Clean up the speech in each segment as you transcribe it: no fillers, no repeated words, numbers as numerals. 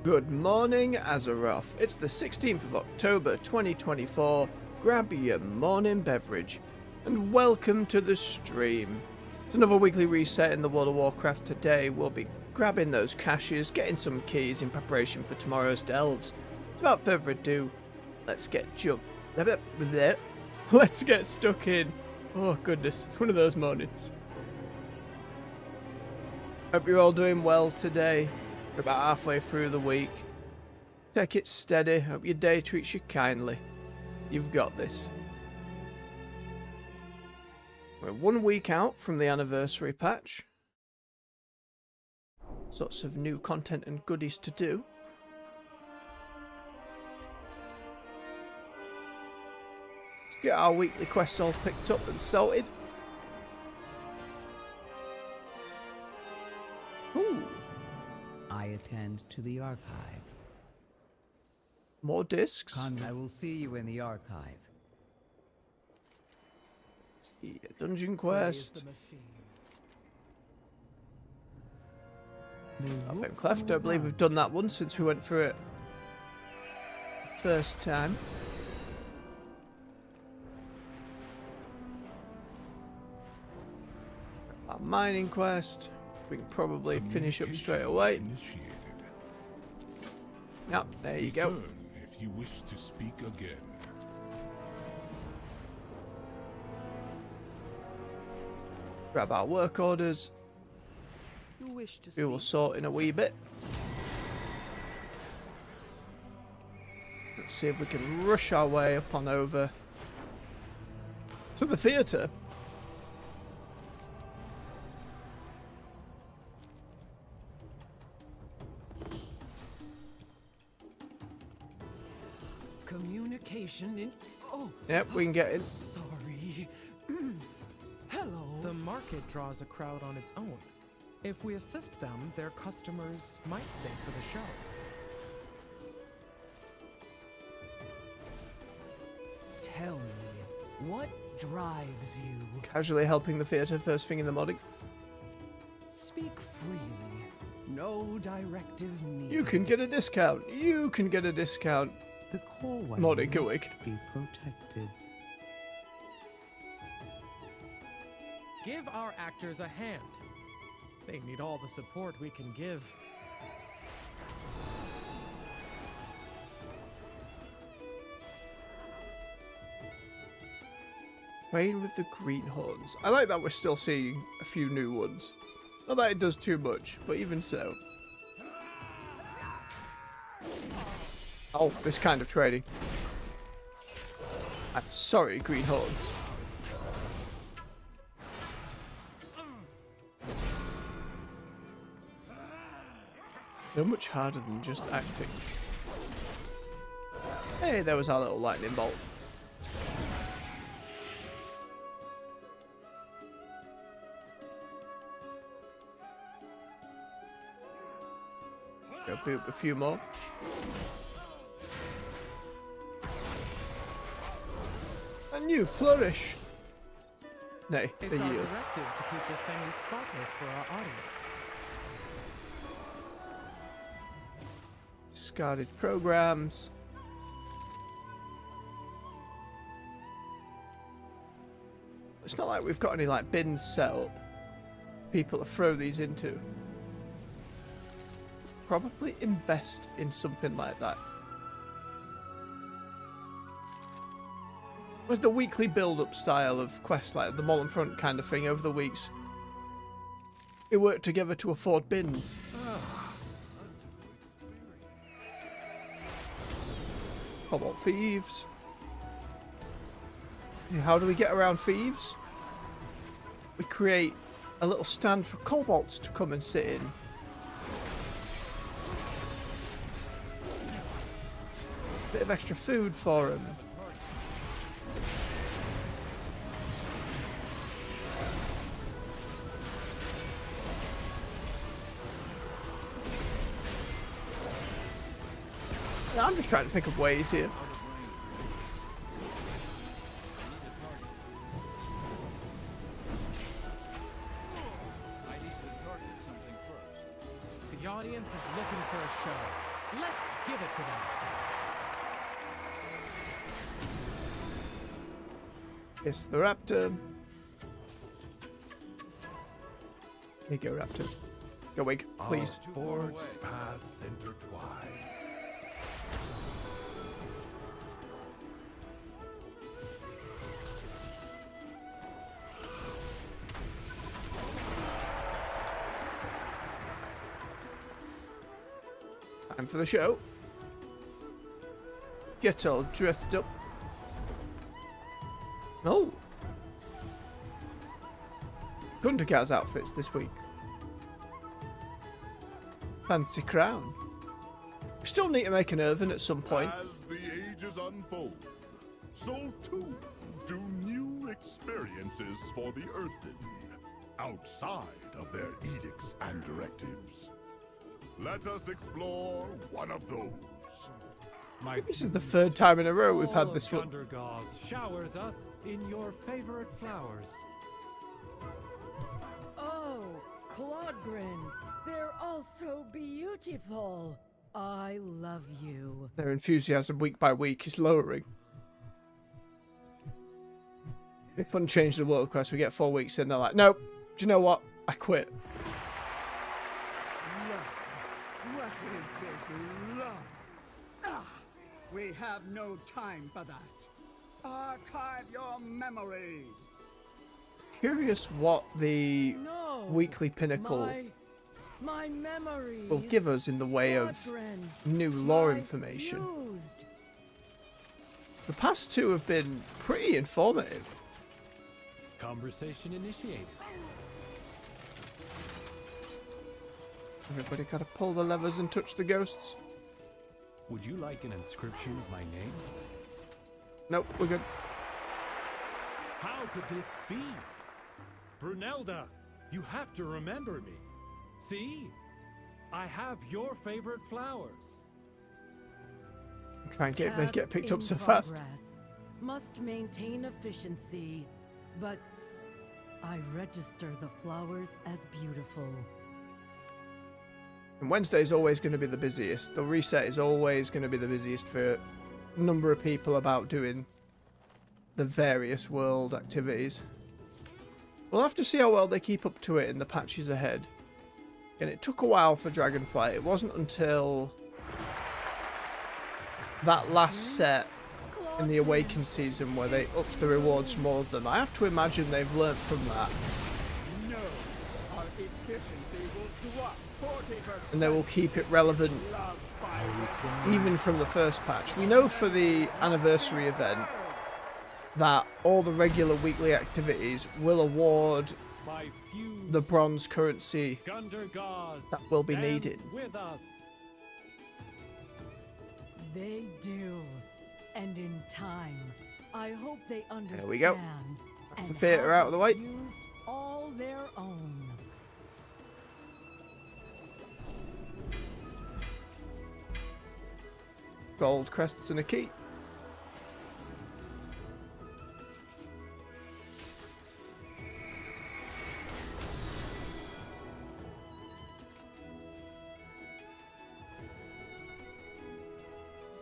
Good morning, Azeroth. It's the 16th of October 2024. Grab your morning beverage and welcome to the stream. It's another weekly reset in the World of Warcraft. Today we'll be grabbing those caches, getting some keys in preparation for tomorrow's delves. Without further ado, let's get Let's get stuck in. Oh goodness, it's one of those mornings. Hope you're all doing well today. We're about halfway through the week. Take it steady. Hope your day treats you kindly. You've got this. We're 1 week out from the anniversary patch. Sorts of new content and goodies to do. Let's get our weekly quests all picked up and sorted. Ooh. I attend to the archive. More discs. I will see you in the archive. Let's see, a dungeon quest. I've Cleft. I believe we've done that one since we went through it the first time. Our mining quest. We can probably finish up straight away. Yep, there you go. If you wish to speak again. Grab our work orders. We will sort in a wee bit. Let's see if we can rush our way up on over to the theatre. Communication in... Oh, Yep, we can get in. sorry. Hello. The market draws a crowd on its own. If we assist them, their customers might stay for the show. Tell me, what drives you? Casually helping the theatre first thing in the morning. Speak freely. No directive needed. You can get a discount. You can get a discount. The core one Morning, must awake. be protected. Give our actors a hand. They need all the support we can give. Rain with the greenhorns. I like that we're still seeing a few new ones. Not that it does too much, but even so. Oh, this kind of trading. I'm sorry, greenhorns. So much harder than just acting. Hey, there was our little lightning bolt. Go boot a few more. A new flourish. Nay, It's the our yield. directive to keep this venue spotless for our audience. Discarded programs. It's not like we've got any like bins set up. People to throw these into. Probably invest in something like that. Was the weekly build-up style of quests, like the Molten Front kind of thing over the weeks? We worked together to afford bins. Cobalt thieves. How do we get around thieves? We create a little stand for kobolds to come and sit in. Bit of extra food for them. I'm just trying to think of ways here. The audience is looking for a show. Let's give it to them. It's the raptor. Here you go, raptor. Go, Wig, please. Our forged paths intertwine. Time for the show. Get all dressed up. Oh. Thundercat's outfits this week. Fancy crown. We still need to make an Irvin at some point. As the ages unfold, so too do new experiences for the Earthen, outside of their edicts and directives. Let us explore one of those. This is the third time in a row we've had this one. Thundergoth showers us in your favorite flowers. Oh, Claudgrin, they're all so beautiful. I love you. Their enthusiasm week by week is lowering. If Unchange the World Quest, we get 4 weeks in, they're like, nope, do you know what? I quit. What is this love? Ah, we have no time for that. Archive your memories. Curious what the No, weekly pinnacle my memories. will give us in the way of Claudgrin, new lore my information. fused. The past two have been pretty informative. Conversation initiated. Everybody gotta pull the levers and touch the ghosts. Would you like an inscription of my name? Nope, we're good. How could this be? Brunelda, you have to remember me. See? I have your favorite flowers. I'm trying to Task get picked up in so fast. progress. Must maintain efficiency, but I register the flowers as beautiful. And Wednesday is always going to be the busiest. The reset is always going to be the busiest for a number of people about doing the various world activities. We'll have to see how well they keep up to it in the patches ahead. And it took a while for Dragonflight. It wasn't until that last set in the Awakened season where they upped the rewards from all of them. I have to imagine they've learnt from that. No, our efficiency will drop 40%. And they will keep it relevant Love by even from the first patch. We know for the anniversary event that all the regular weekly activities will award My fused the bronze currency Gundergoth that will be stands needed. with us. They do. And in time, I hope they understand. we go. That's and the theatre how out of the way. they used all their own. Gold crests and a key.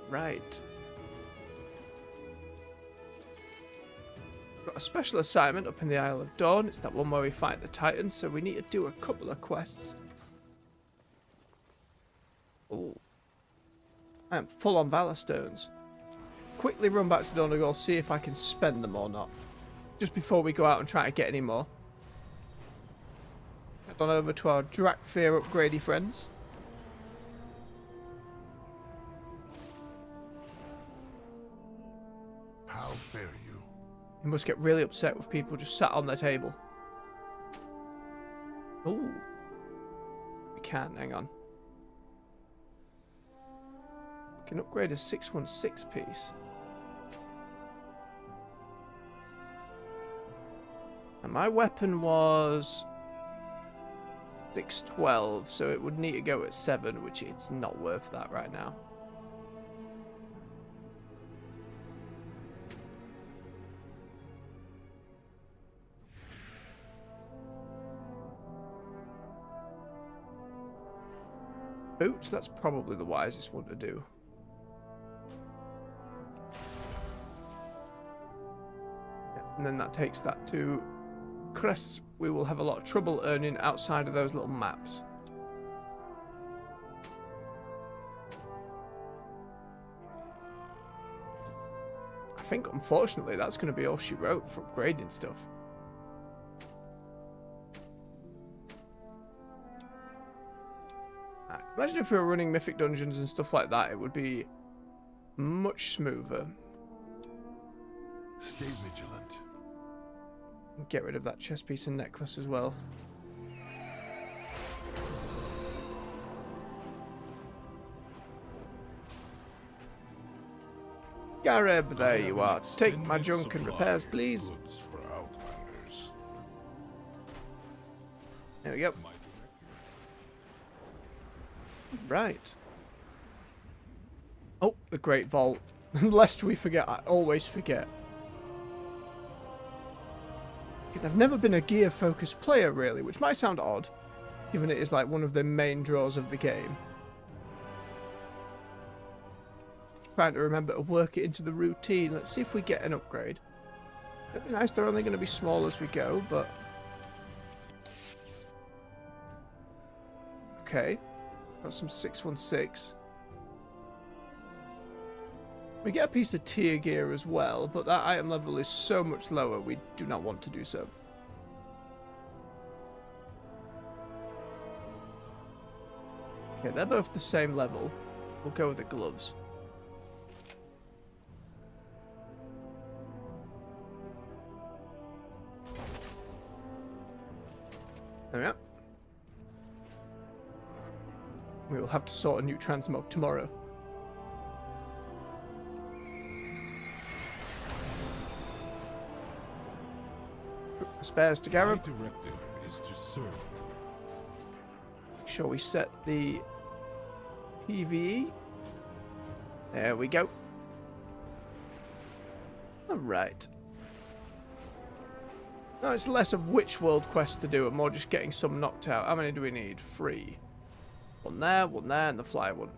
Right. Got a special assignment up in the Isle of Dawn. It's that one where we fight the Titans, so we need to do a couple of quests. Oh. I am full on Valor Stones. Quickly run back to Donegal, see if I can spend them or not. Just before we go out and try to get any more. Head on over to our Drakfir upgradey friends. How fare you? You must get really upset with people just sat on their table. Ooh. We can, hang on. We can upgrade a 616 piece. And my weapon was 612, so it would need to go at 7, which it's not worth that right now. boots. That's probably the wisest one to do. Yeah, and then that takes that to crests we will have a lot of trouble earning outside of those little maps. I think, unfortunately, that's going to be all she wrote for upgrading stuff. Imagine if we were running mythic dungeons and stuff like that, it would be much smoother. Stay vigilant. Get rid of that chest piece and necklace as well. Gareb, there you are. Take my junk and repairs, please. Goods for Outlanders. There we go. Right. Oh, the Great Vault. Lest we forget, I always forget. I've never been a gear-focused player, really, which might sound odd, given it is like one of the main draws of the game. Trying to remember to work it into the routine. Let's see if we get an upgrade. It'd be nice, they're only going to be small as we go, but... Okay. Got some 616. We get a piece of tier gear as well, but that item level is so much lower, we do not want to do so. Okay, they're both the same level. We'll go with the gloves. There we are. We will have to sort a new transmog tomorrow. Spares to My Gareb. directive is to serve. Make sure we set the PvE. There we go. Alright. No, it's less of which world quest to do and more just getting some knocked out. How many do we need? 3. One there, and the fly one.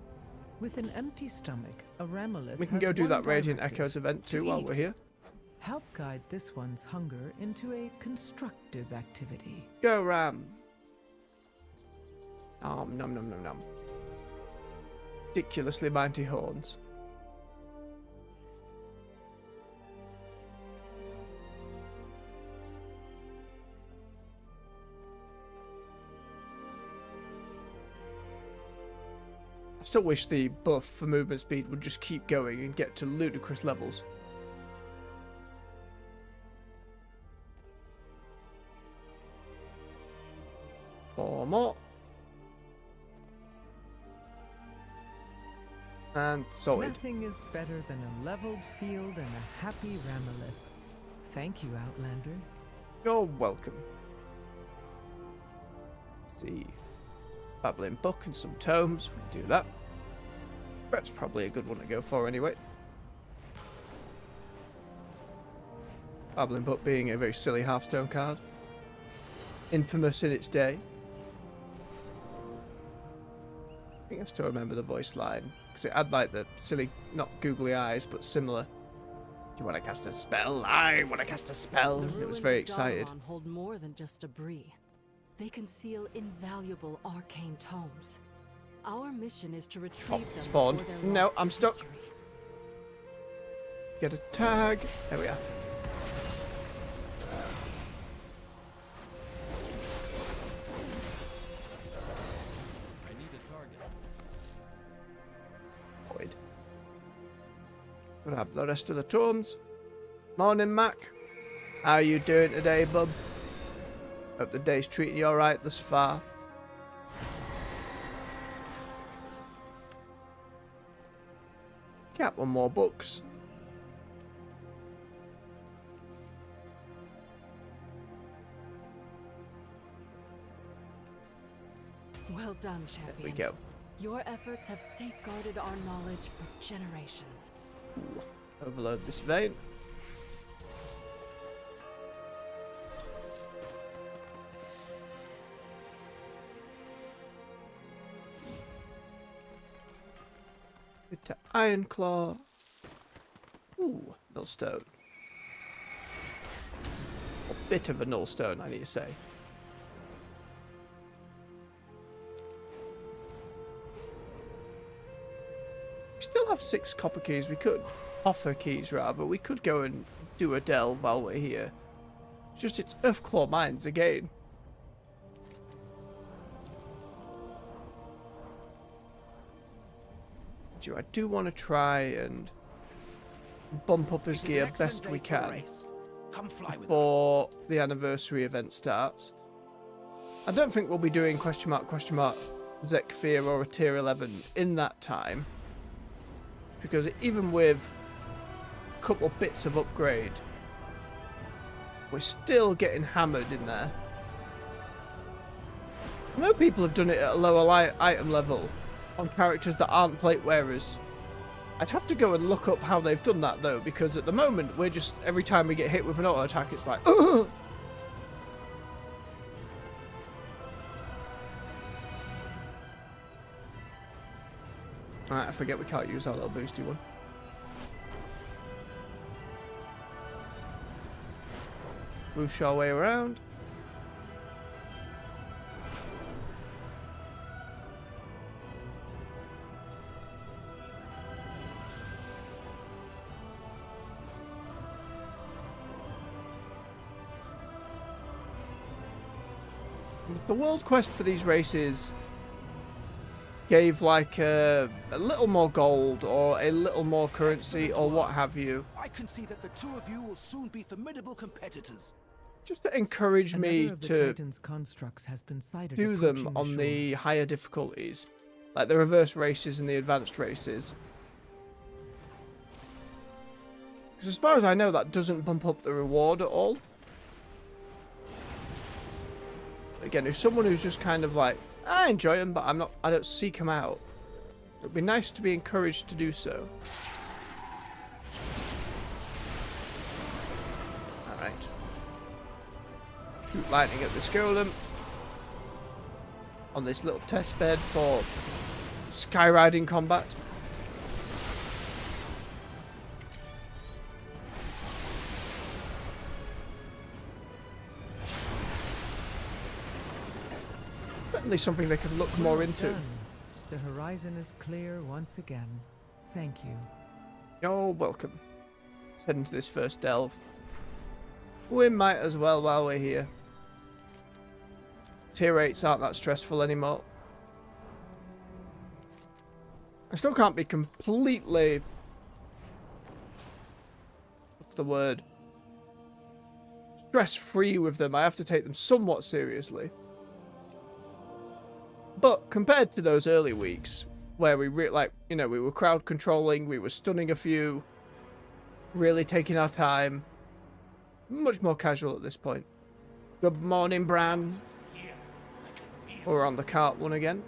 With an empty stomach, a Ramolith We can has go do one that Radiant directive: Echoes event too to while eat. we're here. Help guide this one's hunger into a constructive activity. Go, Ram. Nom nom nom nom nom. Ridiculously mighty horns. I still wish the buff for movement speed would just keep going and get to ludicrous levels. Four more. And sorted. Nothing is better than a leveled field and a happy Ramolith. Thank you, Outlander. You're welcome. Let's see. Babbling Book and some tomes. We can do that. That's probably a good one to go for anyway. Babbling Book being a very silly Hearthstone card. Infamous in its day. I think I still remember the voice line. Because it had like the silly, not googly eyes, but similar. Do you want to cast a spell? I want to cast a spell. The It was ruins very of excited. Dalaran hold more than just debris. They conceal invaluable arcane tomes. Our mission is to retrieve them spawned. before they're No, lost I'm to stuck. history. Get a tag. There we are. I need a target. Void. Gonna have the rest of the tomes. Morning, Mac. How are you doing today, bub? Hope the day's treating you alright thus far. Got one more books. Well done, champion. There we go. Your efforts have safeguarded our knowledge for generations. Ooh, overload this vein. Into Iron Claw. Ooh, null stone. A bit of a null stone, I need to say. We still have 6 copper keys. We could, offer keys rather. We could go and do a delve while we're here. It's just it's Earthclaw mines again. I do want to try and bump up his gear best we can before the anniversary event starts. I don't think we'll be doing Zekfir or a tier 11 in that time, because even with a couple bits of upgrade, we're still getting hammered in there. I know people have done it at a lower item level on characters that aren't plate wearers. I'd have to go and look up how they've done that though, because at the moment we're just, every time we get hit with an auto attack, it's like, ugh! Alright, I forget we can't use our little boosty one. Whoosh our way around. If the world quest for these races gave like a little more gold or a little more currency or what have you, I can see that the two of you will soon be formidable competitors. just to encourage me to constructs has been sighted do them on the higher difficulties, like the reverse races and the advanced races. Because as far as I know, that doesn't bump up the reward at all. Again, if someone who's just kind of like, I enjoy them, but I don't seek them out, it'd be nice to be encouraged to do so. Alright. Shoot lightning at this golem on this little test bed for skyriding combat. Certainly something they could look more into. The horizon is clear once again. Thank you. You're welcome. Let's head into this first delve. We might as well while we're here. Tier 8s aren't that stressful anymore. I still can't be completely... what's the word? Stress-free with them. I have to take them somewhat seriously. But compared to those early weeks, where we we were crowd controlling, we were stunning a few, really taking our time, much more casual at this point. Good morning, Bran. We're on the cart one again.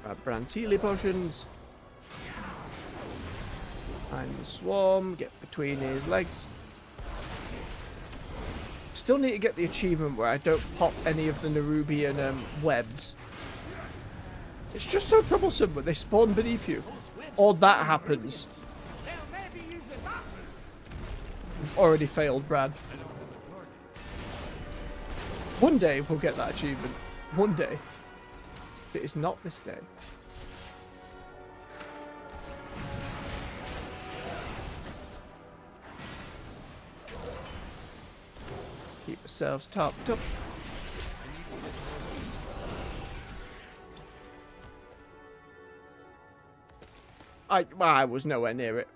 Grab Bran's healing potions. Find the swarm, get between his legs. Still need to get the achievement where I don't pop any of the Nerubian webs. It's just so troublesome when they spawn beneath you. Or that happens. Already failed, Brad. One day we'll get that achievement. One day. It is not this day. Keep ourselves topped up. I was nowhere near it.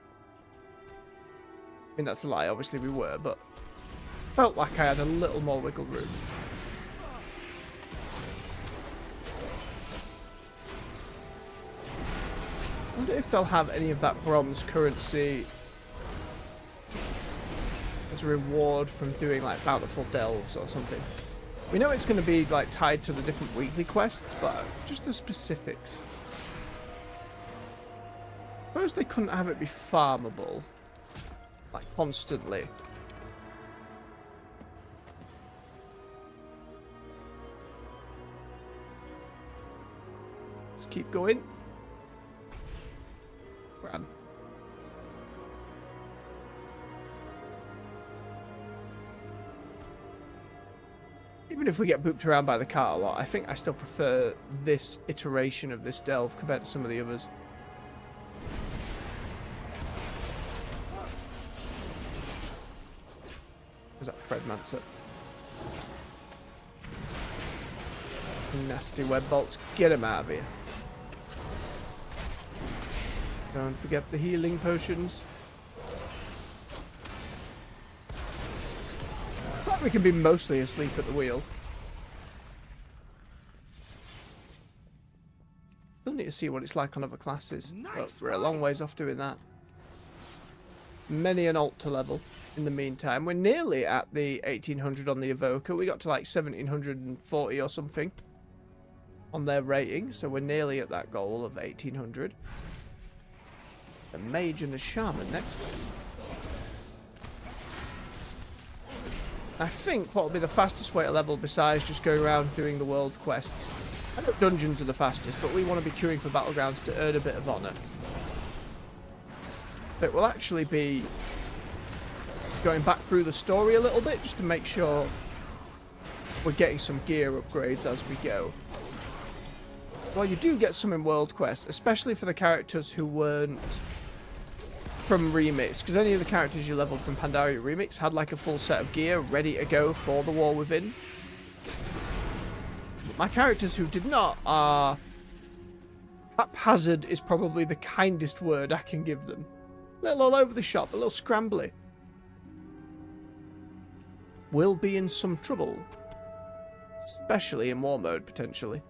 I mean, that's a lie. Obviously we were, but felt like I had a little more wiggle room. I wonder if they'll have any of that bronze currency as a reward from doing like bountiful delves or something. We know it's going to be like tied to the different weekly quests, but just the specifics. Suppose they couldn't have it be farmable. Like, constantly. Let's keep going. Grand. Even if we get booped around by the cart a lot, I think I still prefer this iteration of this delve compared to some of the others. Was that Fred Manser? Nasty web bolts. Get him out of here. Don't forget the healing potions. I thought we can be mostly asleep at the wheel. Still need to see what it's like on other classes. But we're a long ways off doing that. Many an alt to level in the meantime. We're nearly at the 1800 on the Evoker. We got to like 1740 or something on their rating. So we're nearly at that goal of 1800. The Mage and the Shaman next. I think what will be the fastest way to level besides just going around doing the world quests. I know dungeons are the fastest, but we want to be queuing for battlegrounds to earn a bit of honour. It will actually be going back through the story a little bit just to make sure we're getting some gear upgrades as we go. Well, you do get some in world quests, especially for the characters who weren't from Remix, because any of the characters you leveled from Pandaria Remix had like a full set of gear ready to go for the War Within. My characters who did not are... haphazard is probably the kindest word I can give them. A little all over the shop, a little scrambly. Will be in some trouble. Especially in war mode, potentially.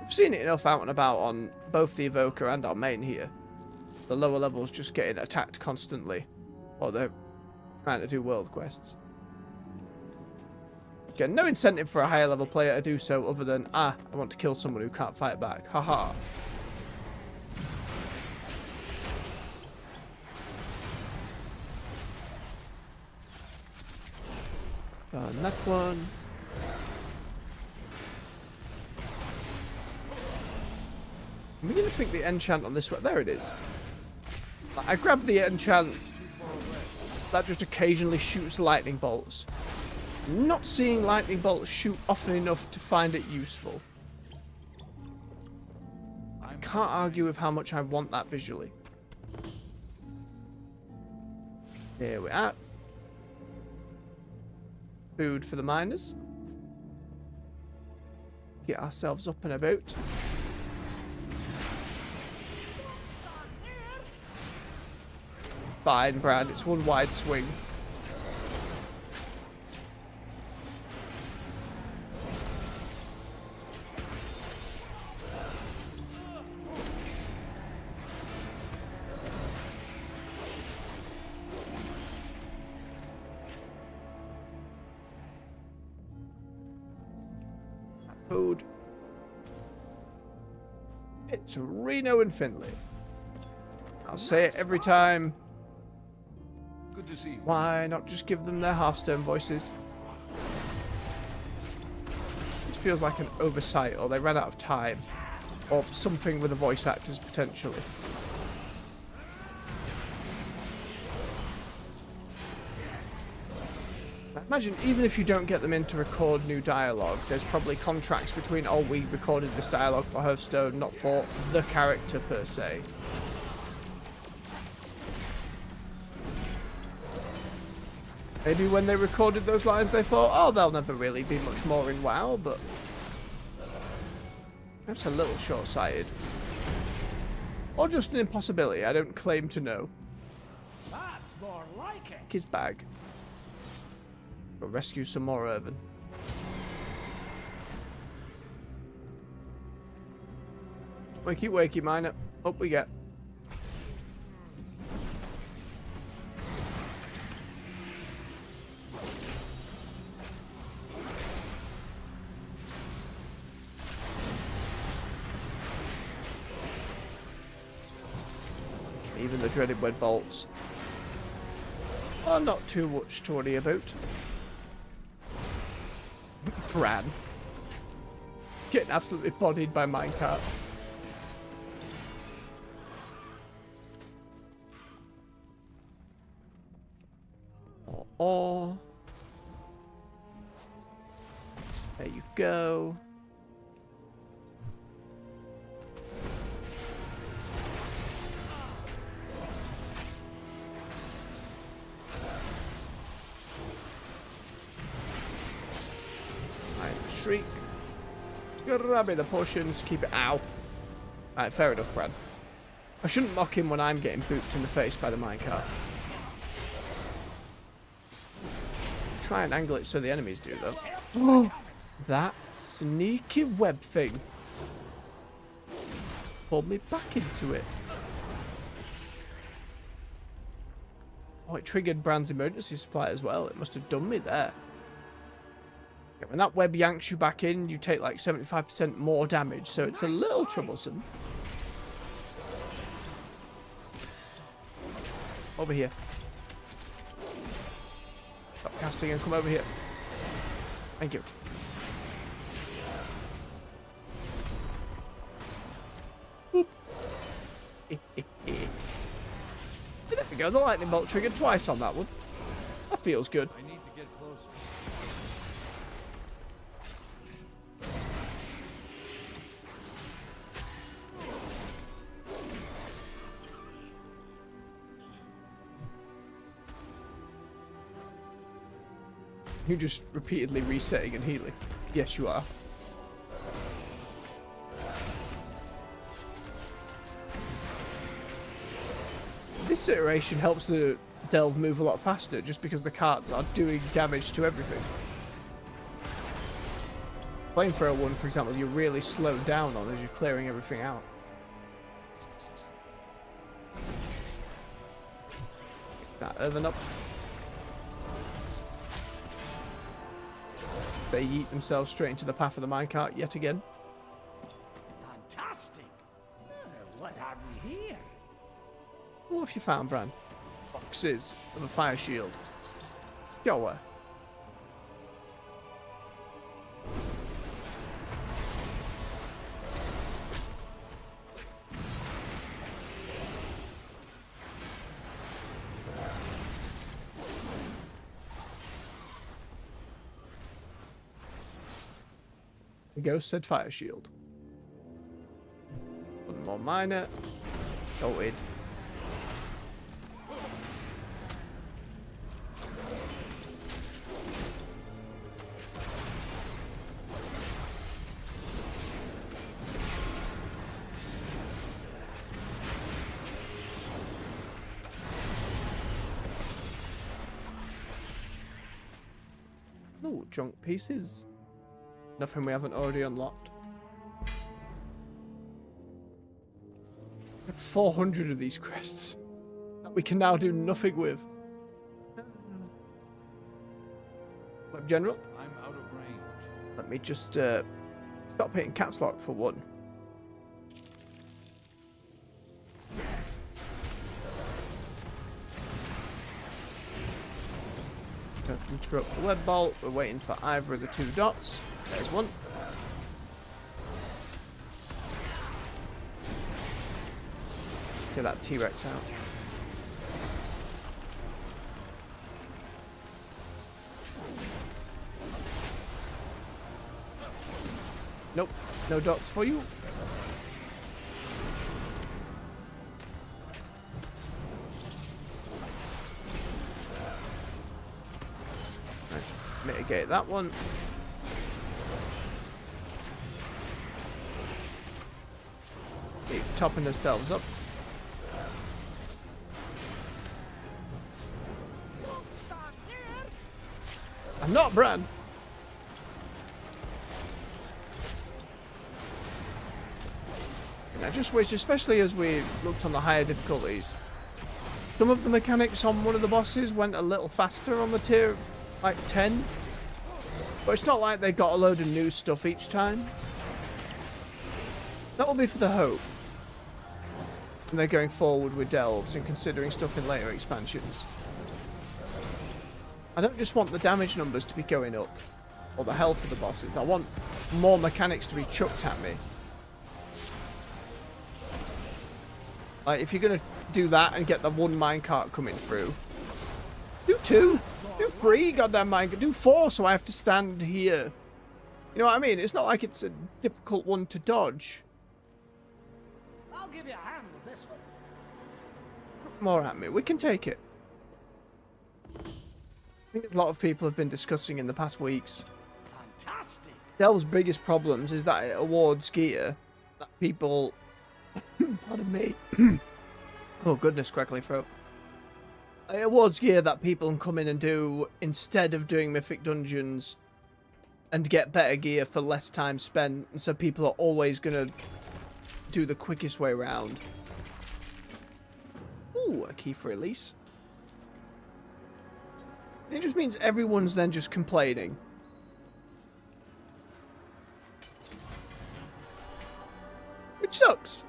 We've seen it enough out and about on both the Evoker and our main here. The lower levels just getting attacked constantly. Or they're trying to do world quests. Again, no incentive for a higher level player to do so other than, I want to kill someone who can't fight back. Haha. Burn that one. I'm beginning to think the enchant on this one. There it is. I grabbed the enchant that just occasionally shoots lightning bolts. Not seeing lightning bolts shoot often enough to find it useful. I can't argue with how much I want that visually. Here we are. Food for the miners. Get ourselves up and about. Fine, Brad. It's one wide swing. Food. It's Reno and Finley. I'll say it every time. Good to see you. Why not just give them their Hearthstone voices? This feels like an oversight, or they ran out of time, or something with the voice actors potentially. I imagine even if you don't get them in to record new dialogue, there's probably contracts between, oh, we recorded this dialogue for Hearthstone, not for the character per se. Maybe when they recorded those lines they thought, oh, they'll never really be much more in WoW, but that's a little short-sighted. Or just an impossibility, I don't claim to know. That's more like it. His bag. Go rescue some more urban. Wakey, wakey, miner. Up we get. dreaded web bolts are not too much to worry about. Bran. Getting absolutely bodied by minecarts. Or. There you go. Shriek. Grab me the potions, keep it. Ow. Alright, fair enough, Brad. I shouldn't mock him when I'm getting booped in the face by the minecart. Try and angle it so the enemies do, though. Oh, that sneaky web thing pulled me back into it. Oh, it triggered Bran's emergency supply as well. It must have done me there. When that web yanks you back in, you take like 75% more damage, so it's a little troublesome. Over here. Stop casting and come over here. Thank you. Boop. There we go, the lightning bolt triggered twice on that one. That feels good. I need to get closer. You're just repeatedly resetting and healing. Yes, you are. This iteration helps the delve move a lot faster just because the carts are doing damage to everything. Flamethrower one, for example, you're really slowed down on as you're clearing everything out. Pick that oven up. They yeet themselves straight into the path of the minecart yet again. Fantastic! What have we here? What have you found, Bran? Boxes of a fire shield. Sure. The ghost said fire shield. One more miner. Goated. Oh, junk pieces. Nothing we haven't already unlocked. 400 of these crests that we can now do nothing with. Web General? I'm out of range. Let me just stop hitting caps lock for one. Don't interrupt the web bolt. We're waiting for either of the two dots. There's one. Get that T-Rex out. Nope, no dots for you. Right, mitigate that one. Keep topping ourselves up. I'm not Bran. And I just wish, especially as we looked on the higher difficulties, some of the mechanics on one of the bosses went a little faster on the tier, like 10. But it's not like they got a load of new stuff each time. That will be for the hope. And they're going forward with delves and considering stuff in later expansions. I don't just want the damage numbers to be going up, or the health of the bosses. I want more mechanics to be chucked at me. Like, if you're going to do that and get the one minecart coming through, do 2. Do 3 goddamn minecart. Do 4 so I have to stand here. You know what I mean? It's not like it's a difficult one to dodge. I'll give you a hand with this one. More at me. We can take it. I think a lot of people have been discussing in the past weeks. Fantastic. Delve's biggest problems is that it awards gear that people... Pardon me. Oh, goodness, crackly throat. It awards gear that people can come in and do instead of doing mythic dungeons and get better gear for less time spent. And so people are always going to do the quickest way around. Ooh, a key for release. It just means everyone's then just complaining. Which sucks.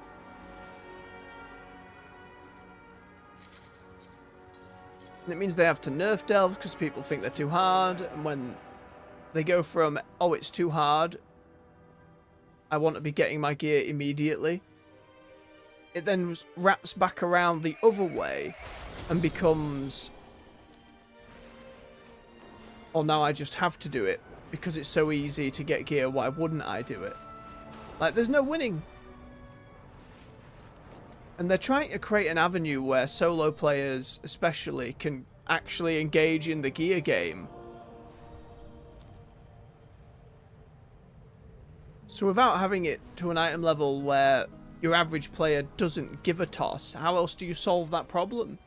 And it means they have to nerf delves because people think they're too hard. And when they go from, oh, it's too hard, I want to be getting my gear immediately, it then wraps back around the other way and becomes, oh, now I just have to do it because it's so easy to get gear. Why wouldn't I do it? Like, there's no winning. And they're trying to create an avenue where solo players especially can actually engage in the gear game. So without having it to an item level where your average player doesn't give a toss, how else do you solve that problem?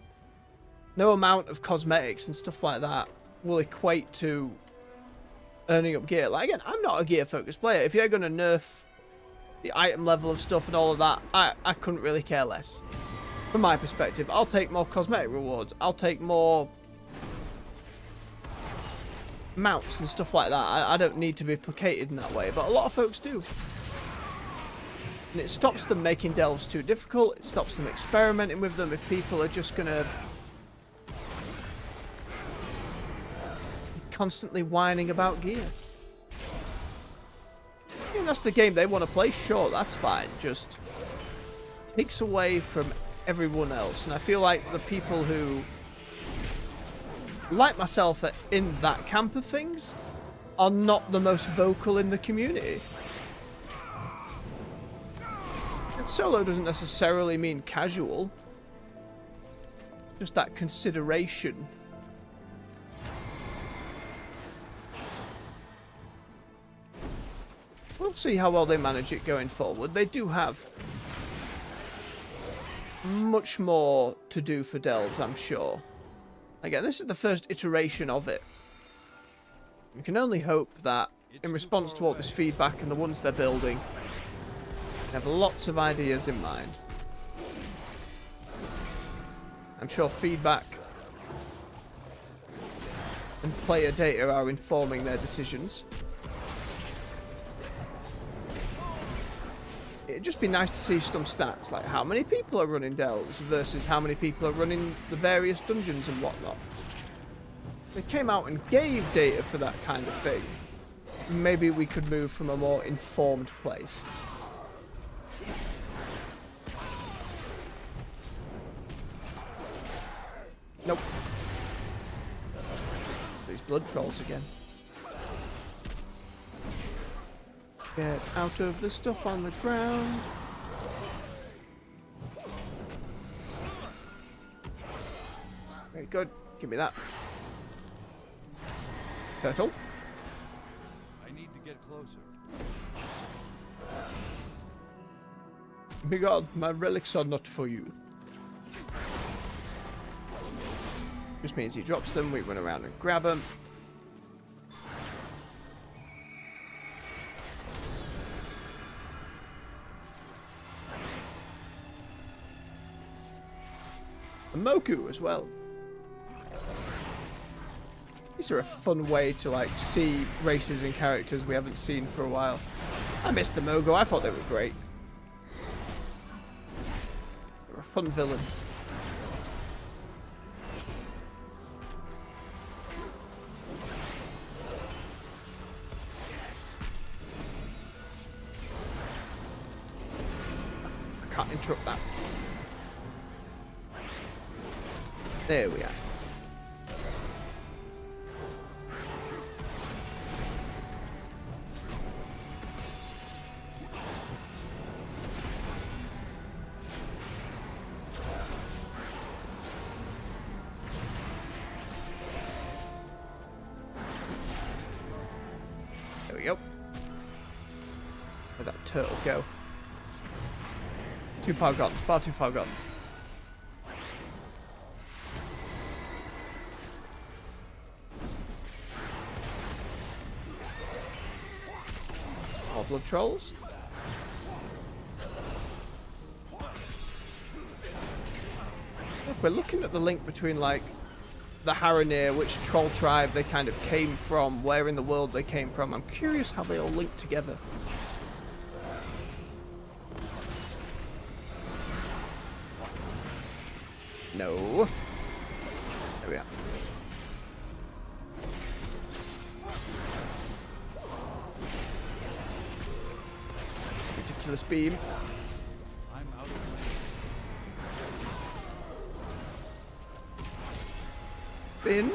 No amount of cosmetics and stuff like that will equate to earning up gear. Like, again, I'm not a gear focused player. If you're going to nerf the item level of stuff and all of that, I couldn't really care less. From my perspective, I'll take more cosmetic rewards. I'll take more mounts and stuff like that. I don't need to be placated in that way, but a lot of folks do. And it stops them making delves too difficult. It stops them experimenting with them if people are just going to be constantly whining about gear. I mean, that's the game they want to play, sure, that's fine. Just takes away from everyone else. And I feel like the people who, like myself, are in that camp of things are not the most vocal in the community. And solo doesn't necessarily mean casual. Just that consideration. We'll see how well they manage it going forward. They do have much more to do for delves, I'm sure. Again, this is the first iteration of it. We can only hope that in response to all this feedback and the ones they're building, they have lots of ideas in mind. I'm sure feedback and player data are informing their decisions. It'd just be nice to see some stats, like how many people are running delves versus how many people are running the various dungeons and whatnot. They came out and gave data for that kind of thing. Maybe we could move from a more informed place. Nope. These blood trolls again. Get out of the stuff on the ground. Very good. Give me that. Turtle. I need to get closer. My God, my relics are not for you. Just means he drops them, we run around and grab them. And Moku as well. These are a fun way to like see races and characters we haven't seen for a while. I missed the Mogo, I thought they were great. They're a fun villain. I can't interrupt that. There we are. There we go. Where'd that turtle go? Too far gone. Far too far gone. More blood trolls. If we're looking at the link between, like, the Haranir, which troll tribe they kind of came from, where in the world they came from, I'm curious how they all link together. No. There we are. Ridiculous beam. I'm out of Bin.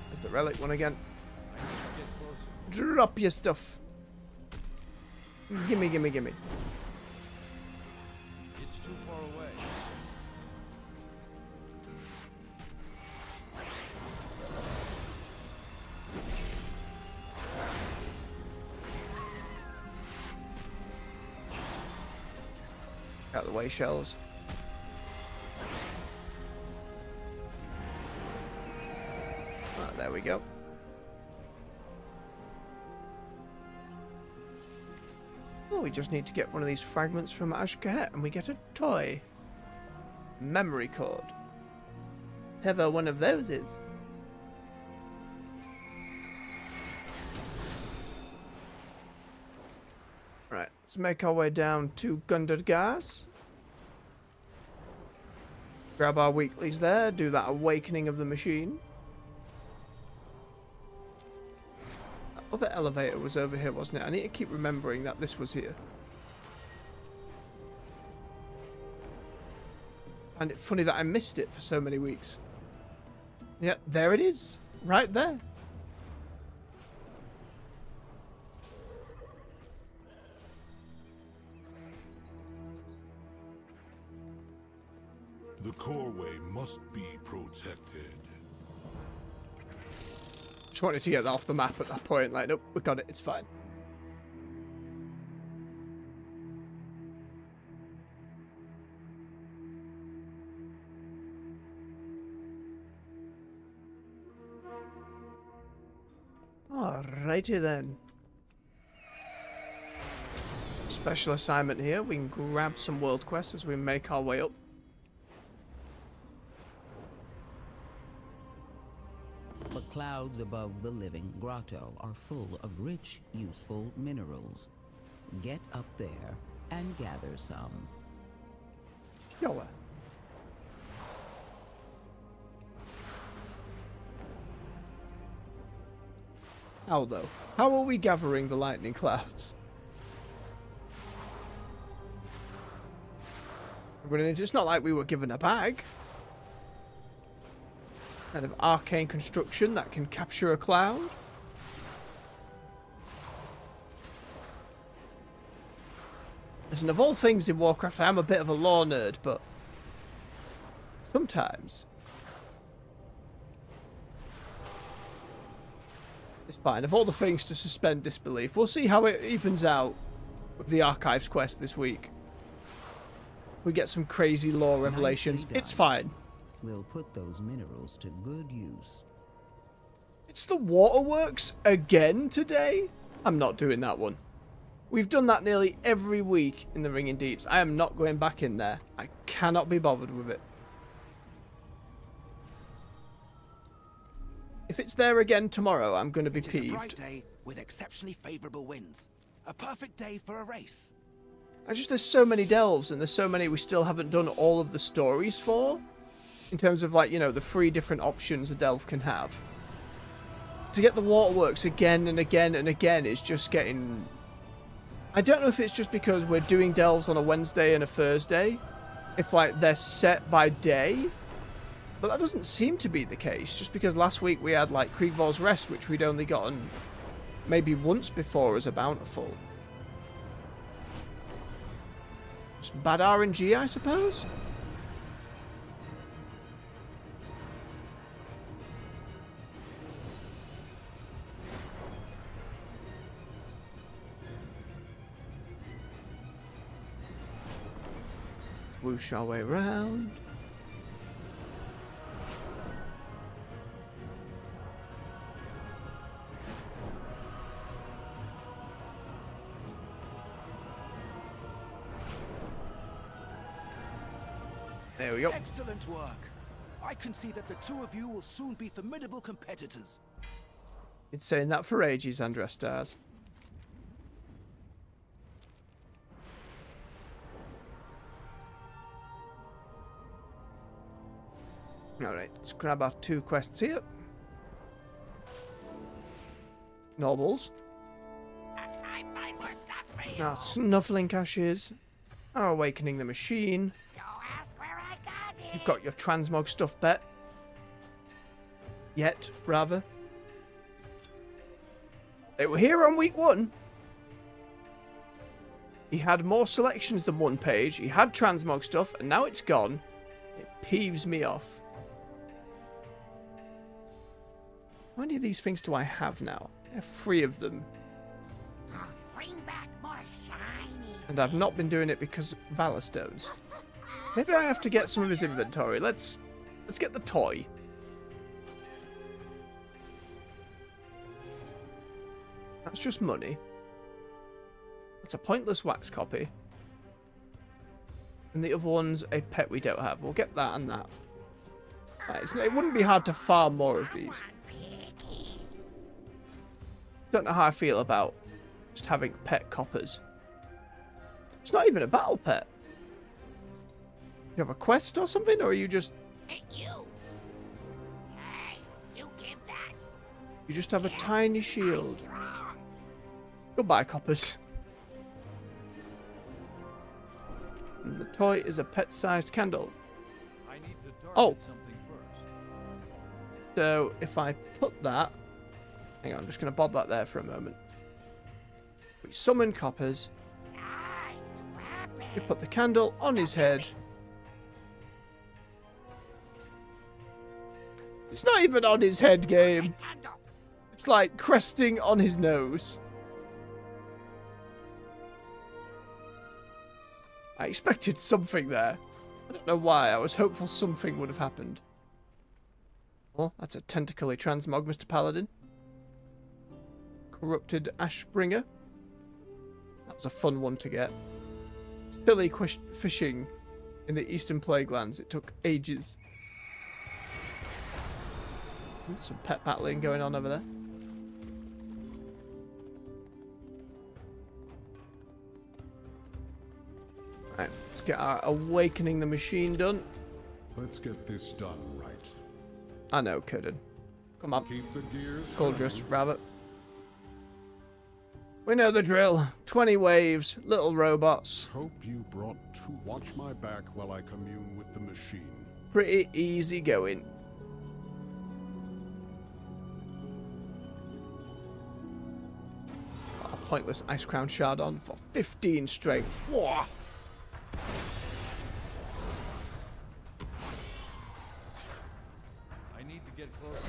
There's the relic one again. Drop your stuff. Gimme, gimme, gimme. It's too far away. Out of the way, shells. Oh, there we go. Oh, we just need to get one of these fragments from Ashkahet and we get a toy. Memory cord. Whatever one of those is. Right, let's make our way down to Gundergas. Grab our weeklies there, do that awakening of the machine. That other elevator was over here, wasn't it? I need to keep remembering that this was here. And it's funny that I missed it for so many weeks. Yeah, there it is. Right there. The coreway must be protected. Just wanted to get that off the map at that point. Like, nope, we got it. It's fine. Alrighty then. Special assignment here. We can grab some world quests as we make our way up. The clouds above the living grotto are full of rich, useful minerals. Get up there and gather some. Sure. How though? How are we gathering the lightning clouds? It's not like we were given a bag. Kind of arcane construction that can capture a cloud. Listen, of all things in Warcraft, I am a bit of a lore nerd, but sometimes it's fine. Of all the things to suspend disbelief, we'll see how it evens out with the Archives quest this week. We get some crazy lore revelations. It's fine. We'll put those minerals to good use. It's the waterworks again today? I'm not doing that one. We've done that nearly every week in the Ringing Deeps. I am not going back in there. I cannot be bothered with it. If it's there again tomorrow, I'm going to be It is a bright peeved. day with exceptionally favorable winds. A perfect day for a race. There's so many delves, and there's so many we still haven't done all of the stories for. In terms of, like, you know, the 3 different options a delve can have. To get the waterworks again and again and again is just getting... I don't know if it's just because we're doing delves on a Wednesday and a Thursday. If, like, they're set by day. But that doesn't seem to be the case. Just because last week we had, like, Kriegvor's Rest, which we'd only gotten maybe once before as a bountiful. Just bad RNG, I suppose? Whoosh our way around. There we go. Excellent work. I can see that the 2 of you will soon be formidable competitors. Been saying that for ages, Andres Stars. Alright, let's grab our 2 quests here. Nobles. I find more stuff for you. Our snuffling caches. Our awakening the machine. Don't ask where I got it. You've got your transmog stuff bet. Yet, rather. They were here on week 1. He had more selections than 1 page. He had transmog stuff, and now it's gone. It peeves me off. How many of these things do I have now? I have 3 of them. Bring back more shiny. And I've not been doing it because of Valor Stones. Maybe I have to get some of his inventory. Let's get the toy. That's just money. That's a pointless wax copy. And the other one's a pet we don't have. We'll get that and that. It wouldn't be hard to farm more of these. Don't know how I feel about just having pet coppers. It's not even a battle pet. You have a quest or something, or are you just... Hey, you. Hey, you give that. You just have a tiny shield. Strong. Goodbye, coppers. And the toy is a pet-sized candle. I need to target Oh. something first. So if I put that... Hang on, I'm just going to bob that there for a moment. We summon coppers. Nice weapon. We put the candle on his head. It's not even on his head, game. Candle. It's like cresting on his nose. I expected something there. I don't know why. I was hopeful something would have happened. Well, that's a tentacly transmog, Mr. Paladin. Corrupted Ashbringer. That was a fun one to get. Silly fishing in the Eastern Plaguelands. It took ages. There's some pet battling going on over there. Right, let's get our awakening the machine done. Let's get this done right. I know, couldn't. Come on. Keep the gears Goldrus, turning. rabbit. We know the drill. 20 waves, little robots. Hope you brought to watch my back while I commune with the machine. Pretty easy going. Oh, pointless Ice Crown Shard on for 15 strength. Whoa. I need to get closer.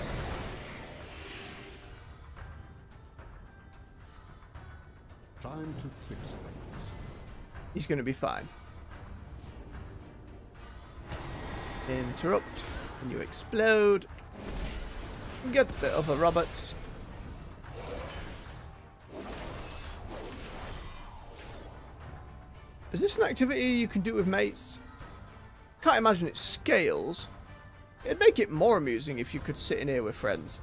Time to fix things. He's going to be fine. Interrupt. And you explode. And get the other robots. Is this an activity you can do with mates? Can't imagine it scales. It'd make it more amusing if you could sit in here with friends.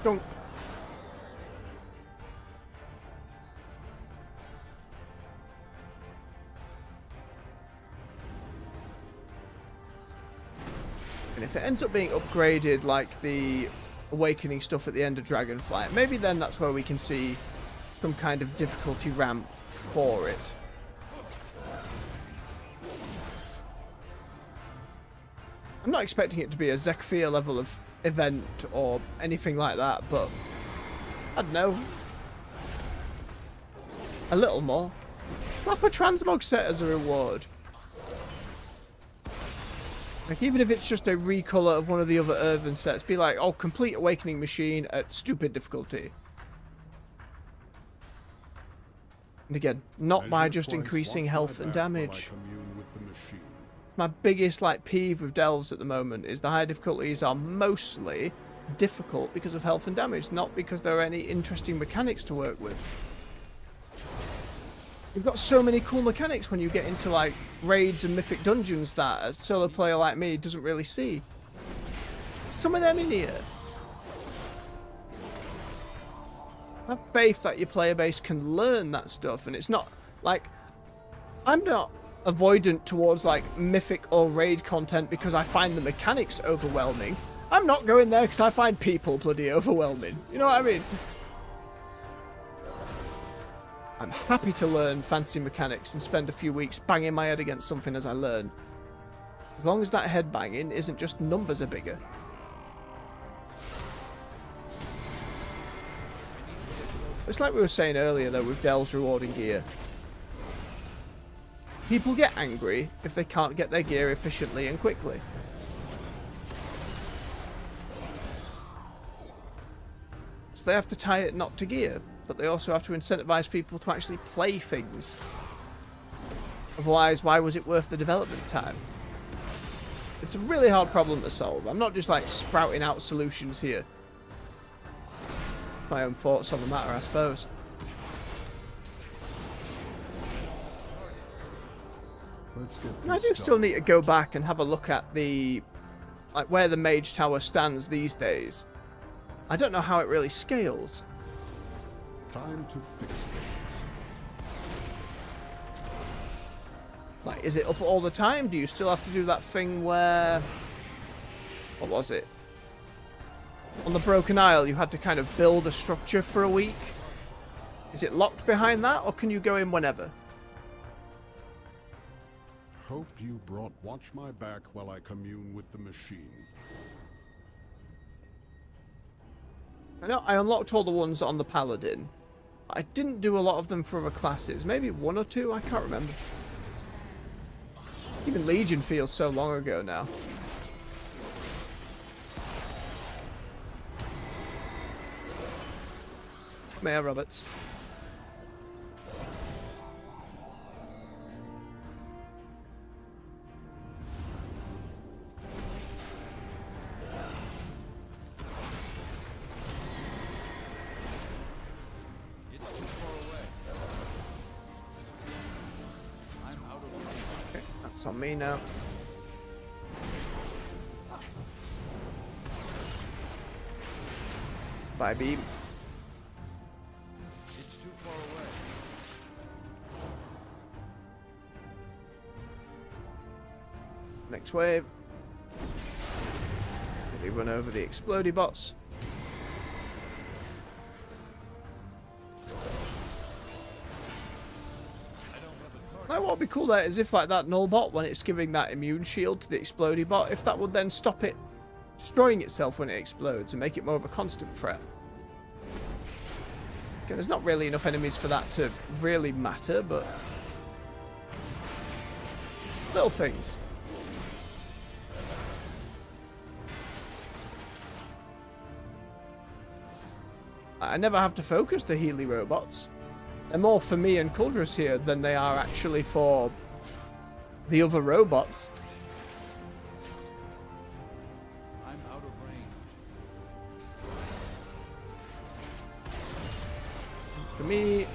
Dunk. And if it ends up being upgraded like the awakening stuff at the end of Dragonflight, maybe then that's where we can see some kind of difficulty ramp for it. I'm not expecting it to be a Zekfia level of event or anything like that, but I don't know. A little more. Slap a transmog set as a reward. Like, even if it's just a recolor of one of the other Earthen sets, be like, oh, complete Awakening Machine at stupid difficulty. And again, not by just increasing health and damage. My biggest, like, peeve with delves at the moment is the high difficulties are mostly difficult because of health and damage, not because there are any interesting mechanics to work with. You've got so many cool mechanics when you get into, like, raids and mythic dungeons that a solo player like me doesn't really see. Some of them in here. I have faith that your player base can learn that stuff, and it's not, like, I'm not avoidant towards, like, mythic or raid content because I find the mechanics overwhelming. I'm not going there because I find people bloody overwhelming. You know what I mean? I'm happy to learn fancy mechanics and spend a few weeks banging my head against something as I learn. As long as that head banging isn't just numbers are bigger. It's like we were saying earlier though with Del's rewarding gear. People get angry if they can't get their gear efficiently and quickly. So they have to tie it not to gear, but they also have to incentivize people to actually play things. Otherwise, why was it worth the development time? It's a really hard problem to solve. I'm not just like sprouting out solutions here. My own thoughts on the matter, I suppose. I do still need to go back and have a look at the, like, where the Mage Tower stands these days. I don't know how it really scales. Time to fix this. Like, is it up all the time? Do you still have to do that thing where... What was it? On the Broken Isle, you had to kind of build a structure for a week. Is it locked behind that, or can you go in whenever? Hope you brought watch my back while I commune with the machine. I know I unlocked all the ones on the Paladin. I didn't do a lot of them for other classes. Maybe one or two? I can't remember. Even Legion feels so long ago now. Come here, Roberts. It's too far away. I'm out of range. Okay, that's on me now. Bye, beam. It's too far away. Next wave. They run over the explodey bots. Now what would be cool there is if like that null bot, when it's giving that immune shield to the explodey bot, if that would then stop it destroying itself when it explodes and make it more of a constant threat. Okay, there's not really enough enemies for that to really matter, but little things. I never have to focus the Healy robots. They're more for me and Kuldras here than they are actually for the other robots. I'm out of range. For me,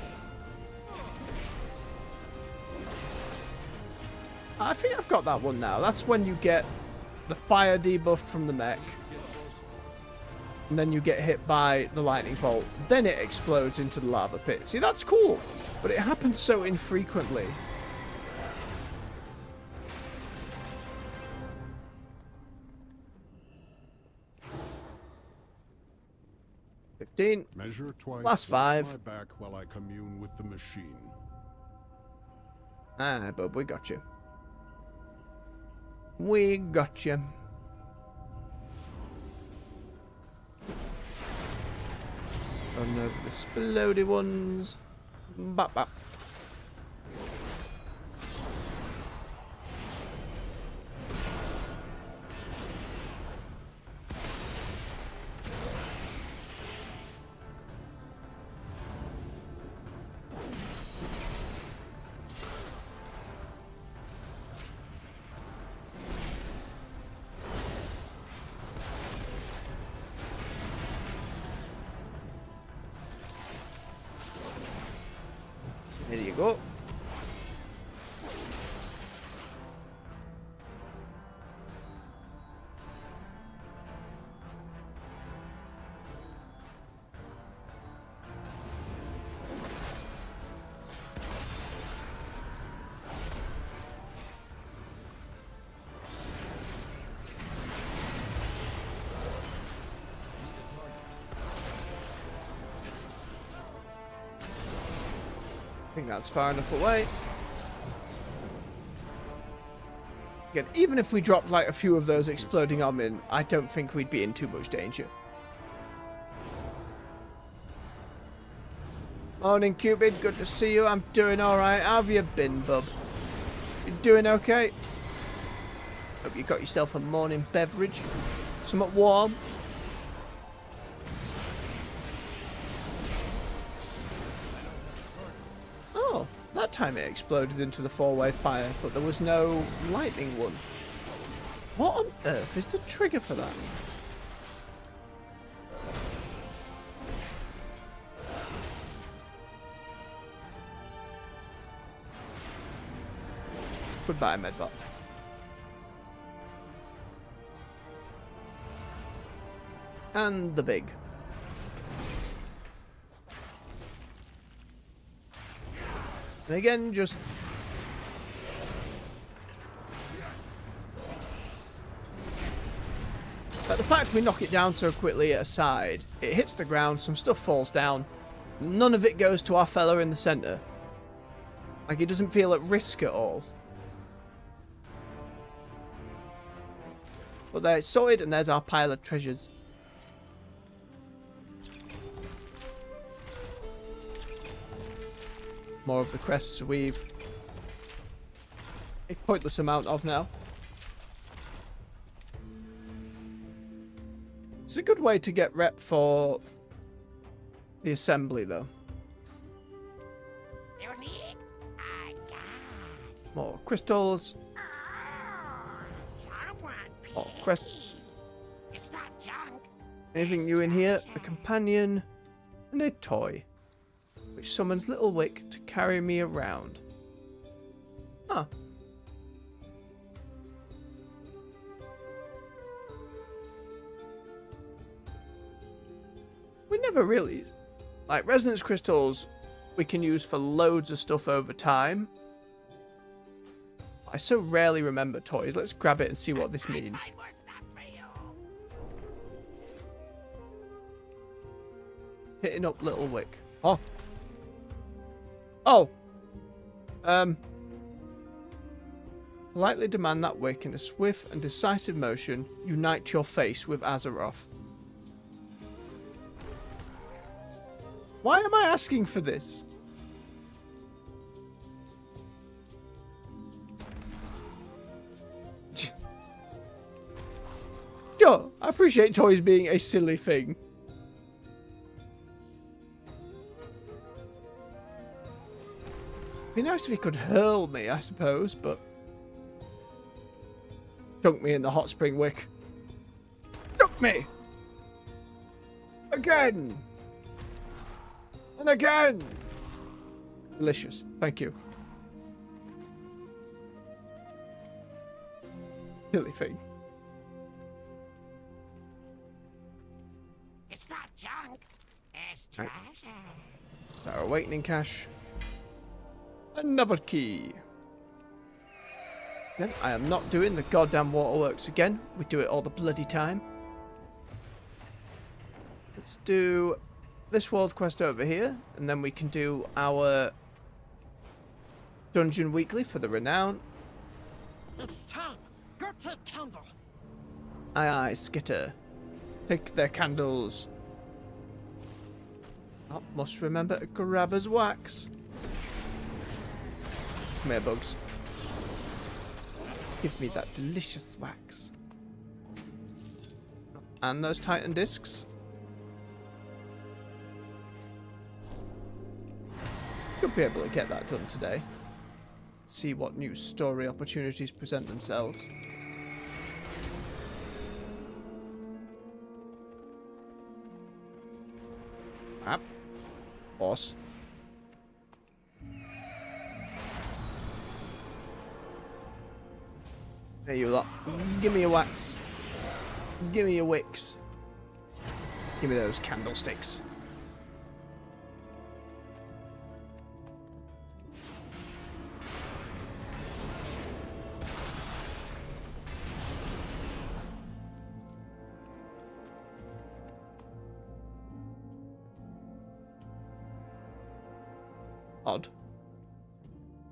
I think I've got that one now. That's when you get the fire debuff from the mech. and then you get hit by the lightning bolt. Then it explodes into the lava pit. See, that's cool, but it happens so infrequently. Measure twice. Last 5. My back while I commune with the machine. Ah, bub, we got you. We got you. Run over the exploded ones. Bop, bop. There you go. I think that's far enough away. Again, even if we dropped like a few of those exploding Omin, I don't think we'd be in too much danger. Morning, Cupid. Good to see you. I'm doing alright. How have you been, bub? You doing okay? Hope you got yourself a morning beverage. Somewhat warm. Oh, that time it exploded into the 4-way fire, but there was no lightning one. What on earth is the trigger for that? Goodbye, Medbot. And the big. And again, just... But the fact we knock it down so quickly at a side, it hits the ground, some stuff falls down, none of it goes to our fella in the centre. Like, he doesn't feel at risk at all. But there, it's sorted, and there's our pile of treasures. More of the crests we've a pointless amount of now. It's a good way to get rep for the assembly, though. You need? I got. More crystals. Someone More crests. It's not junk. Anything new in here? A companion and a toy, which summons Little Wick to carry me around. Huh. We never really... Like, resonance crystals we can use for loads of stuff over time. I so rarely remember toys. Let's grab it and see what this means. Hitting up Little Wick. Oh. Oh. Politely demand that Wick in a swift and decisive motion unite your face with Azeroth. Why am I asking for this? Sure, I appreciate toys being a silly thing. It'd be nice if he could hurl me, I suppose, but... Dunk me in the hot spring, Wick. Dunk me! Again! And again! Delicious. Thank you. Silly thing. Right. It's our awakening cache. Another key. Then I am not doing the goddamn waterworks again. We do it all the bloody time. Let's do this world quest over here, and then we can do our dungeon weekly for the renown. It's time. Go take candle. Aye aye, Skitter. Take their candles. Oh, must remember to grab his wax. Come here, bugs. Give me that delicious wax. And those Titan discs. Could be able to get that done today. See what new story opportunities present themselves. Ah. Boss. There you lot. Give me your wax. Give me your wicks. Give me those candlesticks. Odd.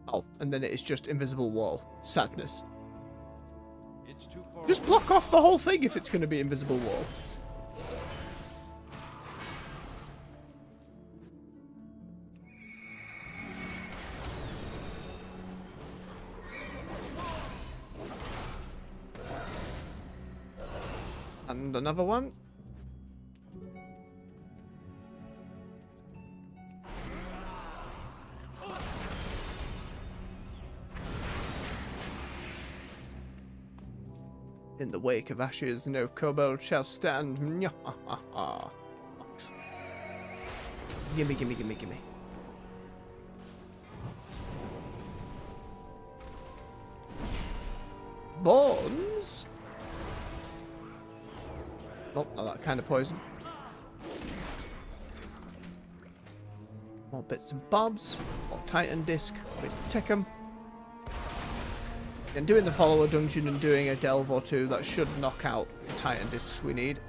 Oh, and then it is just invisible wall. Sadness. It's too far Just away. block off the whole thing if it's going to be invisible wall. And another one. In the wake of ashes, no kobold shall stand. Fox. Gimme, gimme, gimme, gimme. Bones? Nope, not that kind of poison. More bits and bobs. More Titan disc. We take 'em. And doing the follower dungeon and doing a delve or two, that should knock out the Titan discs we need.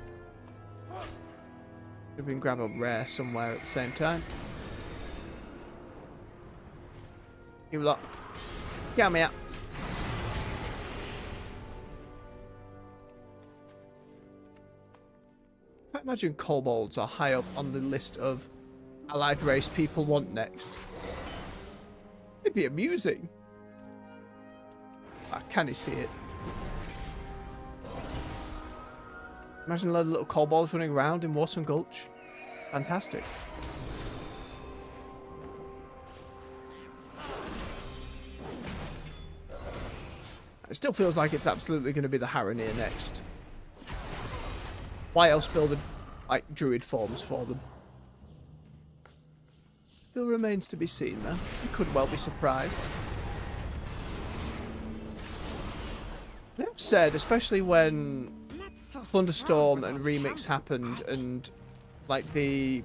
If we can grab a rare somewhere at the same time. You lot. Get me out. I imagine kobolds are high up on the list of allied race people want next. It'd be amusing. Can you see it? Imagine a load of little kobolds running around in Warsome Gulch. Fantastic. It still feels like it's absolutely going to be the Haranir next. Why else build like druid forms for them? Still remains to be seen though. You could well be surprised. They've said, especially when Thunderstorm and Remix happened and like the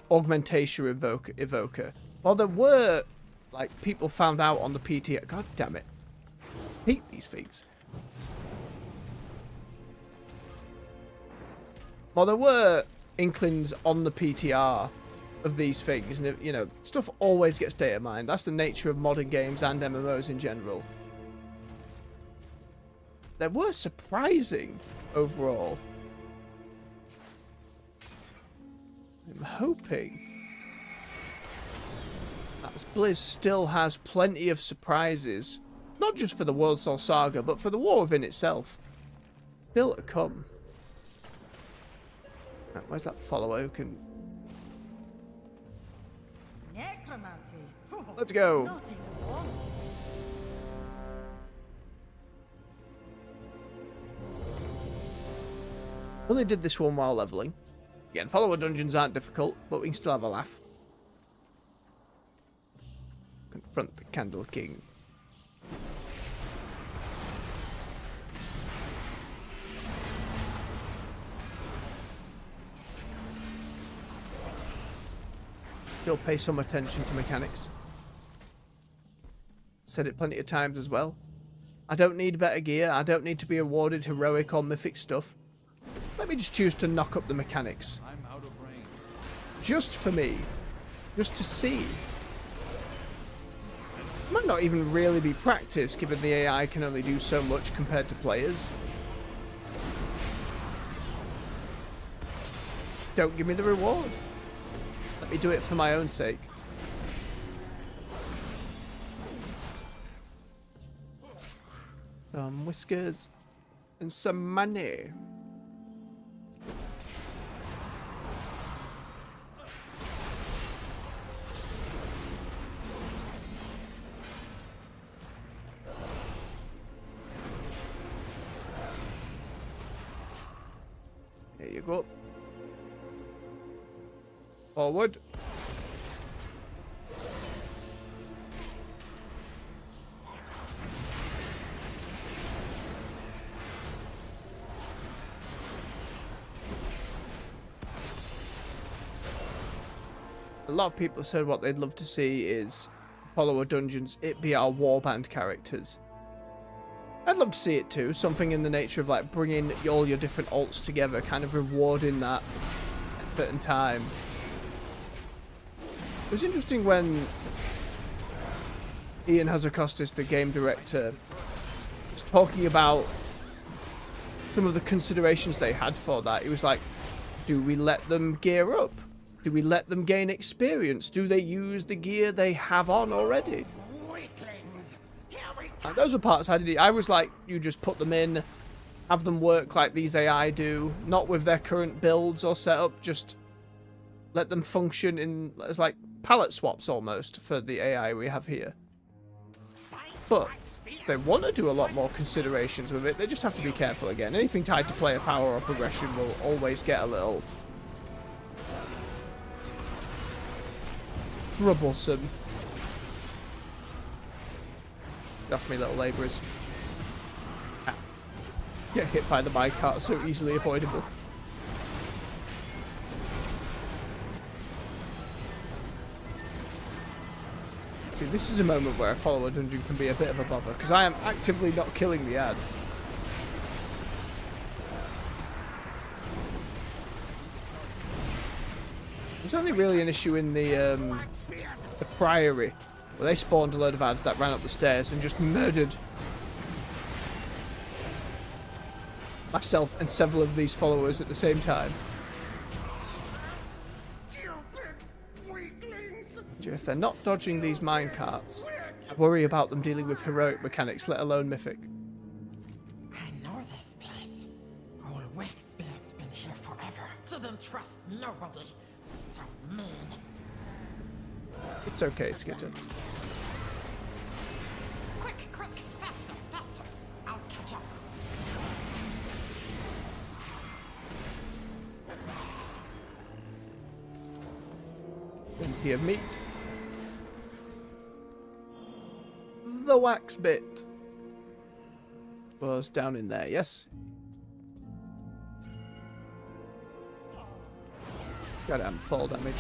Augmentation Evoker, well, there were like people found out on the PTR. God damn it. I hate these things. Well, there were inklings on the PTR of these things, and you know, stuff always gets data mined. That's the nature of modern games and MMOs in general. They were surprising overall. I'm hoping that Blizz still has plenty of surprises, not just for the World Soul Saga, but for the war within itself. Still to come. Right, where's that follower who can... Necromancy. Let's go. Not even one. Only did this one while leveling. Again, follower dungeons aren't difficult, but we can still have a laugh. Confront the Candle King. still pay some attention to mechanics. Said it plenty of times as well. I don't need better gear. I don't need to be awarded heroic or mythic stuff. Let me just choose to knock up the mechanics. I'm out of range. Just for me. Just to see. Might not even really be practice, given the AI can only do so much compared to players. Don't give me the reward. Let me do it for my own sake. Some whiskers and some money. There you go. Forward. A lot of people said what they'd love to see is follower dungeons, it be our warband characters. I'd love to see it too, something in the nature of like bringing all your different alts together, kind of rewarding that effort and time. It was interesting when Ian Hazzikostas, the game director, was talking about some of the considerations they had for that. He was like, do we let them gear up? Do we let them gain experience? Do they use the gear they have on already? And those are parts I did. I was like, you just put them in, have them work like these AI do, not with their current builds or setup, just let them function in as like palette swaps almost for the AI we have here. But if they want to do a lot more considerations with it, they just have to be careful again. Anything tied to player power or progression will always get a little troublesome. Get off me, little labourers. Ah. Get hit by the minecart, so easily avoidable. See, this is a moment where a follower dungeon can be a bit of a bother, because I am actively not killing the ads. There's only really an issue in the Priory, where they spawned a load of ads that ran up the stairs and just murdered myself and several of these followers at the same time. If they're not dodging these minecarts, I worry about them dealing with heroic mechanics, let alone mythic. I know this place. Old Wakespirit's been here forever. Didn't trust nobody. So mean. It's okay, Skitter. Quick, faster, faster. I'll catch up. Plenty of meat. The wax bit was down in there, yes? Goddamn fall damage.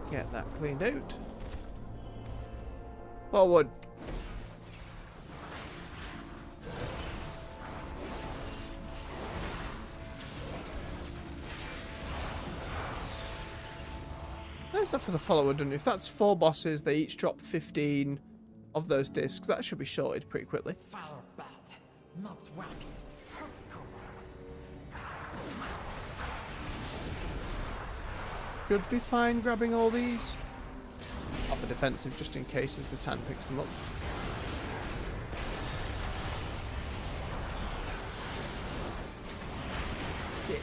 Get that cleaned out. Forward. There's that for the follower done. If that's 4 bosses, they each drop 15 of those discs. That should be sorted pretty quickly. Fire bad, not wax. Hurts cold. Should be fine grabbing all these. Up the defensive just in case as the Tan picks them up.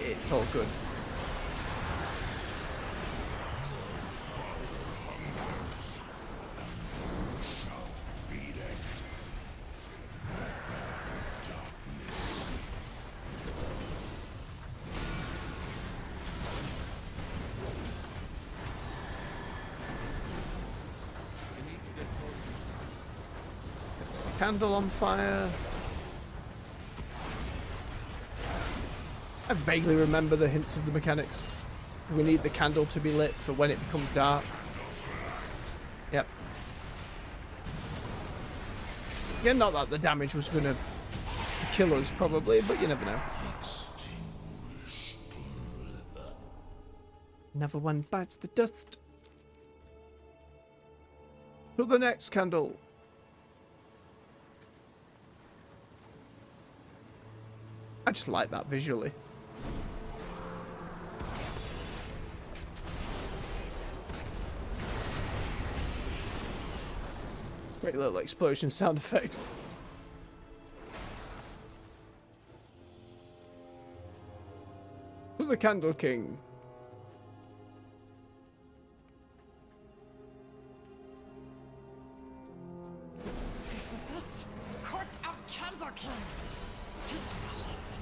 It's all good. Candle on fire. I vaguely remember the hints of the mechanics. We need the candle to be lit for when it becomes dark. Yep. Yeah, not that the damage was going to kill us, probably, but you never know. Another one bites the dust. To the next candle. I just like that visually. Great little explosion sound effect. To the Candle King. This is it! Court of Candle King! Teach me a lesson.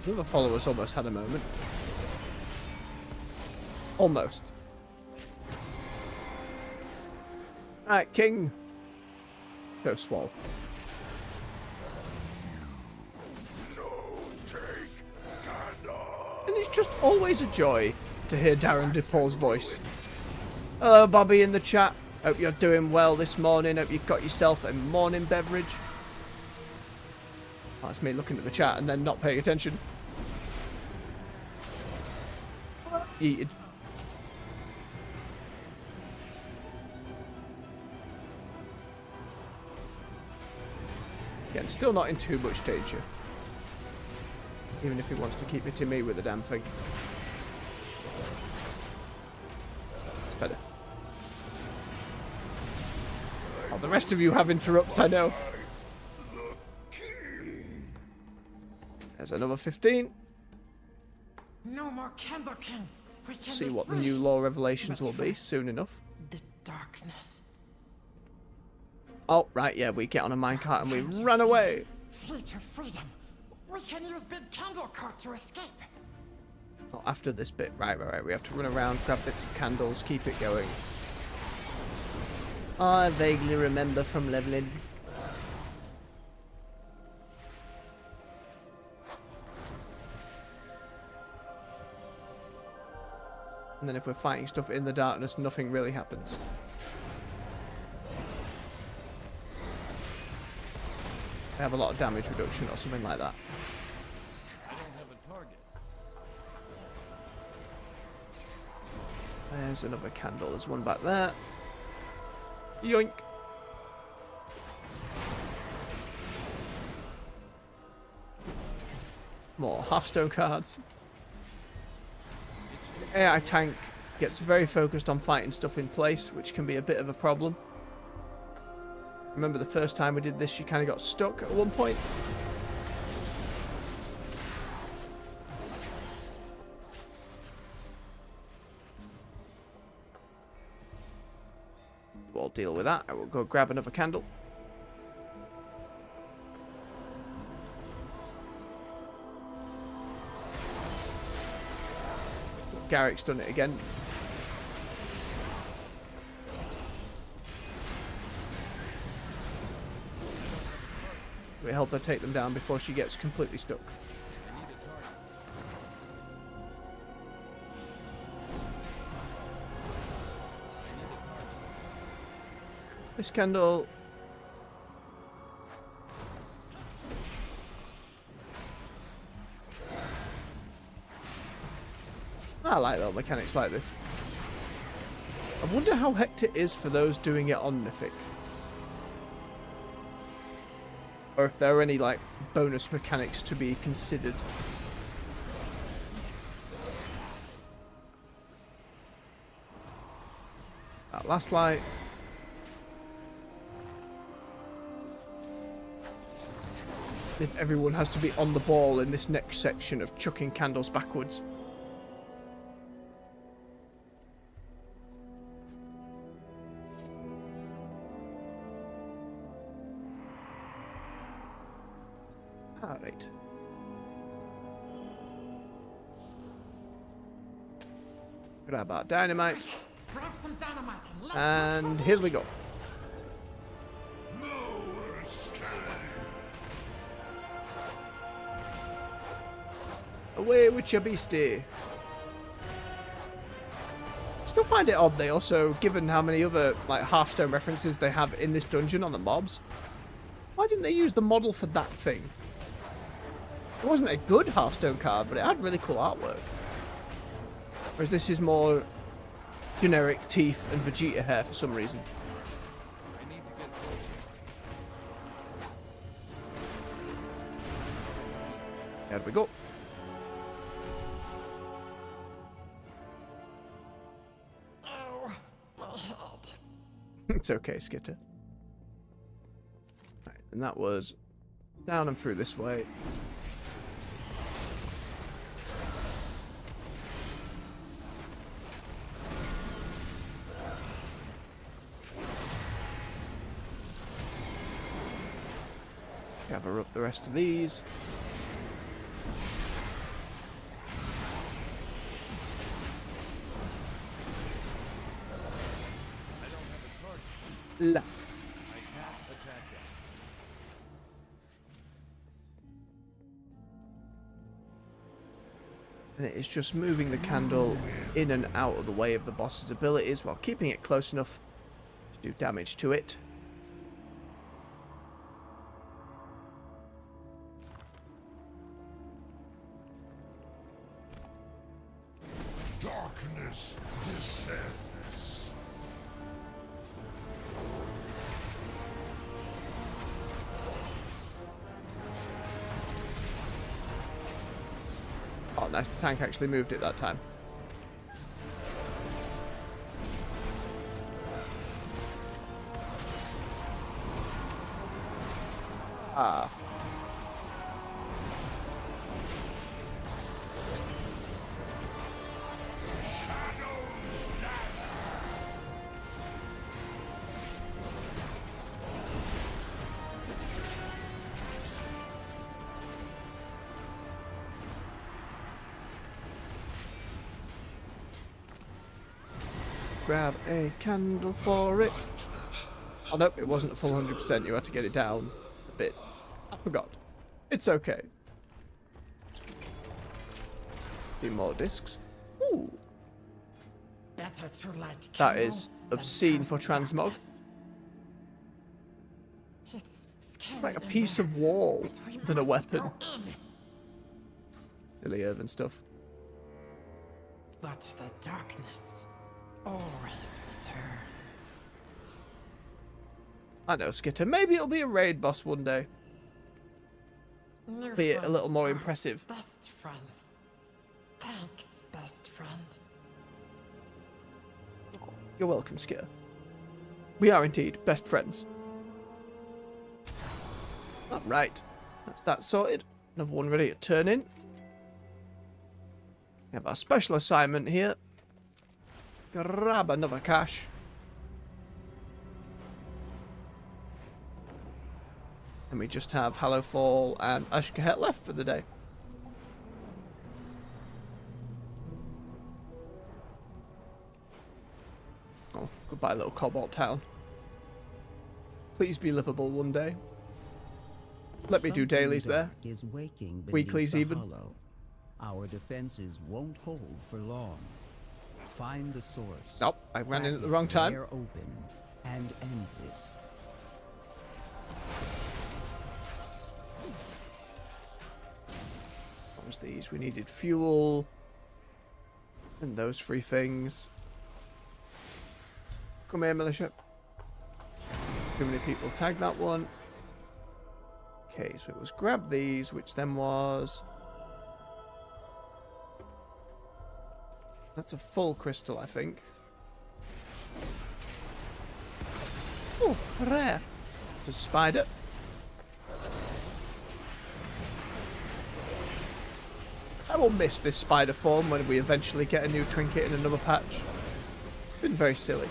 The other followers almost had a moment. Almost. Alright, King. Go swallow. And it's just always a joy to hear Darren DePaul's voice. Hello, Bobby in the chat. Hope you're doing well this morning. Hope you've got yourself a morning beverage. That's me looking at the chat and then not paying attention. Eated. Again, still not in too much danger. Even if he wants to keep hitting me with the damn thing. It's better. Oh, the rest of you have interrupts, I know. There's another 15. No more Candle King. We can See be what the free. new law revelations But will be first, soon enough. The darkness. Oh, right, yeah, we get on a minecart and we run away. Flee to freedom. We can use big candle cart to escape. Oh, after this bit, right. We have to run around, grab bits of candles, keep it going. I vaguely remember from leveling. And then if we're fighting stuff in the darkness, nothing really happens. I have a lot of damage reduction or something like that. I don't have a target. There's another candle. There's one back there. Yoink. More Hearthstone cards. AI tank gets very focused on fighting stuff in place, which can be a bit of a problem. Remember the first time we did this, she kind of got stuck at one point. We'll deal with that. I will go grab another candle. Garrick's done it again. We help her take them down before she gets completely stuck. This candle. I like little mechanics like this. I wonder how hectic it is for those doing it on Mythic. Or if there are any, like, bonus mechanics to be considered. That last light. If everyone has to be on the ball in this next section of chucking candles backwards. Alright. Grab our dynamite. Grab some dynamite and let's And here we go. Away with your beastie. Still find it odd they also, given how many other like Hearthstone references they have in this dungeon on the mobs, why didn't they use the model for that thing? It wasn't a good Hearthstone card, but it had really cool artwork. Whereas this is more generic teeth and Vegeta hair for some reason. I need to get There we go. Oh, my head. It's okay, Skitter. Right, and that was down and through this way. Gather up the rest of these. La. I can't attack them. And it is just moving the candle in and out of the way of the boss's abilities while keeping it close enough to do damage to it. Darkness descends. Oh, nice. The tank actually moved it that time. Ah. Grab a candle for it. Oh nope, it wasn't a full 100%. You had to get it down a bit. I forgot. It's okay. Few more discs. Ooh. Better to light That candle is than obscene for curse transmog. darkness. It's like a piece of wall than a weapon. In. Silly Irvin stuff. But the darkness always returns. I know, Skitter. Maybe it'll be a raid boss one day. New Be it a little friends more are impressive. Best friends. Thanks, best friend. You're welcome, Skitter. We are indeed best friends. Alright. That's that sorted. Another one ready to turn in. We have our special assignment here. Grab another cache. And we just have Hallowfall and Ashkahet left for the day. Oh, goodbye little cobalt town. Please be livable one day. Let me do Something dailies there. dark is waking beneath Weeklies the even. hollow. Our defenses won't hold for long. Find the source. Nope, I ran in at the Crack wrong its time. lair open and end this. What was these? We needed fuel. And those three things. Come here, militia. Too many people tagged that one. Okay, so it was grab these, which then was... That's a full crystal, I think. Oh, rare. Just spider. I will miss this spider form when we eventually get a new trinket in another patch. Been very silly.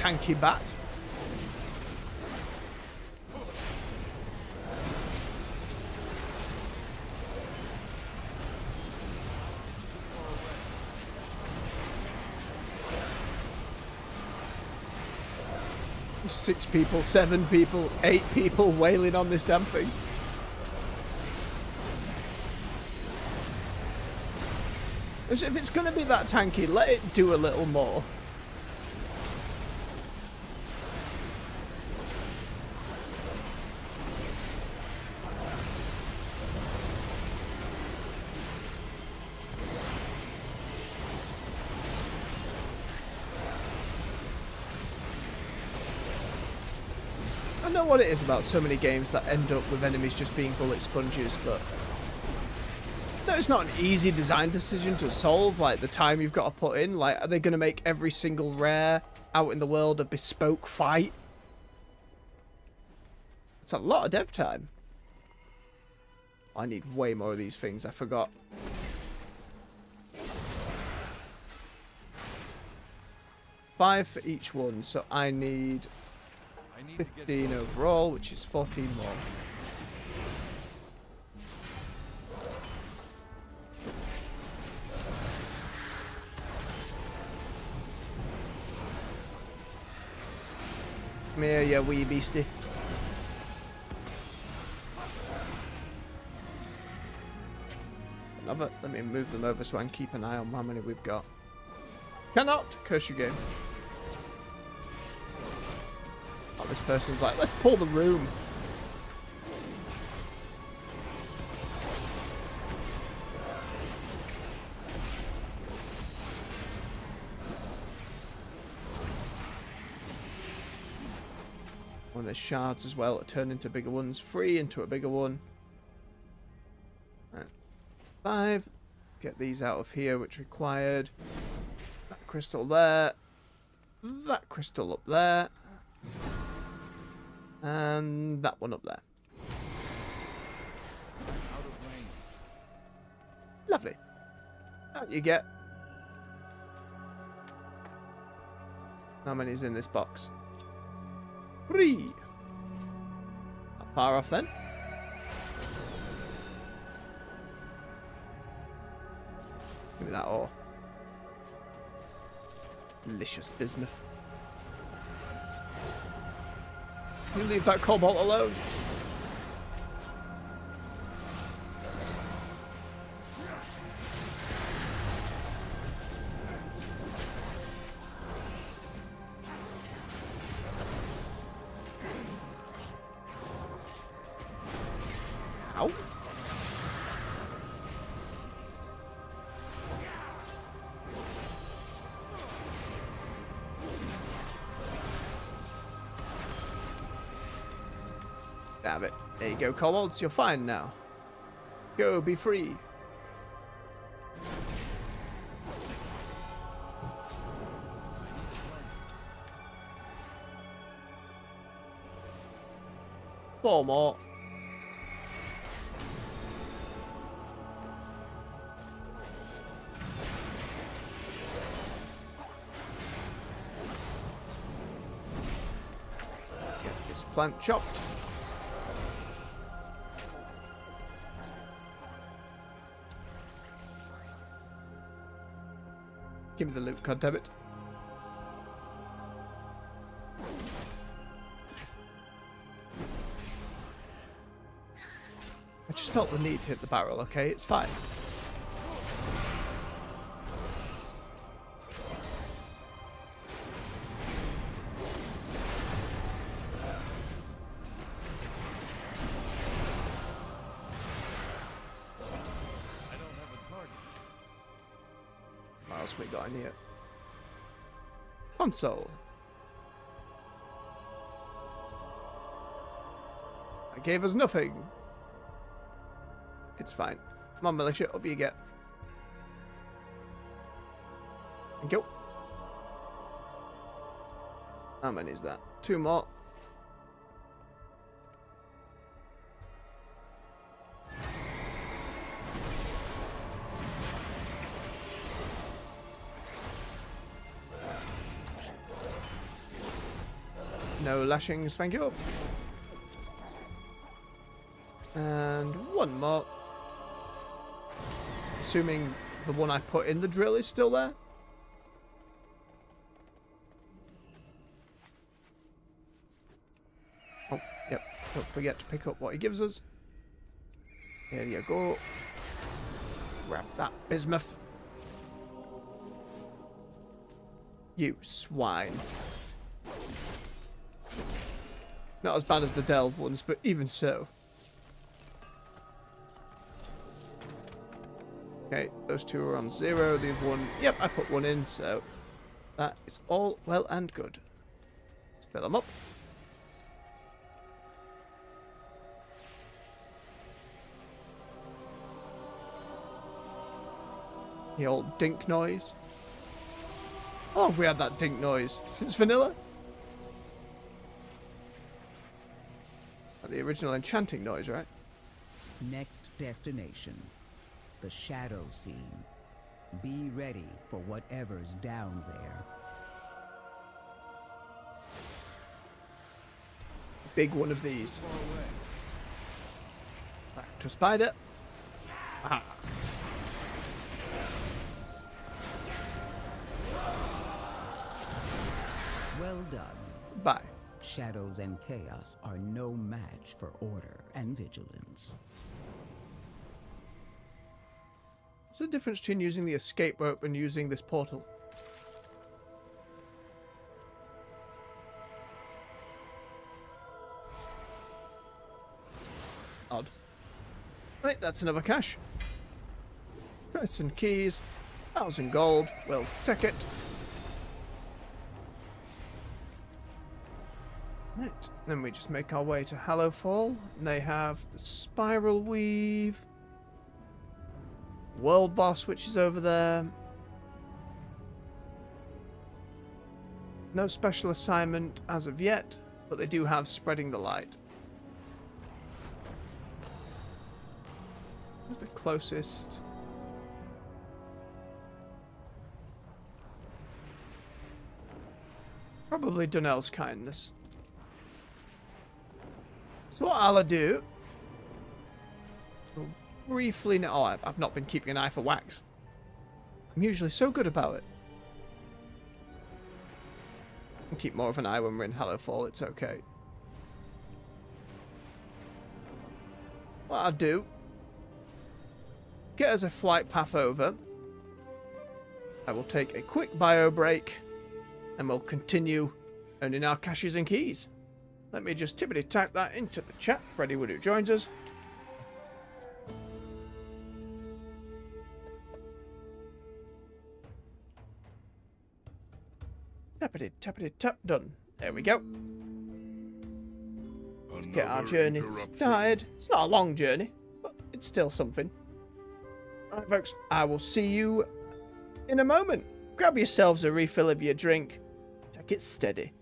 tanky bat. There's 6 people, 7 people, 8 people wailing on this damn thing. As if it's going to be that tanky, let it do a little more. I know what it is about so many games that end up with enemies just being bullet sponges, but no, it's not an easy design decision to solve, like the time you've got to put in. Like, are they going to make every single rare out in the world a bespoke fight? It's a lot of dev time. I need way more of these things, I forgot. $5 for each one, so I need 15 overall, which is 14 more. Come here, you wee beastie. Let me move them over so I can keep an eye on how many we've got. Cannot! Curse your game. Oh, this person's like, let's pull the room. When there's shards as well, it turn into bigger ones. 3 into a bigger one. And 5. Get these out of here, which required that crystal there. That crystal up there. And that one up there. Lovely. Out you get. How many's in this box? 3. Not far off then. Give me that ore. Delicious bismuth. You leave that cobalt alone. Ow. Damn it. There you go, kobolds. You're fine now. Go, be free. Four more. Get this plant chopped. Give me the loot, goddammit. I just felt the need to hit the barrel, okay? It's fine. What else we got in here? Console. It gave us nothing. It's fine. Come on, militia, up you get. Thank you. How many is that? 2 more. No lashings, thank you. And one more. Assuming the one I put in the drill is still there. Oh, yep. Don't forget to pick up what he gives us. There you go. Grab that bismuth. You swine. Not as bad as the delve ones, but even so. Okay, those two are on 0. The other one, yep, I put one in, so that is all well and good. Let's fill them up. The old dink noise. How long have we had that dink noise? Since vanilla? The original enchanting noise, right? Next destination, the Shadow Scene. Be ready for whatever's down there. Big one of these. Back to spider. Ah. Well done. Bye. Shadows and chaos are no match for order and vigilance. What's the difference between using the escape rope and using this portal? Odd. Right, that's another cache. Credits and keys. 1,000 gold. We'll take it. Right, then we just make our way to Hallowfall. And they have the Spiral Weave. World Boss, which is over there. No special assignment as of yet, but they do have Spreading the Light. Where's the closest? Probably Dunnell's Kindness. So what I'll do... briefly... Oh, I've not been keeping an eye for wax. I'm usually so good about it. I'll keep more of an eye when we're in Hallowfall, it's okay. What I'll do... get us a flight path over. I will take a quick bio break. And we'll continue earning our caches and keys. Let me just tippity type that into the chat for anyone who joins us. Tappity tap, done. There we go. Let's get our journey started. It's not a long journey, but it's still something. Alright folks, I will see you in a moment. Grab yourselves a refill of your drink. Take it steady.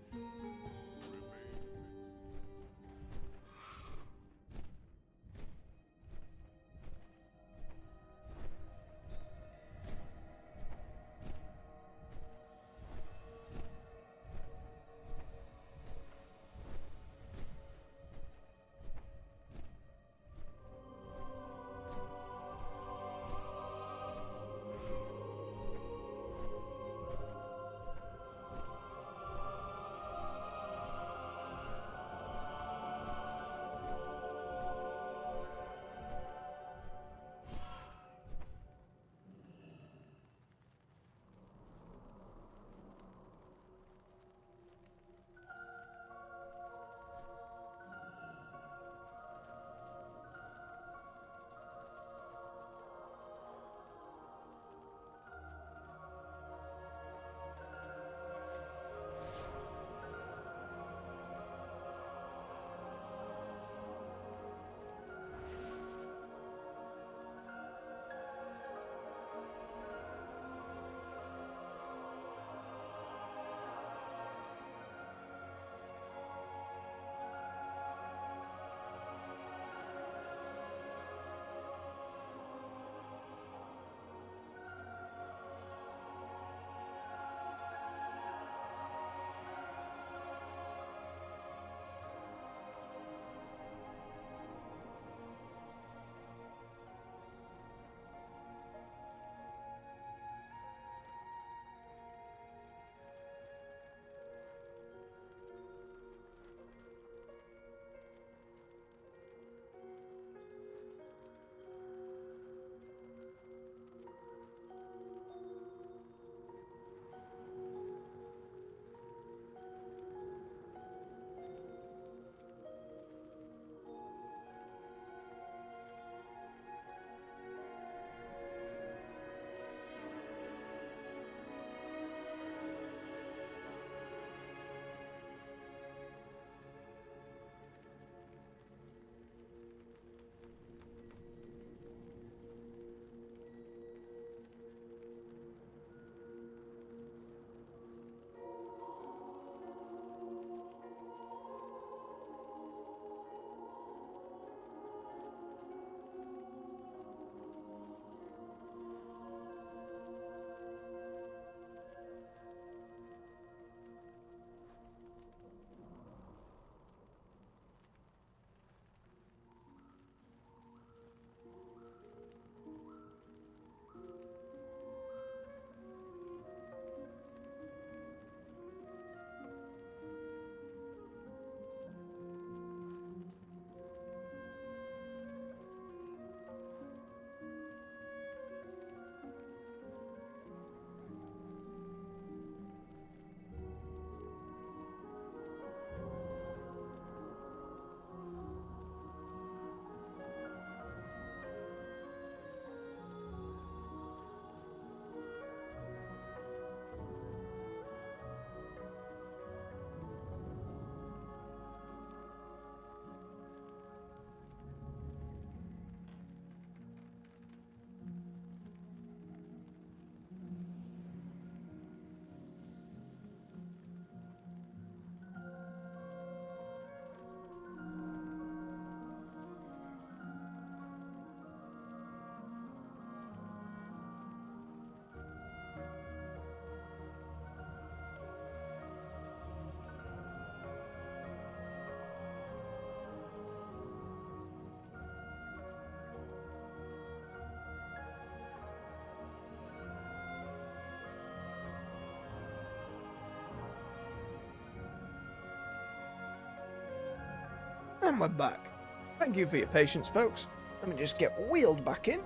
And we're back. Thank you for your patience, folks. Let me just get wheeled back in.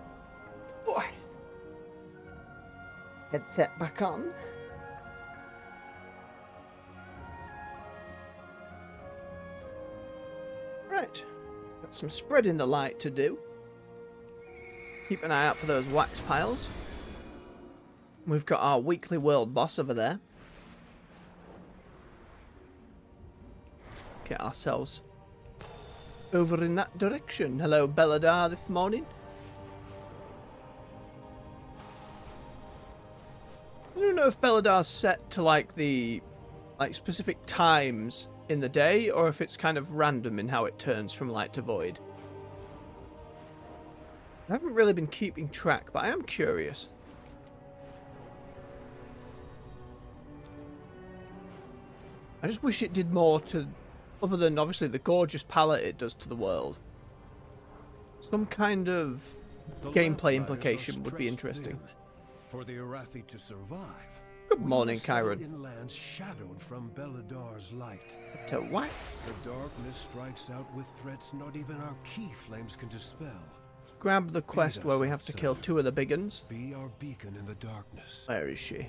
Oh. Headset back on. Right. Got some spreading the light to do. Keep an eye out for those wax piles. We've got our weekly world boss over there. Get ourselves over in that direction. Hello, Belladar, this morning. I don't know if Belladar's set to like the specific times in the day, or if it's kind of random in how it turns from light to void. I haven't really been keeping track, but I am curious. I just wish it did more to, other than obviously the gorgeous palette it does to the world. Some kind of gameplay implication would be interesting. For the Arathi to survive. Good morning, Chiron. Inlands shadowed from Belladar's light. To wax. The darkness strikes out with threats not even our key flames can dispel. Grab the quest where we have to kill 2 of the big uns. Be our beacon in the darkness. Where is she?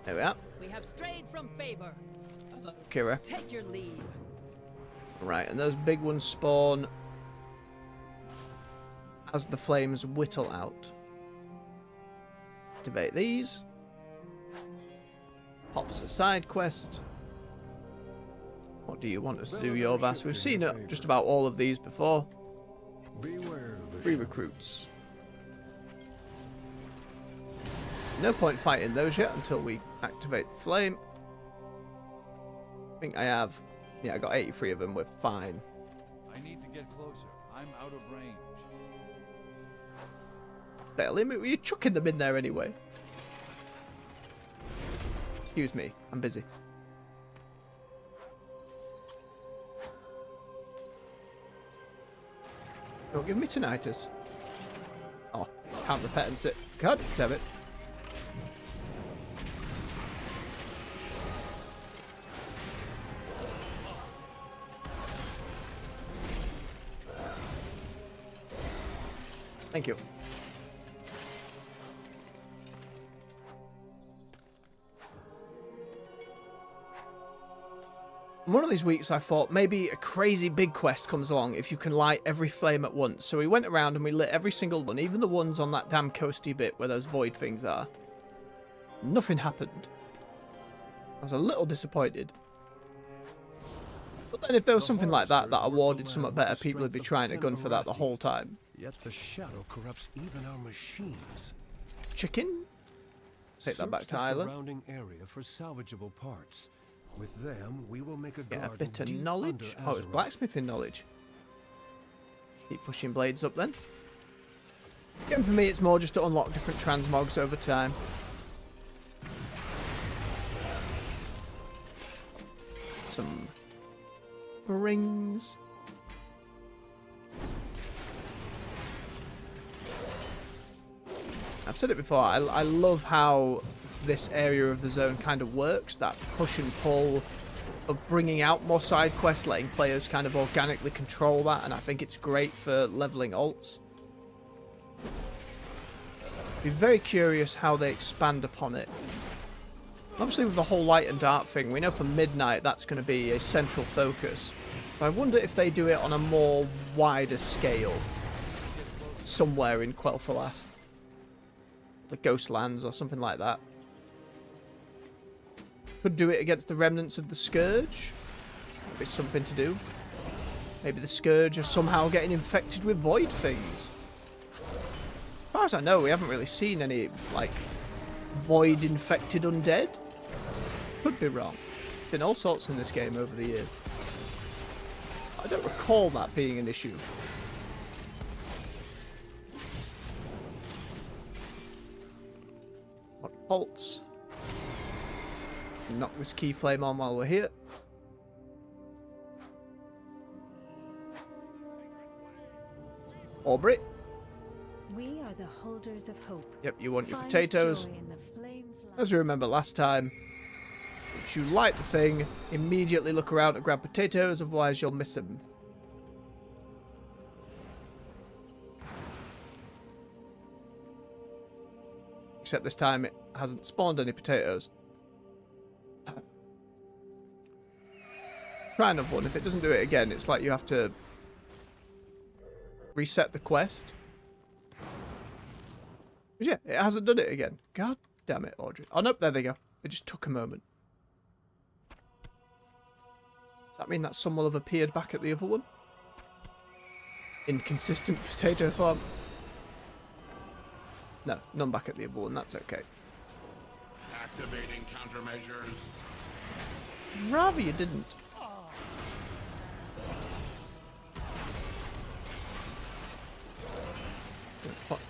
There we are. We have strayed from favor. Hello, Kira. Take your leave. Right, and those big ones spawn as the flames whittle out. Activate these. Pops a side quest. What do you want us to do, Yorvas? We've seen just about all of these before. Beware of the 3 recruits. No point fighting those yet until we activate the flame. I think I have... Yeah, I got 83 of them. We're fine. I need to get closer. I'm out of range. Barely. You're chucking them in there anyway. Excuse me. I'm busy. Don't give me tinnitus. Oh, can't repet and sit. God damn it. Thank you. One of these weeks I thought maybe a crazy big quest comes along if you can light every flame at once. So we went around and we lit every single one, even the ones on that damn coasty bit where those void things are. Nothing happened. I was a little disappointed. But then if there was something like that that awarded somewhat better, people would be trying to gun for that the whole time. Yet the shadow corrupts even our machines. Chicken? Take that back to Isla. Surrounding area for salvageable parts. With them, we will make a Get a garden bit of deep knowledge. under Oh, it's Azeroth. blacksmithing knowledge. Keep pushing blades up then. Again, for me, it's more just to unlock different transmogs over time. Some springs. I've said it before, I love how this area of the zone kind of works, that push and pull of bringing out more side quests, letting players kind of organically control that, and I think it's great for leveling alts. Be very curious how they expand upon it. Obviously with the whole light and dark thing, we know for Midnight that's going to be a central focus. But I wonder if they do it on a more wider scale somewhere in Quel'Thalas. The Ghostlands or something like that. Could do it against the remnants of the Scourge. Maybe something to do. Maybe the Scourge are somehow getting infected with void things. As far as I know, we haven't really seen any, like, void infected undead. Could be wrong. There's been all sorts in this game over the years. I don't recall that being an issue. What bolts? Knock this key flame on while we're here. Aubrey. We are the holders of hope. Yep, you want your Find potatoes. joy in the flames As you remember last time, Once you light the thing, immediately look around to grab potatoes, otherwise you'll miss them. Except this time it hasn't spawned any potatoes. Try another one. If it doesn't do it again, it's like you have to reset the quest. But yeah, it hasn't done it again. God damn it, Audrey. Oh, nope, there they go. It just took a moment. Does that mean that some will have appeared back at the other one? Inconsistent potato farm. No, none back at the other one. That's okay. Activating countermeasures. Rather you didn't.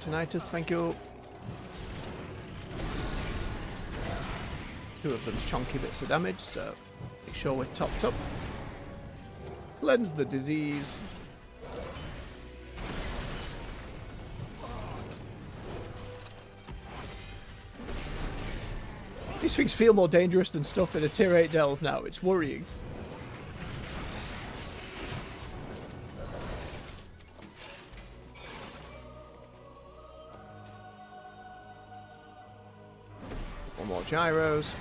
Tinnitus, thank you. Two of them's chunky bits of damage, so make sure we're topped up. Cleanse the disease. These things feel more dangerous than stuff in a tier 8 delve now. It's worrying. One more gyros.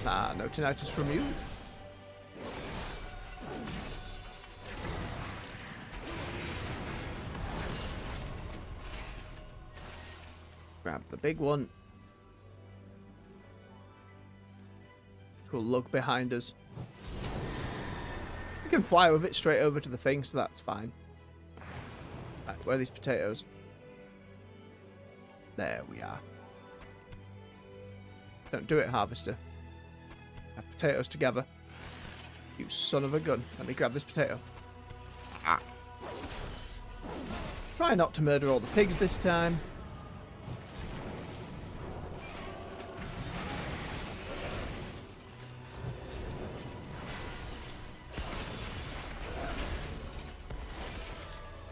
Ah, no tinnitus from you. Grab the big one. We'll lug behind us. We can fly with it straight over to the thing, so that's fine. Right, where are these potatoes? There we are. Don't do it, harvester. Have potatoes together. You son of a gun. Let me grab this potato. Ah. Try not to murder all the pigs this time.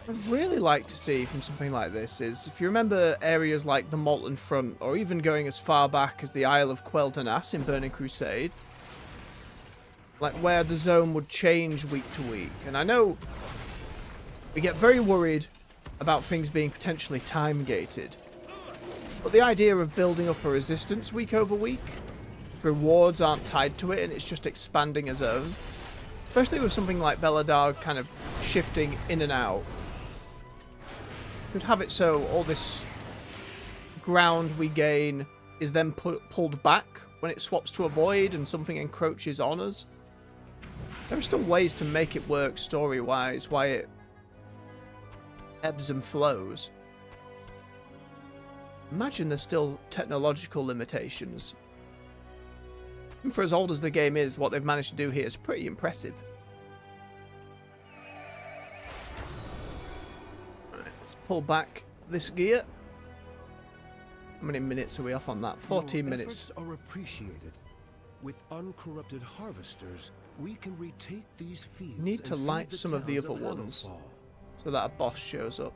I'd really like to see from something like this is, if you remember areas like the Molten Front, or even going as far back as the Isle of Quel'Danas in Burning Crusade, like where the zone would change week to week. And I know we get very worried about things being potentially time-gated, but the idea of building up a resistance week over week, if rewards aren't tied to it and it's just expanding a zone, especially with something like Beladar kind of shifting in and out, could have it so all this ground we gain is then pulled back when it swaps to a void and something encroaches on us. There are still ways to make it work story-wise, why it ebbs and flows. Imagine there's still technological limitations. And for as old as the game is, what they've managed to do here is pretty impressive. Pull back this gear. How many minutes are we off on that? 14 minutes. Efforts are appreciated. With uncorrupted harvesters, we can retake these fields. Need to light some of the other ones so that a boss shows up.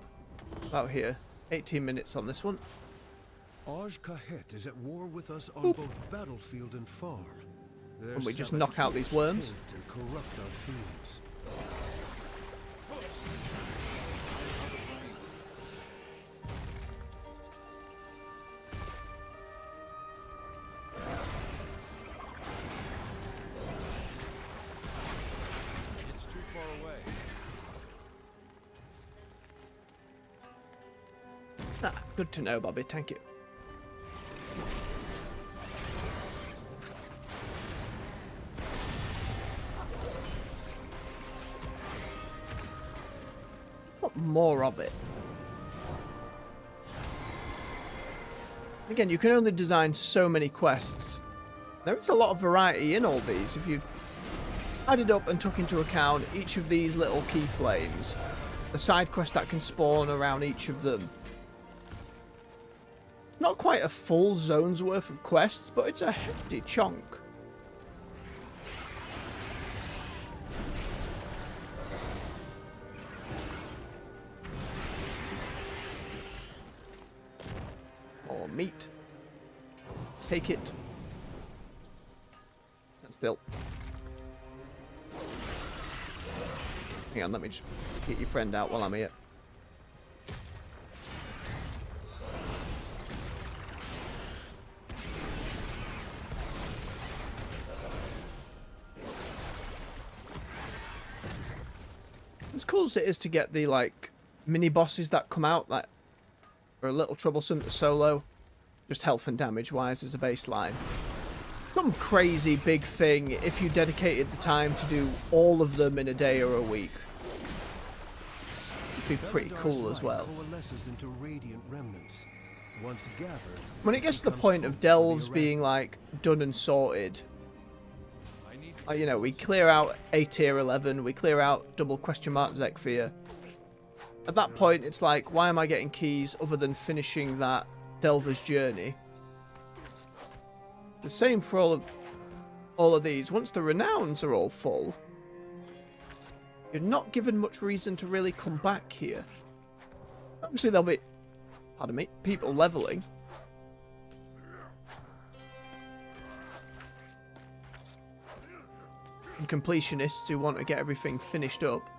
About here. 18 minutes on this one. Aj Kahet is at war with us on both battlefield and farm. And we just knock out these worms. And corrupt our fields. Ah, good to know, Bobby. Thank you. Want more of it. Again, you can only design so many quests. There is a lot of variety in all these. If you added up and took into account each of these little key flames, the side quests that can spawn around each of them. Not quite a full zone's worth of quests, but it's a hefty chunk. meat. Take it. Stand still. Hang on, let me just get your friend out while I'm here. As cool as it is to get the, like, mini bosses that come out that are a little troublesome to solo, just health and damage wise as a baseline. Some crazy big thing if you dedicated the time to do all of them in a day or a week. It'd be pretty cool as well. Into radiant remnants. Once gathered, when it gets to the point of delves being like done and sorted, you know, we clear out A tier 11, we clear out double question mark Zekfir. At that point, it's like, why am I getting keys other than finishing that Delver's journey? It's the same for all of these. Once the renowns are all full, you're not given much reason to really come back here. Obviously, there'll be, pardon me, people leveling. And completionists who want to get everything finished up.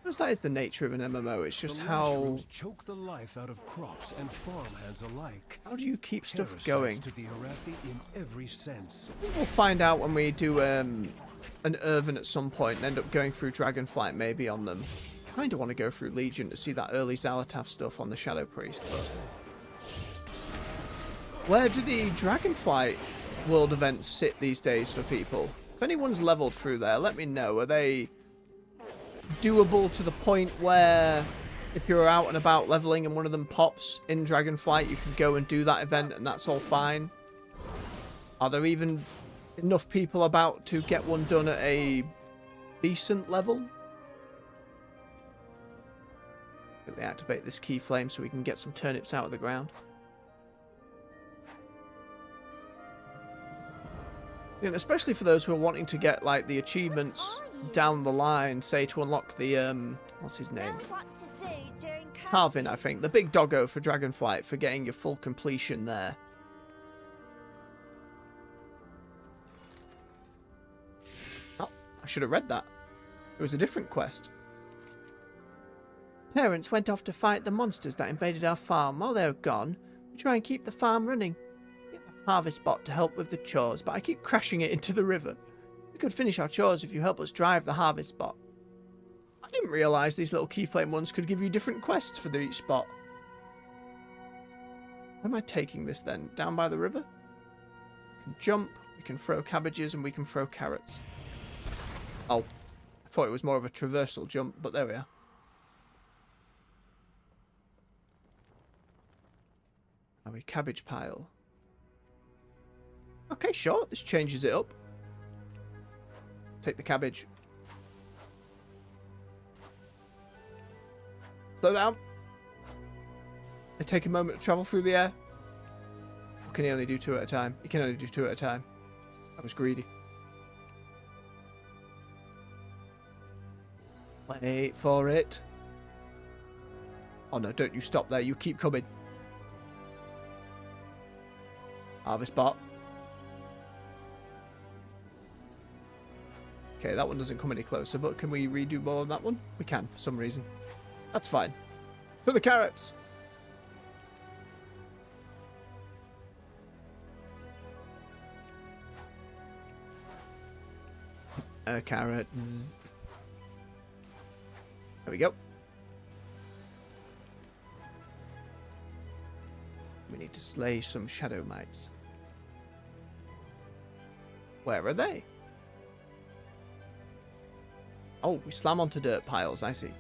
Because that is the nature of an MMO. It's just how choke the life out of crops and farmhands alike. How do you keep stuff going? To the Arathi in every sense. We'll find out when we do an Irvin at some point and end up going through Dragonflight maybe on them. Kind of want to go through Legion to see that early Xalatath stuff on the Shadow Priest, but where do the Dragonflight world events sit these days for people? If anyone's leveled through there, let me know. Are they doable to the point where if you're out and about leveling and one of them pops in Dragonflight, you can go and do that event and that's all fine? Are there even enough people about to get one done at a decent level? Quickly activate this key flame so we can get some turnips out of the ground. And especially for those who are wanting to get like the achievements down the line, say to unlock the what's his name? Tarvin, I think, the big doggo for Dragonflight, for getting your full completion there. Oh, I should have read that. It was a different quest. Parents went off to fight the monsters that invaded our farm. While they're gone, we try and keep the farm running. Harvest bot to help with the chores, but I keep crashing it into the river. We could finish our chores if you help us drive the harvest bot. I didn't realise these little keyflame ones could give you different quests for each spot. Where am I taking this then? Down by the river? We can jump, we can throw cabbages, and we can throw carrots. Oh, I thought it was more of a traversal jump, but there we are. Are we cabbage pile? Okay, sure. This changes it up. Take the cabbage. Slow down. They take a moment to travel through the air. Or can he only do 2 at a time? He can only do 2 at a time. I was greedy. Wait for it. Oh no, don't you stop there. You keep coming. Harvest bot. Okay, that one doesn't come any closer, but can we redo more on that one? We can, for some reason. That's fine. For the carrots! A carrot. Bzz. There we go. We need to slay some shadow mites. Where are they? Oh, we slam onto dirt piles, I see.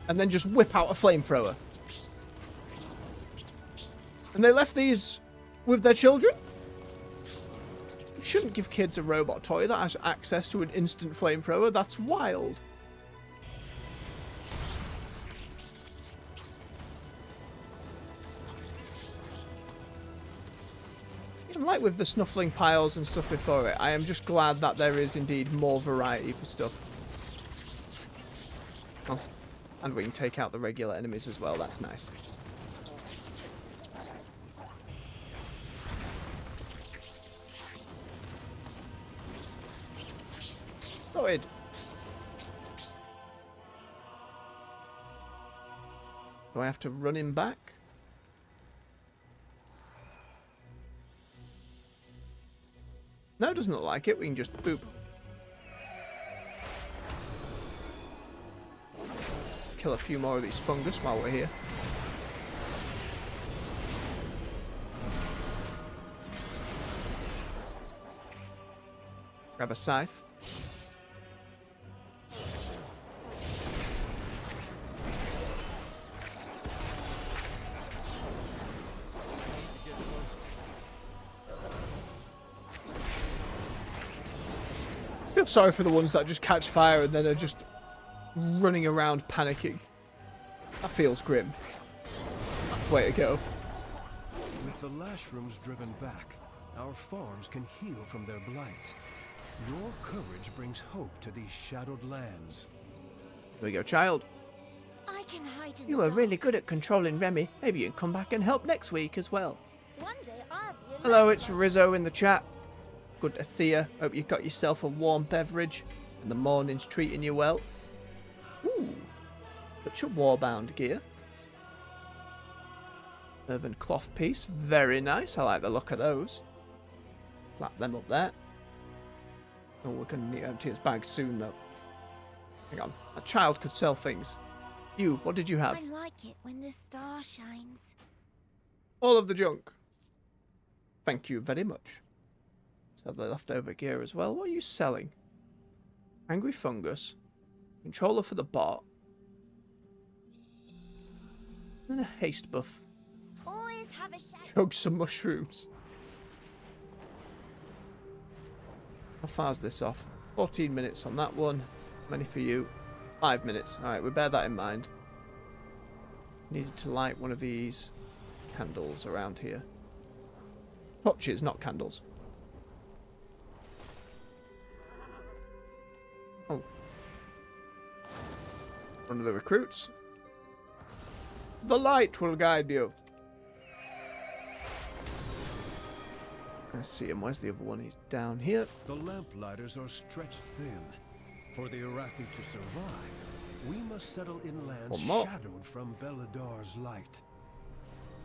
And then just whip out a flamethrower. And they left these with their children? You shouldn't give kids a robot toy that has access to an instant flamethrower. That's wild. Like with the snuffling piles and stuff before it, I am just glad that there is indeed more variety for stuff. Oh, and we can take out the regular enemies as well. That's nice. Sorted. Do I have to run him back? No, it doesn't look like it. We can just boop. Kill a few more of these fungus while we're here. Grab a scythe. I feel sorry for the ones that just catch fire and then are just running around panicking. That feels grim. Way to go. With the Lashrooms driven back, our farms can heal from their blight. Your courage brings hope to these shadowed lands. Here we go, child. I can hide in You the were dark. really good at controlling Remy. Maybe you can come back and help next week as well. One day I'll be a Hello, it's Rizzo in the chat. Good to see you. Hope you got yourself a warm beverage and the morning's treating you well. Ooh, such a warbound gear. Earthen cloth piece, very nice. I like the look of those. Slap them up there. Oh, we're going to need to empty his bag soon, though. Hang on, a child could sell things. You, what did you have? I like it when the star shines. All of the junk. Thank you very much. Let's have the leftover gear as well. What are you selling? Angry fungus. Controller for the bot. And a haste buff. Always have a shadow. Chug some mushrooms. How far is this off? 14 minutes on that one. Many for you. 5 minutes. Alright, we bear that in mind. Needed to light one of these candles around here. Torches, not candles. Oh. One of the recruits. The light will guide you. I see him. Where's the other one? He's down here. The lamplighters are stretched thin. For the Arathi to survive, we must settle in lands shadowed from Beladar's light.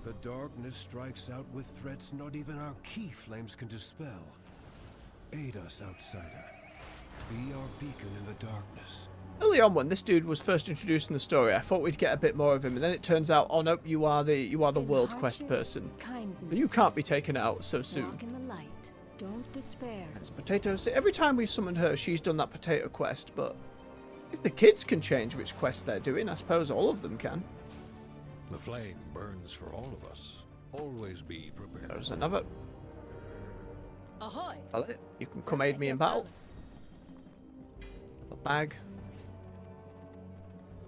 The darkness strikes out with threats not even our key flames can dispel. Aid us, outsider. Be our beacon in the darkness. Early on, when this dude was first introduced in the story, I thought we'd get a bit more of him, and then it turns out, oh no, you are the world quest person. And you can't be taken out so soon. Walk in the light. Don't despair. It's potatoes. Every time we've summoned her, she's done that potato quest, but if the kids can change which quest they're doing, I suppose all of them can. The flame burns for all of us. Always be prepared. There's another. Ahoy! You can come aid me in battle. A bag.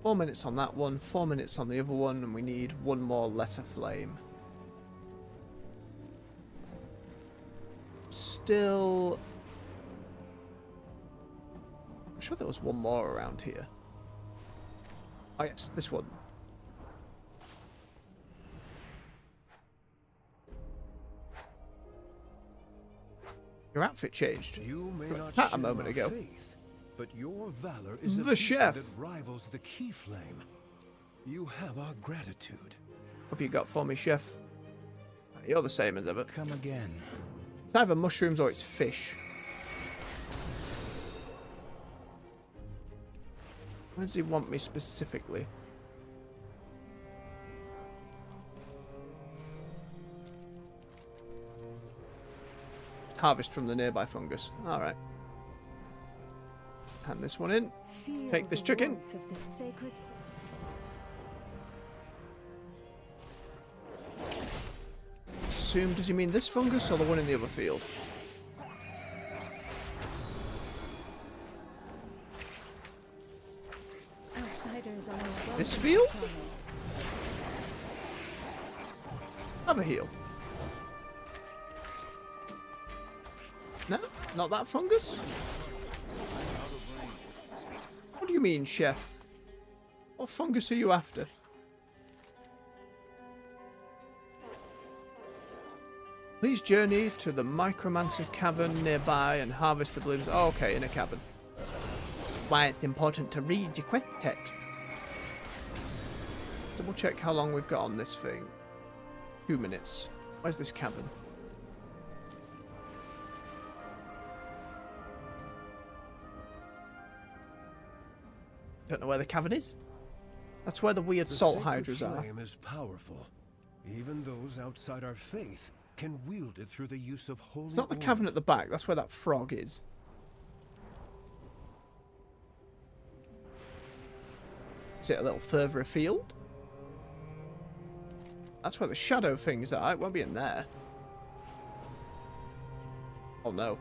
4 minutes on that one, 4 minutes on the other one, and we need one more lesser flame. Still... I'm sure there was one more around here. Oh yes, this one. Your outfit changed. You may not a moment ago. Faith, but your valor is The chef. that rivals the key flame. You have our gratitude. What have you got for me, chef? You're the same as ever. Come again. It's either mushrooms or it's fish. Where does he want me specifically? Harvest from the nearby fungus. Alright. Hand this one in. Feel Take this the chicken. warmth of the sacred. Assume, does he mean this fungus or the one in the other field? Outsiders are This field? Have a heal. No? Not that fungus? What do you mean, chef? What fungus are you after? Please journey to the Micromancer cavern nearby and harvest the blooms. Oh, okay, in a cavern. Why it's important to read your quest text. Double check how long we've got on this thing. 2 minutes. Where's this cavern? Don't know where the cavern is. That's where the weird salt hydras are. The flame is powerful. Even those outside our faith can wield it through the use of holy It's not the oil. cavern at the back. That's where that frog is. Is it a little further afield? That's where the shadow things are. It won't be in there. Oh no.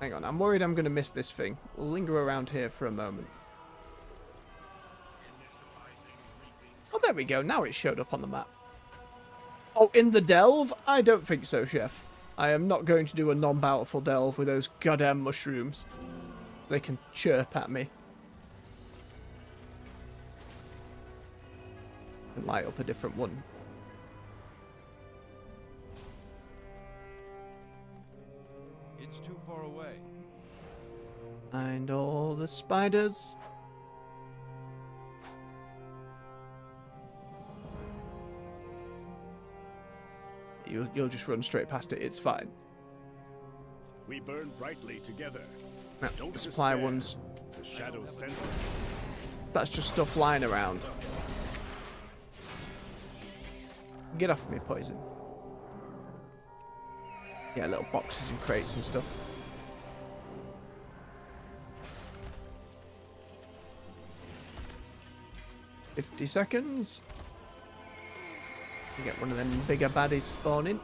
Hang on, I'm worried I'm going to miss this thing. We'll linger around here for a moment. Oh, there we go. Now it showed up on the map. Oh, in the delve? I don't think so, Chef. I am not going to do a non-bountiful delve with those goddamn mushrooms. They can chirp at me. And light up a different one. It's too far away. And all the spiders. You'll just run straight past it. It's fine. We burn brightly together. No, Don't the supply despair. ones. The shadow senses. That's just stuff lying around. Get off me, poison. Yeah, little boxes and crates and stuff. $50 seconds. You get one of them bigger baddies spawning.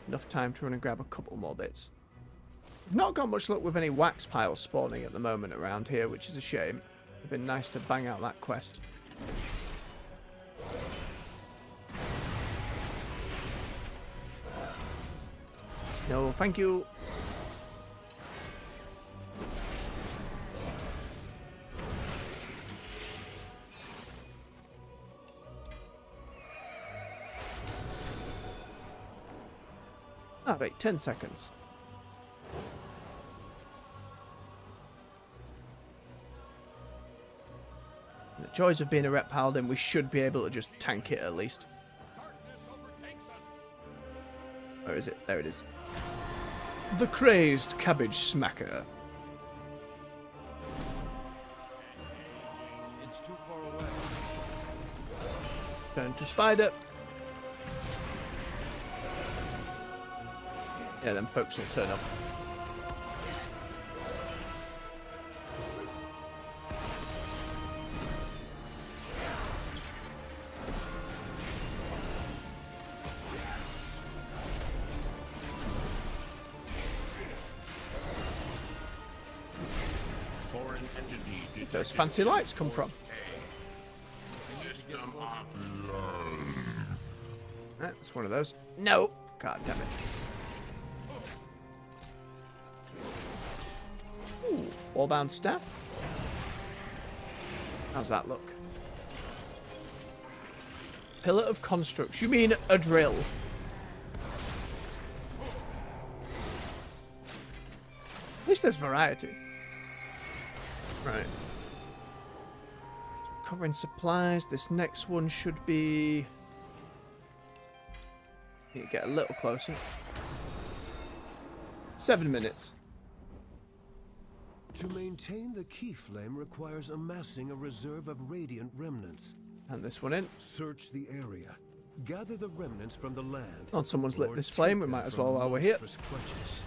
Enough time to run and grab a couple more bits. We've not got much luck with any wax piles spawning at the moment around here, which is a shame. It'd been nice to bang out that quest. No, thank you. Alright, 10 seconds. The joys of being a rep paladin, we should be able to just tank it at least. Where is it? There it is. The crazed cabbage smacker. It's too far away. Turn to spider. Yeah, them folks will turn up. Foreign entity detected. Those fancy lights come from. System offline. That's one of those. No! God damn it. Ooh, wallbound staff. How's that look? Pillar of constructs. You mean a drill? At least there's variety. Right. Covering supplies. This next one should be... Need to get a little closer. 7 minutes. To maintain the key flame requires amassing a reserve of radiant remnants. And this one in. Search the area. Gather the remnants from the land. Oh, someone's lit or this take flame. We them might as from well while we're here. monstrous clutches.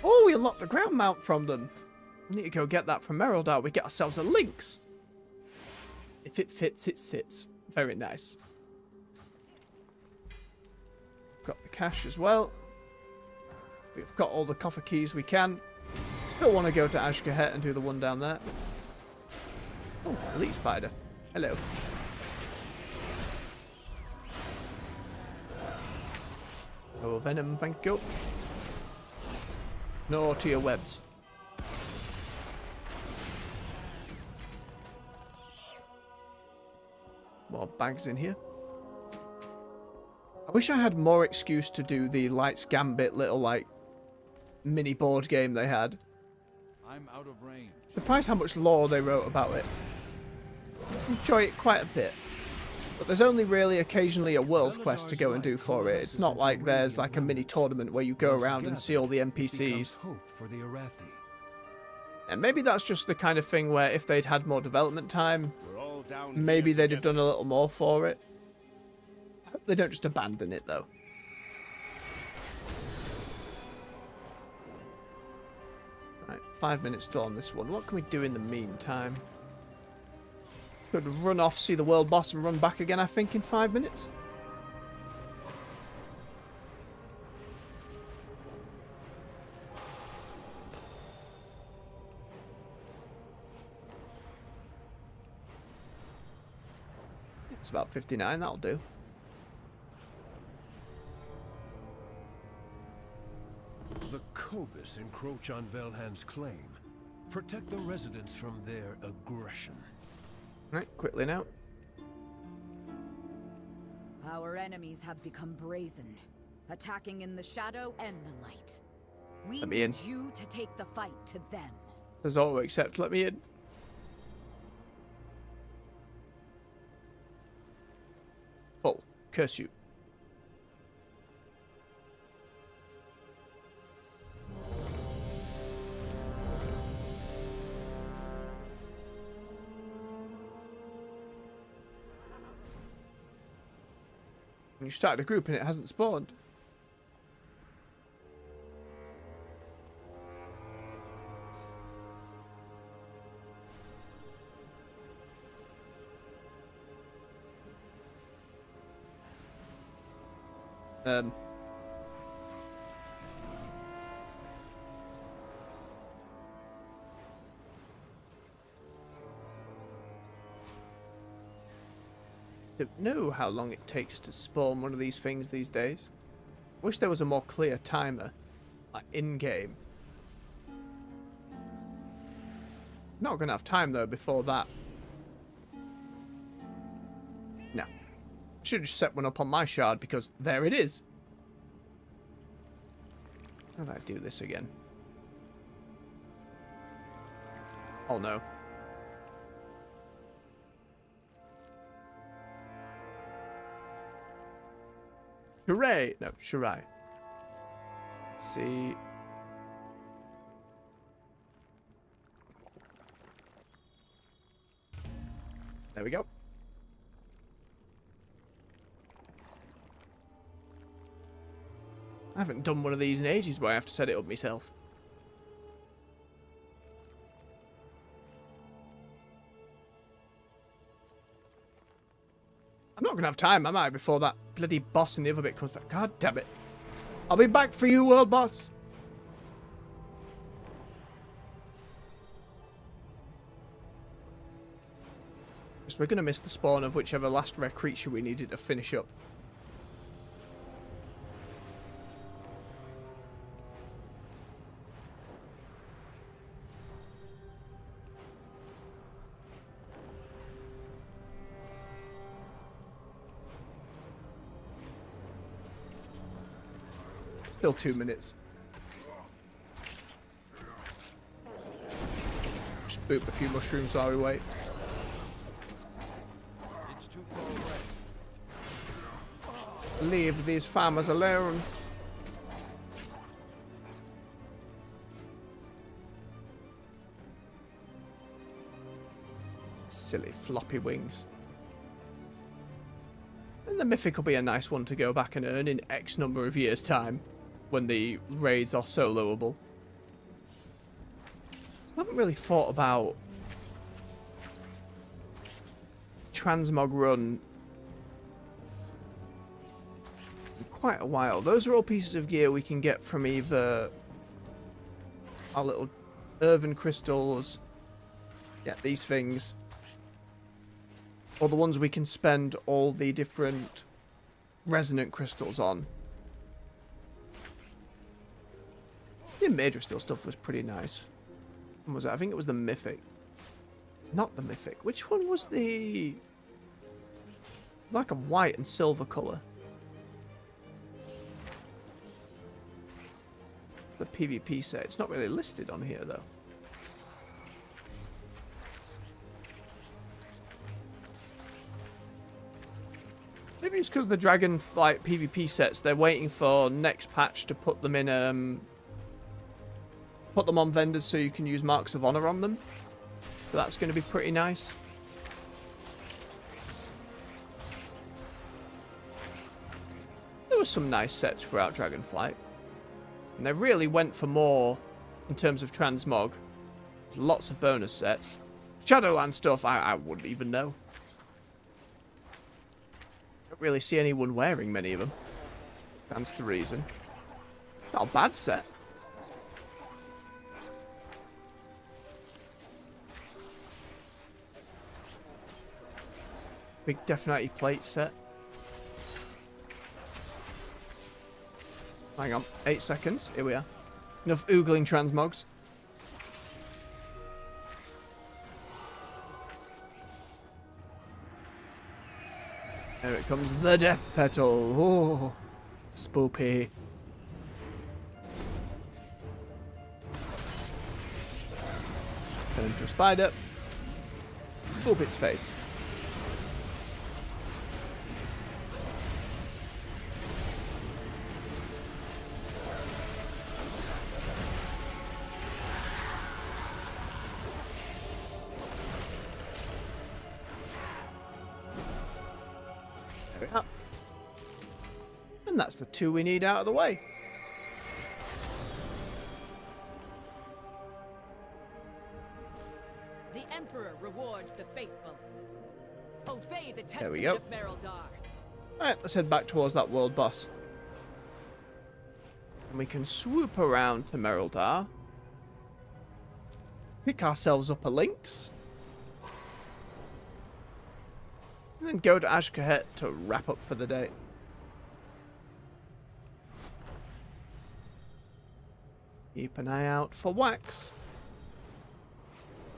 Oh, we unlocked the ground mount from them. We need to go get that from Merildar. We get ourselves a lynx. If it fits, it sits. Very nice. Got the cash as well. We've got all the coffer keys we can. Still want to go to Ashgahet and do the one down there. Oh, elite spider. Hello. No venom, thank you. No to your webs. More bags in here. I wish I had more excuse to do the Lights Gambit little, like, mini board game they had. I'm out of range. Surprised how much lore they wrote about it. Enjoy it quite a bit. But there's only really occasionally a world quest to go and do for it. It's not like there's like a mini tournament where you go around and see all the NPCs. And maybe that's just the kind of thing where if they'd had more development time, maybe they'd have done a little more for it. I hope they don't just abandon it though. Right, 5 minutes still on this one. What can we do in the meantime? Could run off, see the world boss, and run back again, I think, in 5 minutes. It's about 59, that'll do. The Cobus encroach on Velhand's claim. Protect the residents from their aggression. Right, quickly now. Our enemies have become brazen, attacking in the shadow and the light. We Let me in. need you to take the fight to them. Says auto accept, let me in. Full. Curse you. You started a group and it hasn't spawned. Don't know how long it takes to spawn one of these things these days. Wish there was a more clear timer, like in-game. Not gonna have time though before that. No. Should have just set one up on my shard because there it is. How did I do this again? Oh no. Hooray! No, Shirai. Let's see. There we go. I haven't done one of these in ages where I have to set it up myself. I'm not going to have time, am I, before that bloody boss in the other bit comes back. God damn it. I'll be back for you, world boss. Just we're going to miss the spawn of whichever last rare creature we needed to finish up. Still 2 minutes. Just boop a few mushrooms while we wait. It's too far away. Leave these farmers alone. Silly floppy wings. And the mythic will be a nice one to go back and earn in X number of years' time. When the raids are soloable. I haven't really thought about Transmog Run in quite a while. Those are all pieces of gear we can get from either our little earthen crystals, yeah, these things, or the ones we can spend all the different resonant crystals on. The Major Steel stuff was pretty nice. What was it? I think it was the Mythic. It's not the Mythic. Which one was the... It's like a white and silver colour. The PvP set. It's not really listed on here though. Maybe it's because the Dragon like PvP sets, they're waiting for next patch to put them in put them on vendors so you can use Marks of Honor on them. So that's going to be pretty nice. There were some nice sets throughout Dragonflight. And they really went for more in terms of transmog. There's lots of bonus sets. Shadowland stuff, I wouldn't even know. Don't really see anyone wearing many of them. Stands to reason. Not a bad set. Big Definite plate set. Hang on, 8 seconds. Here we are. Enough oogling transmogs. There it comes, the Death Petal. Oh, spoopy. Turn into a spider. Boop its face. And that's the 2 we need out of the way. The Emperor rewards the faithful. Obey the There we testament go. of Merildar. Alright, let's head back towards that world boss. And we can swoop around to Merildar. Pick ourselves up a Lynx. And then go to Ashkahet to wrap up for the day. Keep an eye out for Wax.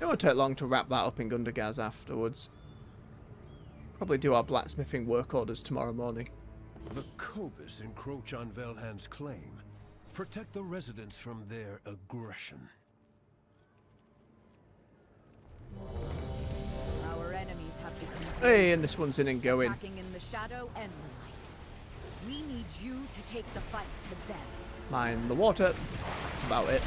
It won't take long to wrap that up in Gundargaz afterwards. Probably do our blacksmithing work orders tomorrow morning. The Cobus encroach on Velhand's claim. Protect the residents from their aggression. Our enemies have become Hey, and this one's in and going. attacking in the shadow and the light. We need you to take the fight to them. Mine the water. That's about it.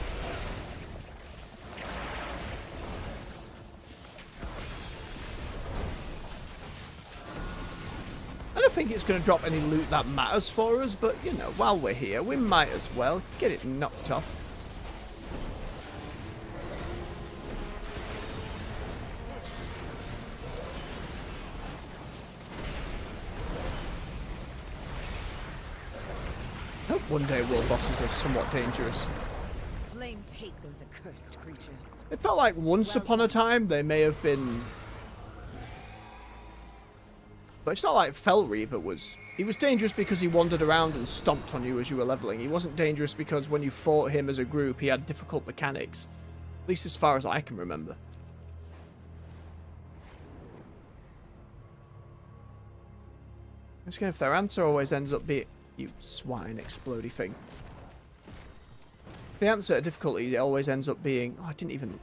I don't think it's going to drop any loot that matters for us, but, you know, while we're here, we might as well get it knocked off. I hope one day world bosses are somewhat dangerous. Flame take those accursed creatures. It felt like once upon a time they may have been... But it's not like Fel Reaver was. He was dangerous because he wandered around and stomped on you as you were leveling. He wasn't dangerous because when you fought him as a group, he had difficult mechanics. At least as far as I can remember. Just if their answer always ends up being... You swine, explodey thing. The answer to difficulty always ends up being... Oh, I didn't even...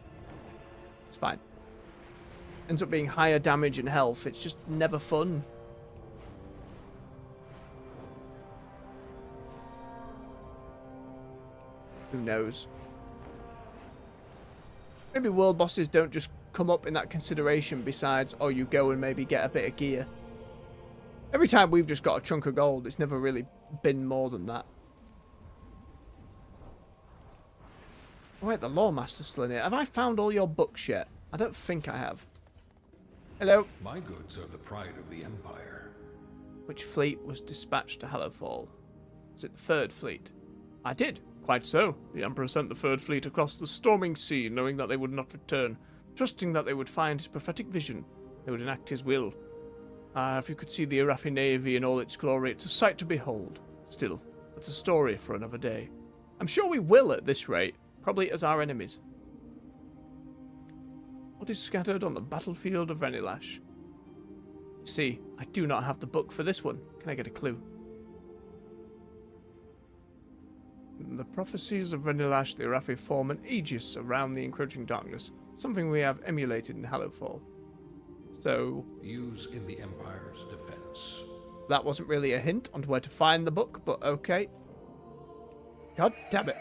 It's fine. Ends up being higher damage and health. It's just never fun. Who knows? Maybe world bosses don't just come up in that consideration besides, oh, you go and maybe get a bit of gear. Every time we've just got a chunk of gold, it's never really been more than that. Oh, wait, the Lawmaster's still in here. Have I found all your books yet? I don't think I have. Hello. My goods are the pride of the Empire. Which fleet was dispatched to Hallowfall? Is it the 3rd Fleet? I did. Quite so. The Emperor sent the 3rd Fleet across the storming sea, knowing that they would not return, trusting that they would find his prophetic vision. They would enact his will. If you could see the Arathi Navy in all its glory, it's a sight to behold. Still, that's a story for another day. I'm sure we will at this rate. Probably as our enemies. What is scattered on the battlefield of Renilash? See, I do not have the book for this one. Can I get a clue? The prophecies of Renilash, the Arathi form an aegis around the encroaching darkness. Something we have emulated in Hallowfall. So... use in the Empire's defense. That wasn't really a hint on where to find the book, but okay. God damn it.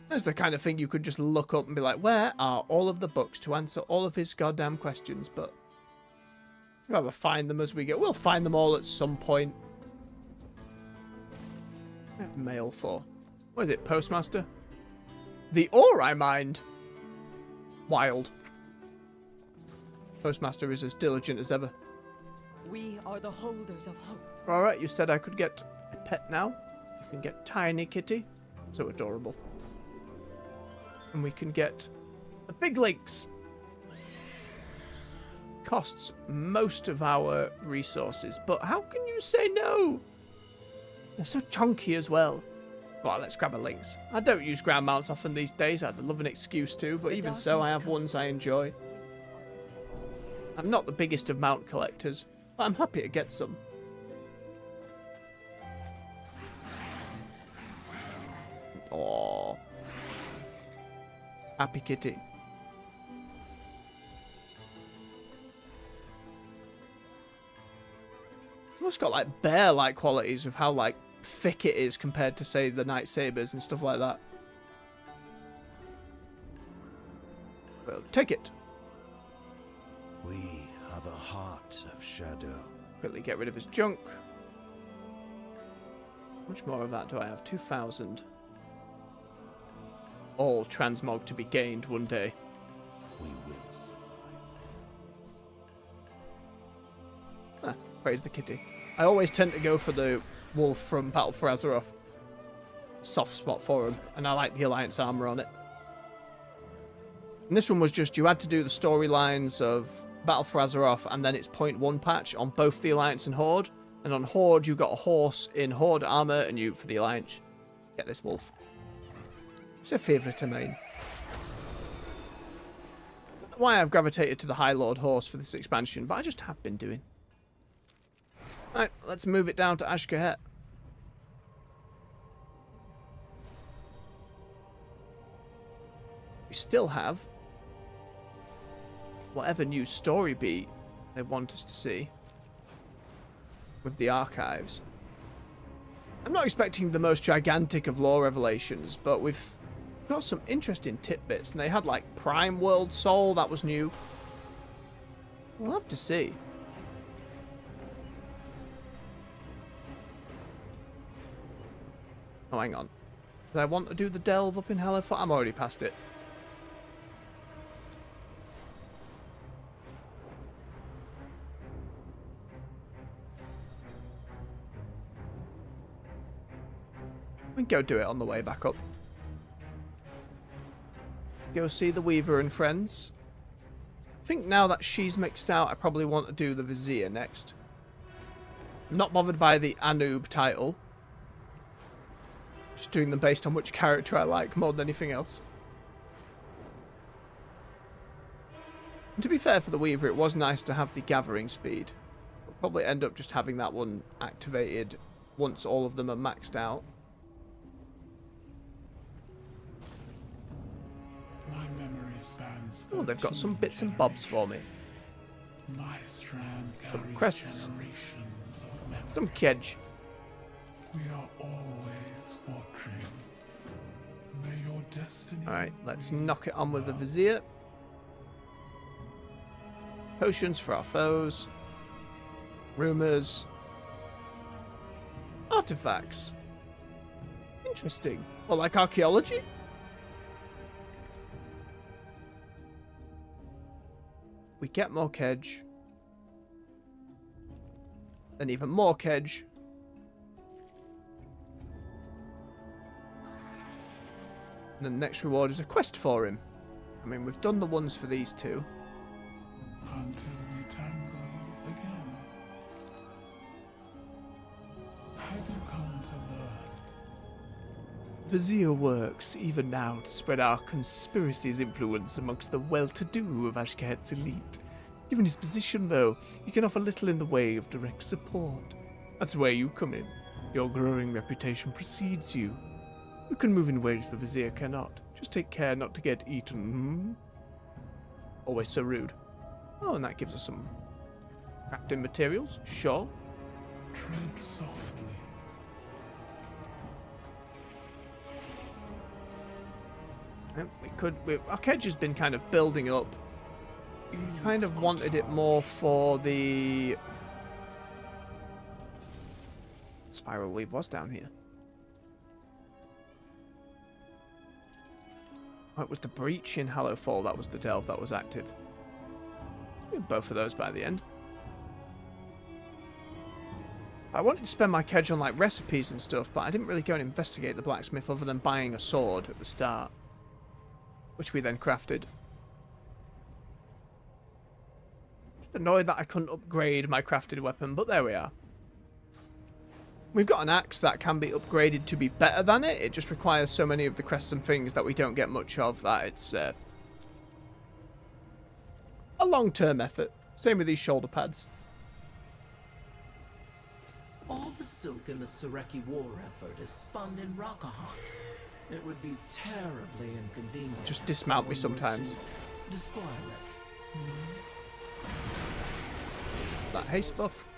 That's the kind of thing you could just look up and be like, where are all of the books to answer all of his goddamn questions? But we'd rather find them as we go. We'll find them all at some point. Mail for. What is it, Postmaster? The ore I mined. Wild. Postmaster is as diligent as ever. We are the holders of hope. Alright, you said I could get a pet now. I can get Tiny Kitty. So adorable. And we can get a big lynx. Costs most of our resources, but how can you say no? They're so chunky as well. Well, let's grab a lynx. I don't use ground mounts often these days. I'd love an excuse to, but even so, I have ones I enjoy. I'm not the biggest of mount collectors, but I'm happy to get some. Aww. Happy kitty. It's almost got like bear-like qualities with how like thick it is compared to say the Night Sabers and stuff like that. Well, take it. We are the heart of Shadow. Quickly get rid of his junk. How much more of that do I have? 2,000. All transmog to be gained one day. We will. Ah, praise the kitty. I always tend to go for the wolf from Battle for Azeroth. Soft spot for him, and I like the Alliance armor on it. And this one was just, you had to do the storylines of Battle for Azeroth, and then its 0.1 patch on both the Alliance and Horde. And on Horde, you got a horse in Horde armor, and you, for the Alliance, get this wolf. It's a favourite of mine. Why I've gravitated to the High Lord horse for this expansion, but I just have been doing. Right, let's move it down to Ashkahet. We still have whatever new story beat they want us to see with the archives. I'm not expecting the most gigantic of lore revelations, but we've got some interesting tidbits, and they had like Prime World Soul, that was new. We'll have to see. Oh, hang on. Do I want to do the delve up in Halifax? I'm already past it. We can go do it on the way back up. Go see the Weaver and friends. I think now that she's mixed out, I probably want to do the Vizier next. I'm not bothered by the Anub title. Just doing them based on which character I like more than anything else. And to be fair for the Weaver, it was nice to have the gathering speed. We'll probably end up just having that one activated once all of them are maxed out. My memory spans. Oh, they've got some bits and bobs for me. My strand Some carries crests. generations of memories. Some kedge. We are always watching. May your destiny. Alright, let's knock it on with the Vizier. Potions for our foes. Rumors. Artifacts. Interesting. Well, like archaeology? We get more kedge. Then even more kedge. And the next reward is a quest for him. I mean, we've done the ones for these two. Until we tangle again. Have you come to learn Vizier works even now to spread our conspiracy's influence amongst the well-to-do of Ashkahet's elite. Given his position, though, he can offer little in the way of direct support. That's where you come in. Your growing reputation precedes you. You can move in ways the Vizier cannot. Just take care not to get eaten. Always so rude. Oh, and that gives us some crafting materials. Sure. Tread softly. Our kedge has been kind of building up. We kind of wanted it more for the... Spiral Weave was down here. Oh, it was the Breach in Hallowfall that was the delve that was active. We had both of those by the end. I wanted to spend my kedge on like recipes and stuff, but I didn't really go and investigate the blacksmith other than buying a sword at the start, which we then crafted. Just annoyed that I couldn't upgrade my crafted weapon, but there we are. We've got an axe that can be upgraded to be better than it. It just requires so many of the crests and things that we don't get much of that it's a long-term effort. Same with these shoulder pads. All the silk in the Sareki war effort is spun in Rockahont. It would be terribly inconvenient. Just dismount me sometimes. Despoil it. That haste buff.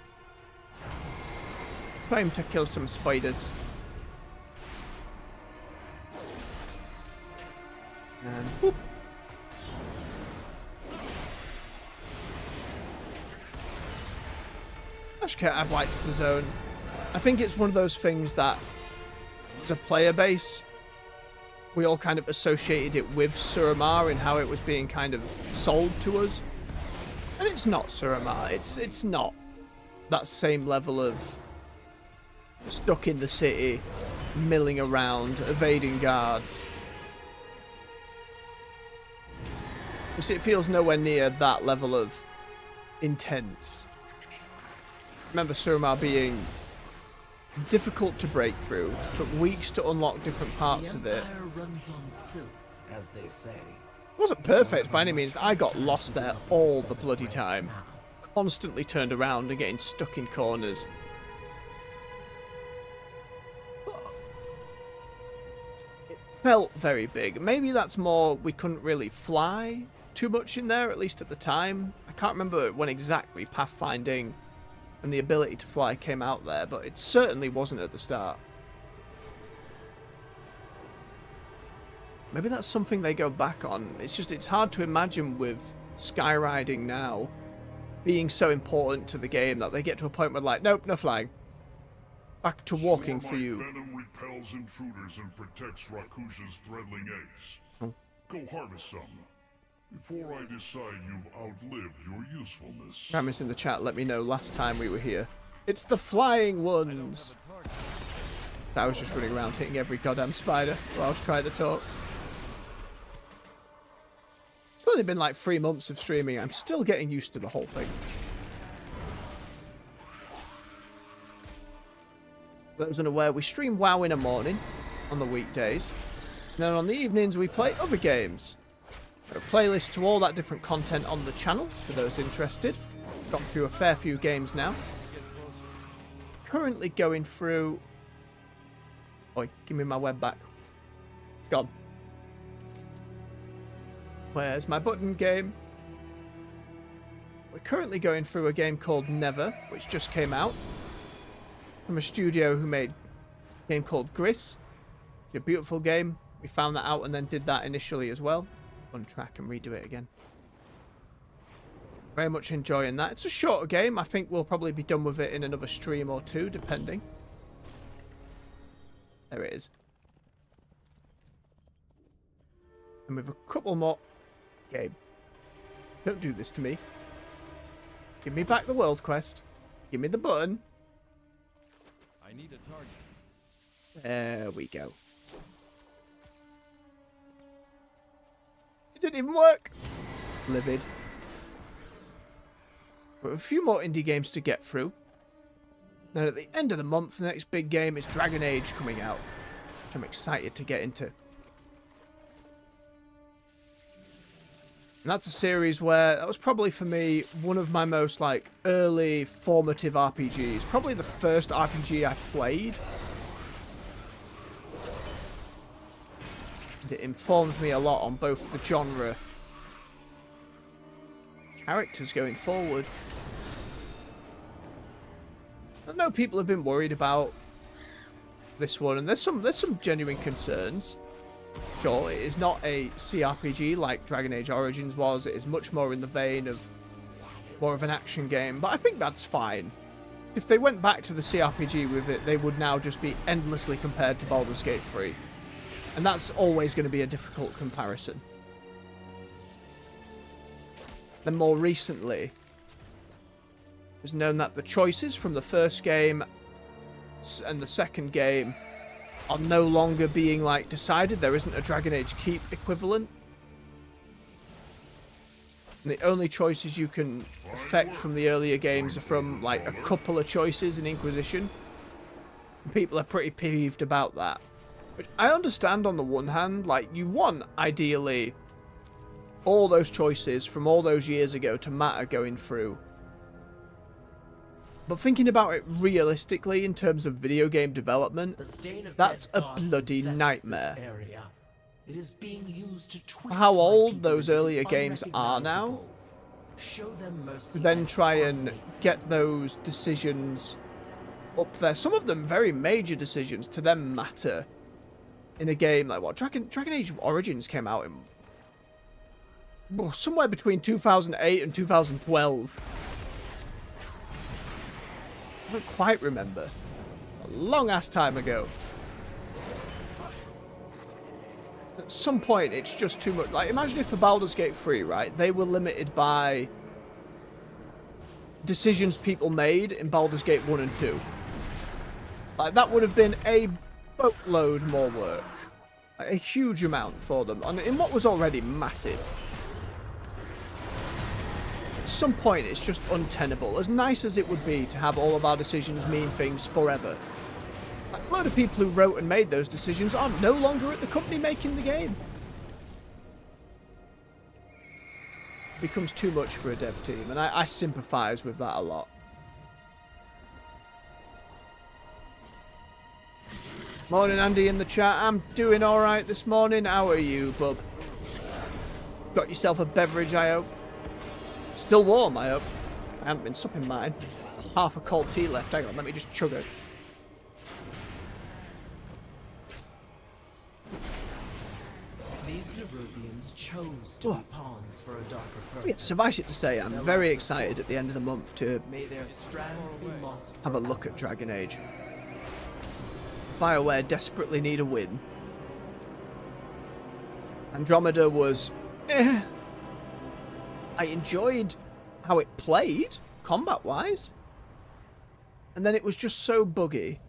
Time to kill some spiders. And whoop. Ashket I've liked as a zone. I think it's one of those things that, as a player base, we all kind of associated it with Suramar and how it was being kind of sold to us. And it's not Suramar. It's not that same level of stuck in the city, milling around, evading guards. You see, it feels nowhere near that level of intense. Remember Suramar being difficult to break through. Took weeks to unlock different parts of it. Runs on silk, as they say. It wasn't perfect by any means. I got lost there all the bloody time. Constantly turned around and getting stuck in corners. It felt very big. Maybe that's more we couldn't really fly too much in there, at least at the time. I can't remember when exactly pathfinding and the ability to fly came out there, but it certainly wasn't at the start. Maybe that's something they go back on. It's hard to imagine with skyriding now being so important to the game that they get to a point where like, nope, no flying. Back to walking for you. Venom repels intruders and protects Rakusha's threadling eggs. Oh. Go harvest some. Before I decide you've outlived your usefulness. Cameras in the chat let me know last time we were here. It's the flying ones. So I was just running around hitting every goddamn spider while I was trying to talk. It's only been like 3 months of streaming. I'm still getting used to the whole thing. For those unaware, we stream WoW in the morning on the weekdays. And then on the evenings we play other games. A playlist to all that different content on the channel for those interested. Gone through a fair few games now. Currently going through... Oi, give me my web back. It's gone. Where's my button game? We're currently going through a game called Never, which just came out. From a studio who made a game called Gris. It's a beautiful game. We found that out and then did that initially as well. Untrack and redo it again. Very much enjoying that. It's a shorter game. I think we'll probably be done with it in another stream or two, depending. There it is. And with a couple more... Game. Don't do this to me. Give me back the world quest. Give me the button. I need a target. There we go. It didn't even work. Livid. But a few more indie games to get through. Then at the end of the month, the next big game is Dragon Age coming out. which I'm excited to get into. And that's a series where that was probably for me one of my most like early formative RPGs. Probably the first RPG I played. It informed me a lot on both the genre, characters going forward. I know people have been worried about this one, and there's some genuine concerns. Sure, it is not a CRPG like Dragon Age Origins was. It is much more in the vein of more of an action game, but I think that's fine. If they went back to the CRPG with it, they would now just be endlessly compared to Baldur's Gate 3. And that's always going to be a difficult comparison. Then more recently, it was known that the choices from the first game and the second game are no longer being like decided. There isn't a Dragon Age Keep equivalent. And the only choices you can affect from the earlier games are from like a couple of choices in Inquisition. And people are pretty peeved about that. Which I understand on the one hand, like you want ideally all those choices from all those years ago to matter going through. But thinking about it realistically in terms of video game development, that's a bloody nightmare. It is being used to twist How old those earlier games are now, show them mercy, then try and get those decisions up there. Some of them very major decisions to them matter in a game like what Dragon Age Origins came out in somewhere between 2008 and 2012. I don't quite remember. A long ass time ago. At some point, it's just too much. Like, imagine if for Baldur's Gate 3, right, they were limited by decisions people made in Baldur's Gate 1 and 2. Like, that would have been a boatload more work. Like, a huge amount for them, in what was already massive. At some point, it's just untenable. As nice as it would be to have all of our decisions mean things forever. Like, a load of people who wrote and made those decisions are no longer at the company making the game. It becomes too much for a dev team, and I sympathise with that a lot. Morning, Andy, in the chat. I'm doing alright this morning. How are you, bub? Got yourself a beverage, I hope. Still warm, I hope. I haven't been supping mine. Half a cold tea left. Hang on, let me just chug it. These Nerubians chose to be pawns for a darker purpose. Yeah, suffice it to say, I'm very excited at the end of the month to May their strands be lost. have a look at Dragon Age. BioWare desperately need a win. Andromeda was I enjoyed how it played, combat-wise. And then it was just so buggy.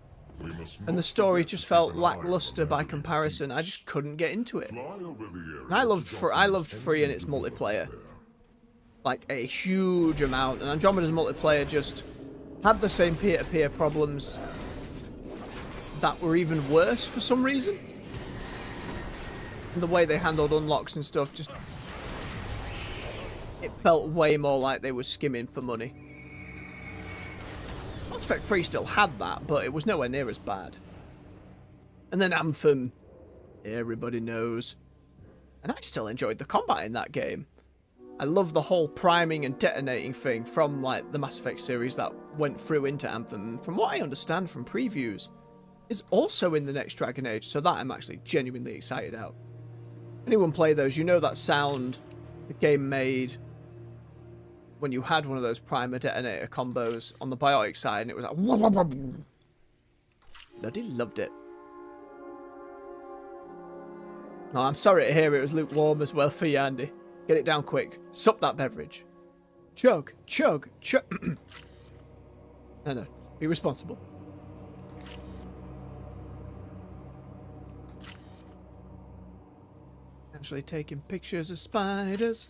And the story just felt lackluster by comparison. I just couldn't get into it. And I loved Free and its multiplayer. Like, a huge amount. And Andromeda's multiplayer just had the same peer-to-peer problems that were even worse for some reason. And the way they handled unlocks and stuff just... it felt way more like they were skimming for money. Mass Effect 3 still had that, but it was nowhere near as bad. And then Anthem, everybody knows. And I still enjoyed the combat in that game. I love the whole priming and detonating thing from like the Mass Effect series that went through into Anthem. And from what I understand from previews, is also in the next Dragon Age, so that I'm actually genuinely excited out. Anyone play those, you know that sound the game made when you had one of those primer detonator combos on the biotic side, and it was like... Bloody loved it. Oh, I'm sorry to hear it was lukewarm as well for you, Andy. Get it down quick. Sup that beverage. Chug, chug, chug. No, be responsible. Actually taking pictures of spiders.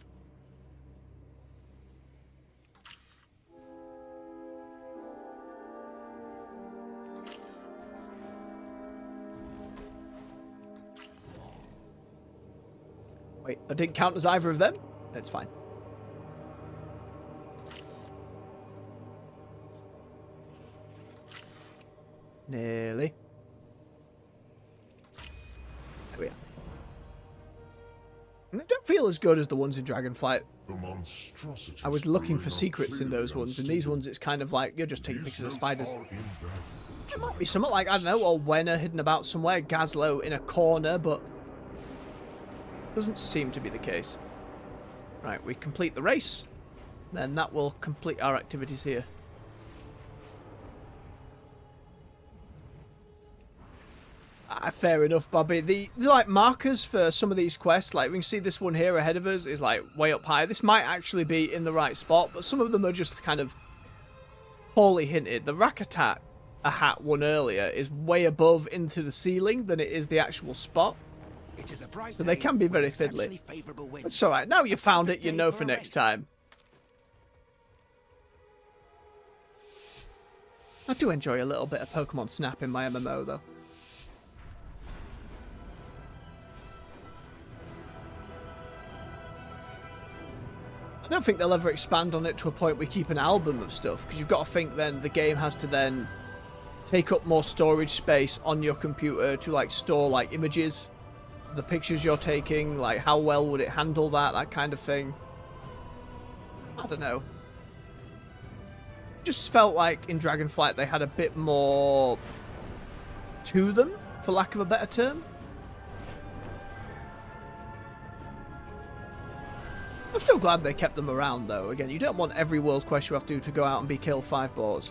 Wait, I didn't count as either of them? That's fine. Nearly. There we are. And they don't feel as good as the ones in Dragonflight. I was looking for secrets in those ones. In these ones, it's kind of like you're just taking pictures of spiders. There might be something like, I don't know, Orwenna hidden about somewhere, Gazlo in a corner, but doesn't seem to be the case. Right, we complete the race, then that will complete our activities here. Fair enough, Bobby. The like markers for some of these quests, like we can see this one here ahead of us is like way up high. This might actually be in the right spot, but some of them are just kind of poorly hinted. The Rakatat a hat one earlier is way above into the ceiling than it is the actual spot. So they can be very fiddly. It's alright, now you found it, you know for next time. I do enjoy a little bit of Pokemon Snap in my MMO though. I don't think they'll ever expand on it to a point we keep an album of stuff, because you've got to think then the game has to then take up more storage space on your computer to like store like images, the pictures you're taking, like how well would it handle that kind of thing. I don't know. Just felt like in Dragonflight they had a bit more to them, for lack of a better term. I'm still glad they kept them around, though. Again, you don't want every world quest you have to go out and be kill 5 boars.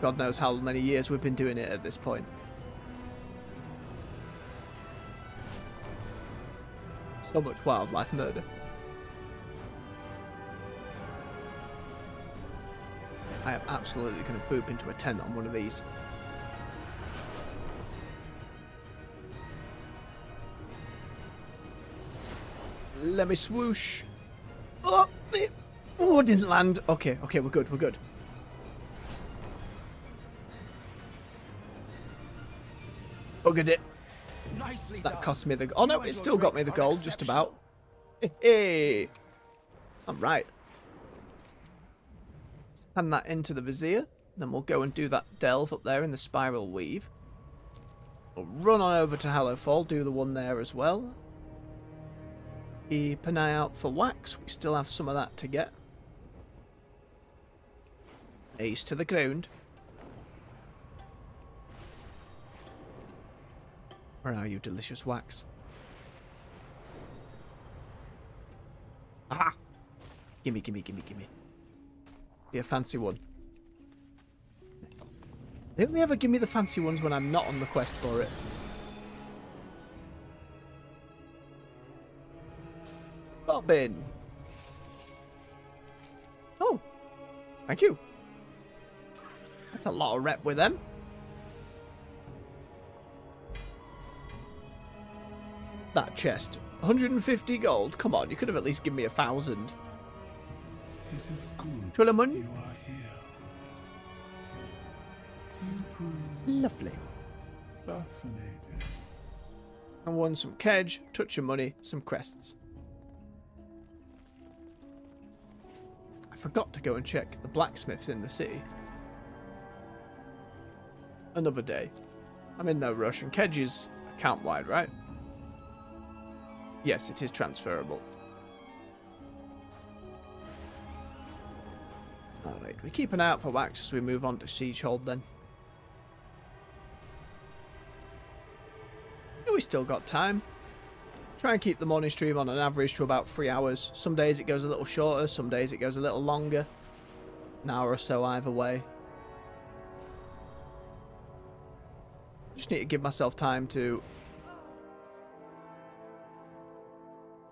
God knows how many years we've been doing it at this point. So much wildlife murder. I am absolutely going to boop into a tent on one of these. Let me swoosh. Oh, it didn't land. Okay, we're good, we're good. Buggered it. That cost me the... Oh no, it still got me the gold, just about. Hey. I'm right. Hand that into the vizier. Then we'll go and do that delve up there in the spiral weave. We'll run on over to Hallowfall, do the one there as well. Keep an eye out for wax. We still have some of that to get. Ace to the ground. Where are you, delicious wax? Ah! Gimme, gimme, gimme, gimme. Be a fancy one. They only ever give me the fancy ones when I'm not on the quest for it. Bobbin. Oh, thank you. That's a lot of rep with them. That chest, 150 gold. Come on, you could have at least given me 1,000. It is good. Chulamun? You are here. Lovely. Fascinating. I won some kedge, touch of money, some crests. I forgot to go and check the blacksmiths in the city. Another day. I'm in no rush, and kedge is account-wide, right? Yes, it is transferable. Alright, we keep an eye out for wax as we move on to Siegehold then. We still got time. Try and keep the morning stream on an average to about 3 hours. Some days it goes a little shorter, some days it goes a little longer. An hour or so either way. Just need to give myself time to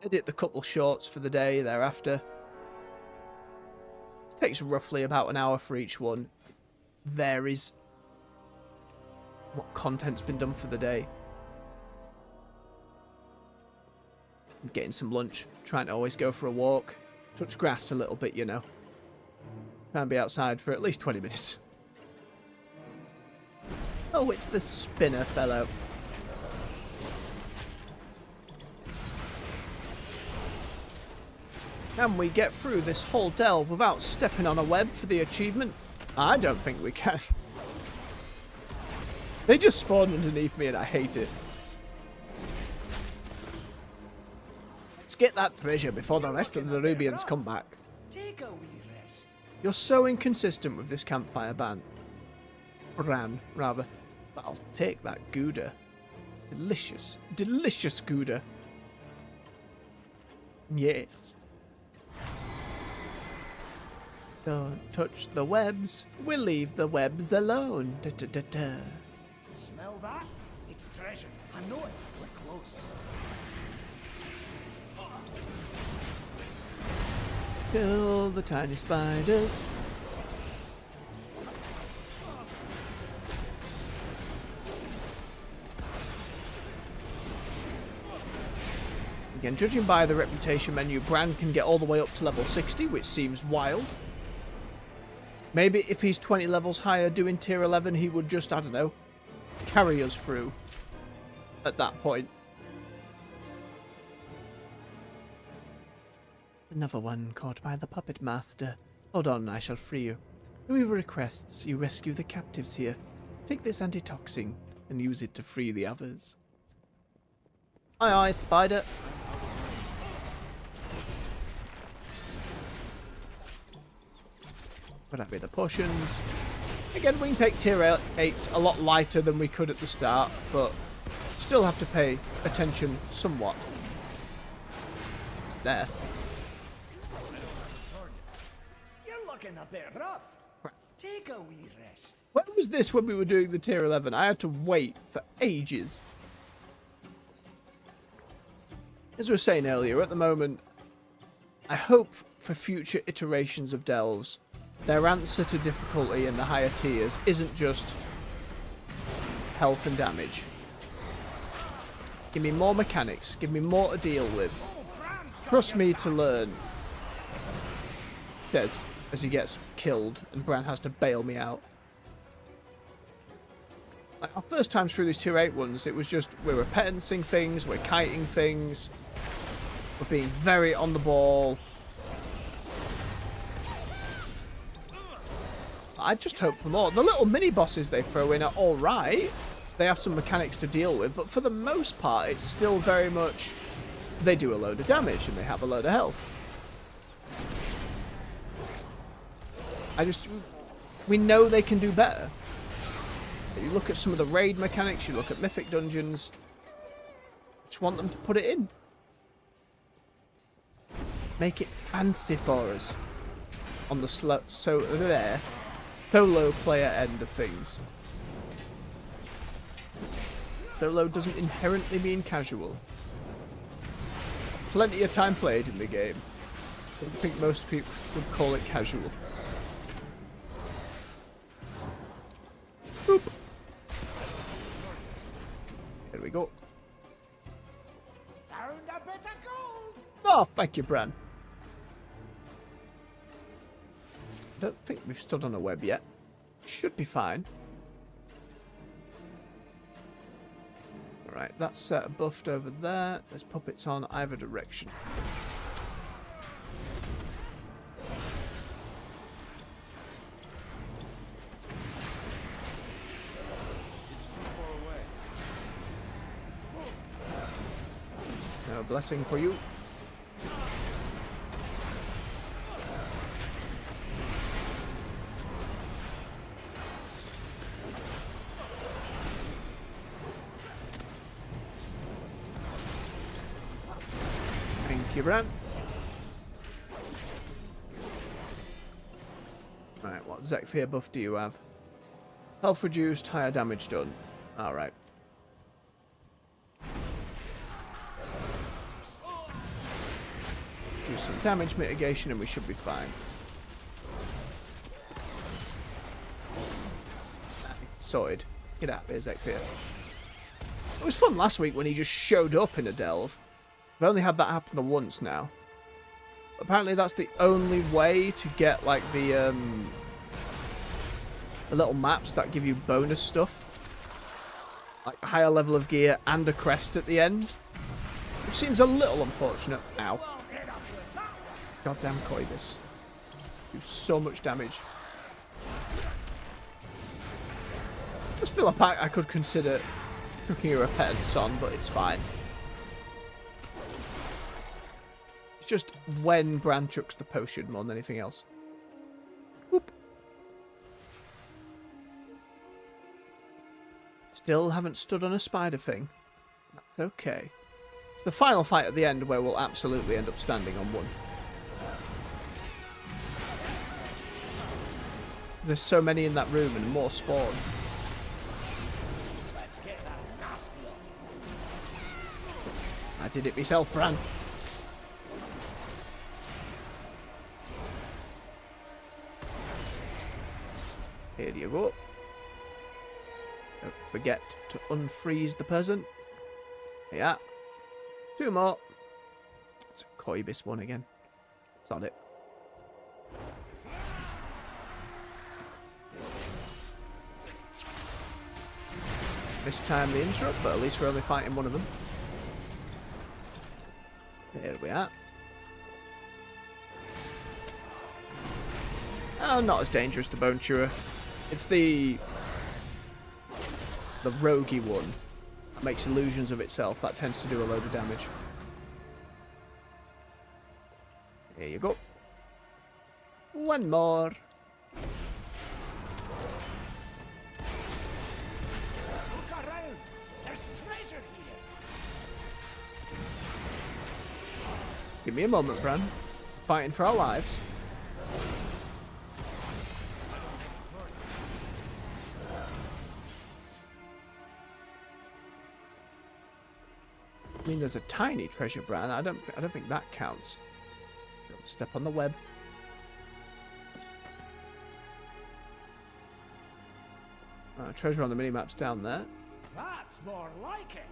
edit the couple shorts for the day thereafter. It takes roughly about an hour for each one. Varies what content's been done for the day. I'm getting some lunch, trying to always go for a walk, touch grass a little bit, you know. Try and be outside for at least 20 minutes. Oh, it's the spinner fellow. Can we get through this whole delve without stepping on a web for the achievement? I don't think we can. They just spawn underneath me and I hate it. Let's get that treasure before the rest of the Rubians come back. Take a wee rest. You're so inconsistent with this campfire Bran, rather. But I'll take that Gouda. Delicious, delicious Gouda. Yes. Don't touch the webs. We'll leave the webs alone. Da, da, da, da. Smell that? It's treasure. I know it. We're close. Kill the tiny spiders. Again, judging by the reputation menu, Bran can get all the way up to level 60, which seems wild. Maybe if he's 20 levels higher doing tier 11, he would just, I don't know, carry us through at that point. Another one caught by the puppet master. Hold on, I shall free you. Whoever requests you rescue the captives here. Take this antitoxin and use it to free the others. Aye aye, spider. Would that be the potions? Again, we can take tier 8 a lot lighter than we could at the start, but still have to pay attention somewhat. There. You're looking a bit rough. Take a wee rest. When was this when we were doing the tier 11? I had to wait for ages. As I was saying earlier, at the moment, I hope for future iterations of delves, their answer to difficulty in the higher tiers isn't just health and damage. Give me more mechanics, give me more to deal with. Trust me to learn. Des, as he gets killed and Bran has to bail me out. Like our first times through these tier 8 ones, it was just we're repenting things, we're kiting things, we're being very on the ball. I just hope for more. The little mini bosses they throw in are alright. They have some mechanics to deal with, but for the most part, it's still very much they do a load of damage and they have a load of health. We know they can do better. You look at some of the raid mechanics, you look at mythic dungeons. Just want them to put it in. Make it fancy for us. On the solo player end of things. Solo doesn't inherently mean casual. Plenty of time played in the game. I don't think most people would call it casual. Boop. Here we go. Found a bit of gold. Oh, thank you, Bran. I don't think we've stood on a web yet. Should be fine. Alright, that's buffed over there. There's puppets on either direction. No blessing for you. Thank you, Bran. Right, what Zekfir buff do you have? Health reduced, higher damage done. Alright. Do some damage mitigation and we should be fine. Sorted. Get out of here, Zekfir. It was fun last week when he just showed up in a delve. I've only had that happen once now. Apparently that's the only way to get like the little maps that give you bonus stuff. Like a higher level of gear and a crest at the end. Which seems a little unfortunate. Ow. Goddamn Koibus. Do so much damage. There's still a pack I could consider cooking a repentance on, but it's fine. It's just when Bran chucks the potion more than anything else. Whoop. Still haven't stood on a spider thing. That's okay. It's the final fight at the end where we'll absolutely end up standing on one. There's so many in that room and more spawn. I did it myself, Bran. Here you go. Don't forget to unfreeze the peasant. Yeah. 2 more. It's a Koibus one again. Is that it? This time the interrupt, but at least we're only fighting one of them. There we are. Oh, not as dangerous, the Bone Chewer. It's the roguey one that makes illusions of itself. That tends to do a load of damage. There you go. One more. Look around! There's treasure here! Give me a moment, Bran. Fighting for our lives. I mean, there's a tiny treasure, Bran. I don't think that counts. Don't step on the web. Treasure on the minimap's down there. That's more like it!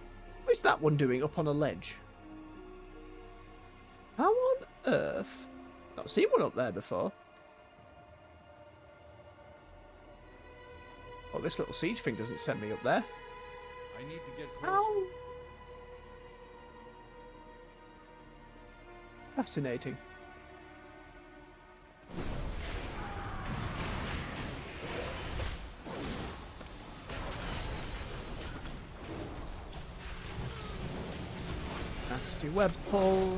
What's that one doing up on a ledge? How on earth? Not seen one up there before. Oh, this little siege thing doesn't send me up there. I need to get closer. Ow. Fascinating. Nasty web pull.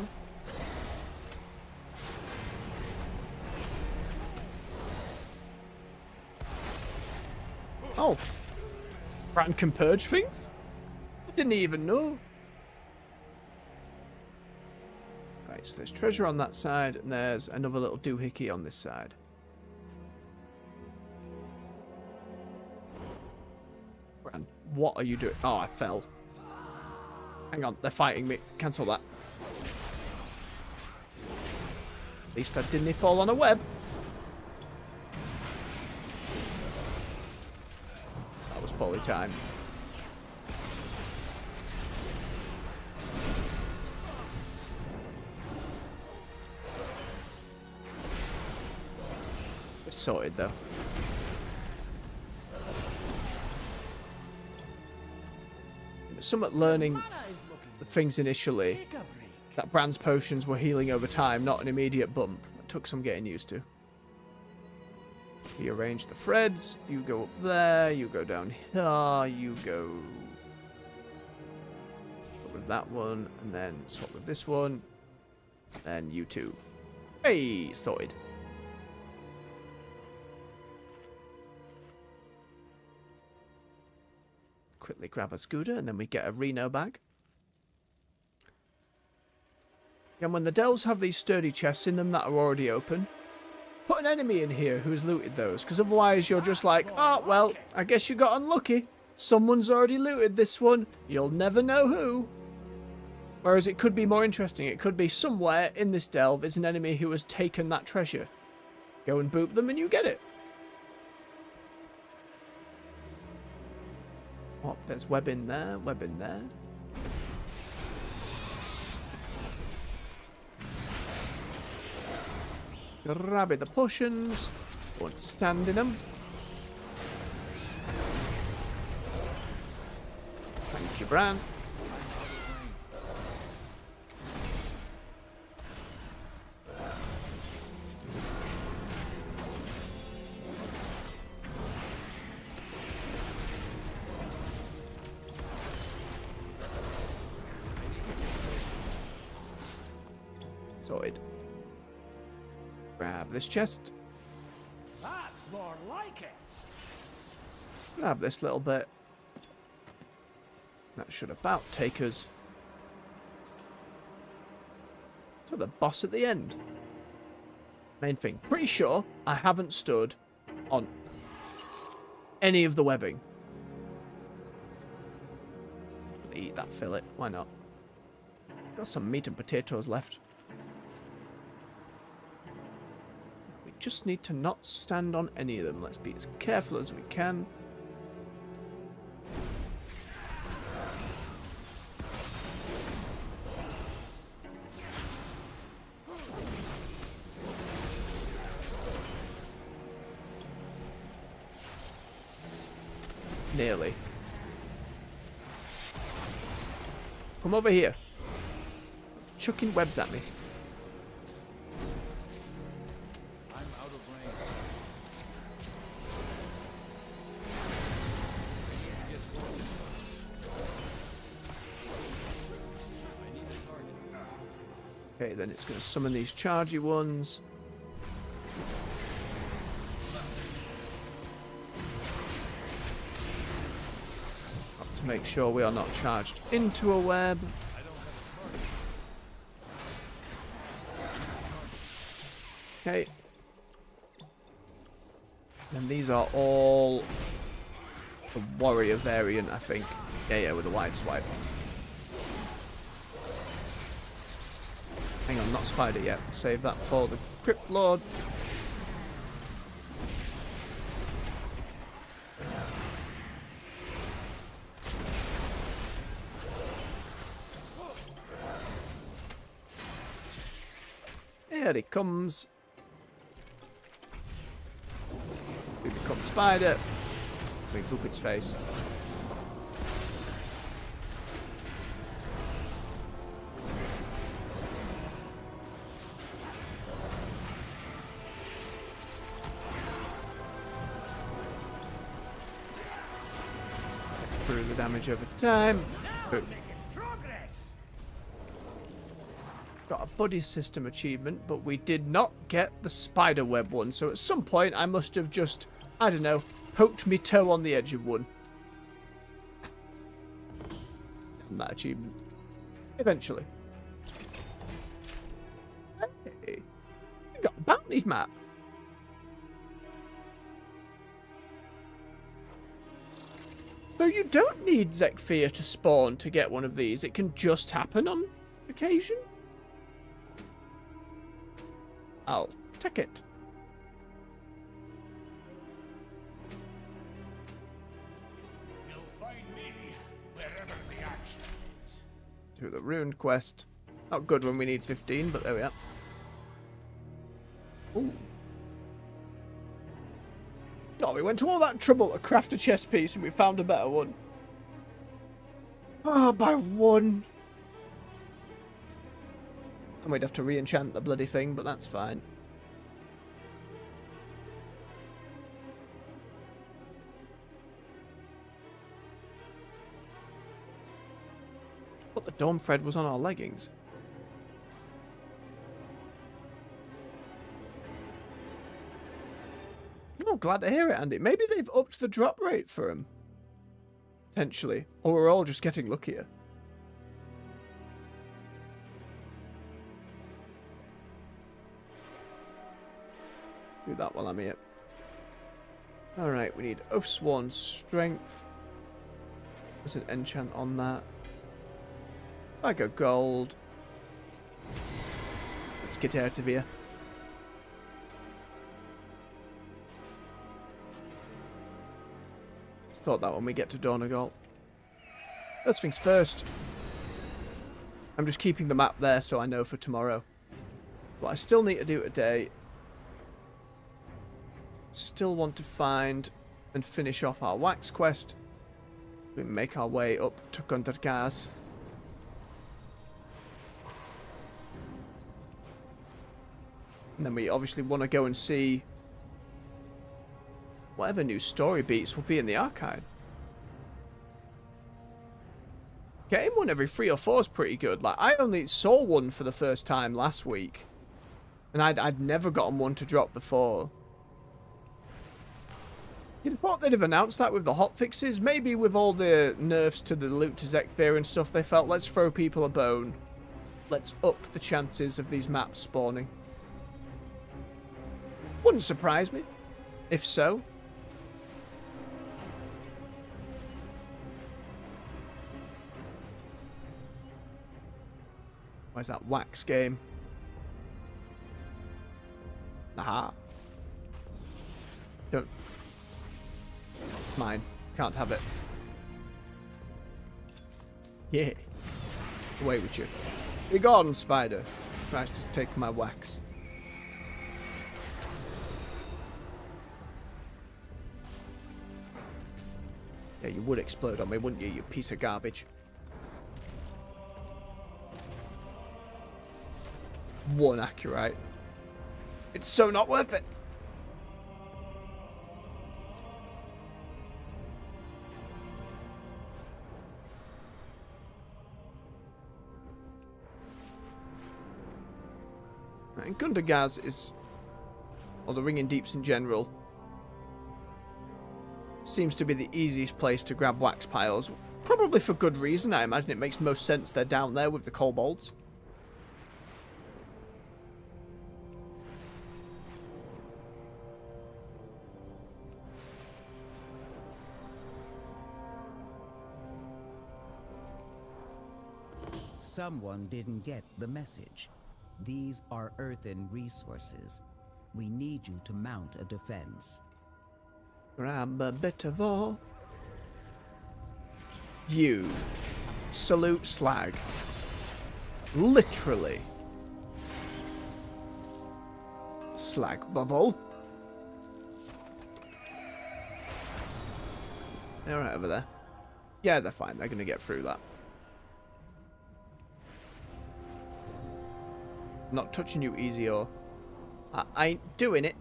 Oh. Bran can purge things? I didn't even know. Right, so there's treasure on that side, and there's another little doohickey on this side. Bran, what are you doing? Oh, I fell. Hang on, they're fighting me. Cancel that. At least I didn't fall on a web. That was poorly timed. It's sorted though. Somewhat learning the things initially. That Bran's potions were healing over time, not an immediate bump. That took some getting used to. Rearrange the threads. You go up there. You go down here. You go with that one, and then swap with this one. Then you two. Hey, sorted. Quickly grab a scooter, and then we get a Reno bag. And when the delves have these sturdy chests in them that are already open, put an enemy in here who's looted those, because otherwise you're just like, oh, well, I guess you got unlucky. Someone's already looted this one. You'll never know who. Whereas it could be more interesting. It could be somewhere in this delve is an enemy who has taken that treasure. Go and boop them and you get it. Oh, there's web in there, web in there. Grab it, the potions. Don't stand in them. Thank you, Bran. Sorted. Grab this chest. That's more like it. Grab this little bit. That should about take us to the boss at the end. Main thing. Pretty sure I haven't stood on any of the webbing. Eat that fillet. Why not? Got some meat and potatoes left. We just need to not stand on any of them. Let's be as careful as we can. Nearly. Come over here. Chucking webs at me. I'm out of range. Okay, then it's going to summon these chargy ones. Got to make sure we are not charged into a web. Okay. And these are all the warrior variant, I think. Yeah, with the wide swipe. Hang on, not spider yet. Save that for the Crypt Lord. Here he comes. We become spider. We boop its face. Through the damage over time. Boop. Got a buddy system achievement, but we did not get the spider web one. So at some point I must have just, I don't know, poked me toe on the edge of one. And that achievement. Eventually. Hey, we got a bounty map. So you don't need Zekfir to spawn to get one of these. It can just happen on occasion. I'll take it. You'll find me wherever the action is. Do the ruined quest. Not good when we need 15, but there we are. Ooh. Oh, we went to all that trouble to craft a chest piece and we found a better one. Oh, by one. And we'd have to re-enchant the bloody thing, but that's fine. But the dome thread was on our leggings. Oh, glad to hear it, Andy. Maybe they've upped the drop rate for him. Potentially. Or we're all just getting luckier. Do that while I'm here. Alright, we need Oathsworn Strength. There's an enchant on that. Bag of gold. Let's get out of here. Thought that when we get to Donegal. First things first. I'm just keeping the map there so I know for tomorrow. What I still need to do today. Still want to find and finish off our wax quest. We make our way up to Gundergaz. And then we obviously want to go and see whatever new story beats will be in the archive. Getting one every 3 or 4 is pretty good. Like, I only saw one for the first time last week. And I'd never gotten one to drop before. You'd have thought they'd have announced that with the hotfixes. Maybe with all the nerfs to the loot to Zekfir and stuff, they felt, let's throw people a bone. Let's up the chances of these maps spawning. Wouldn't surprise me, if so. Where's that wax game? Aha. Don't. It's mine. Can't have it. Yes. Away with you. Be gone, spider. Tries to take my wax. Yeah, you would explode on me, wouldn't you, you piece of garbage? One accurate. It's so not worth it. And Gundagaz is, or the Ringing Deeps in general, seems to be the easiest place to grab wax piles. Probably for good reason. I imagine it makes most sense they're down there with the kobolds. Someone didn't get the message. These are earthen resources. We need you to mount a defense. Grab a bit of ore. You. Salute slag. Literally. Slag bubble. They're right over there. Yeah, they're fine. They're going to get through that. I'm not touching you, easy ore. I ain't doing it.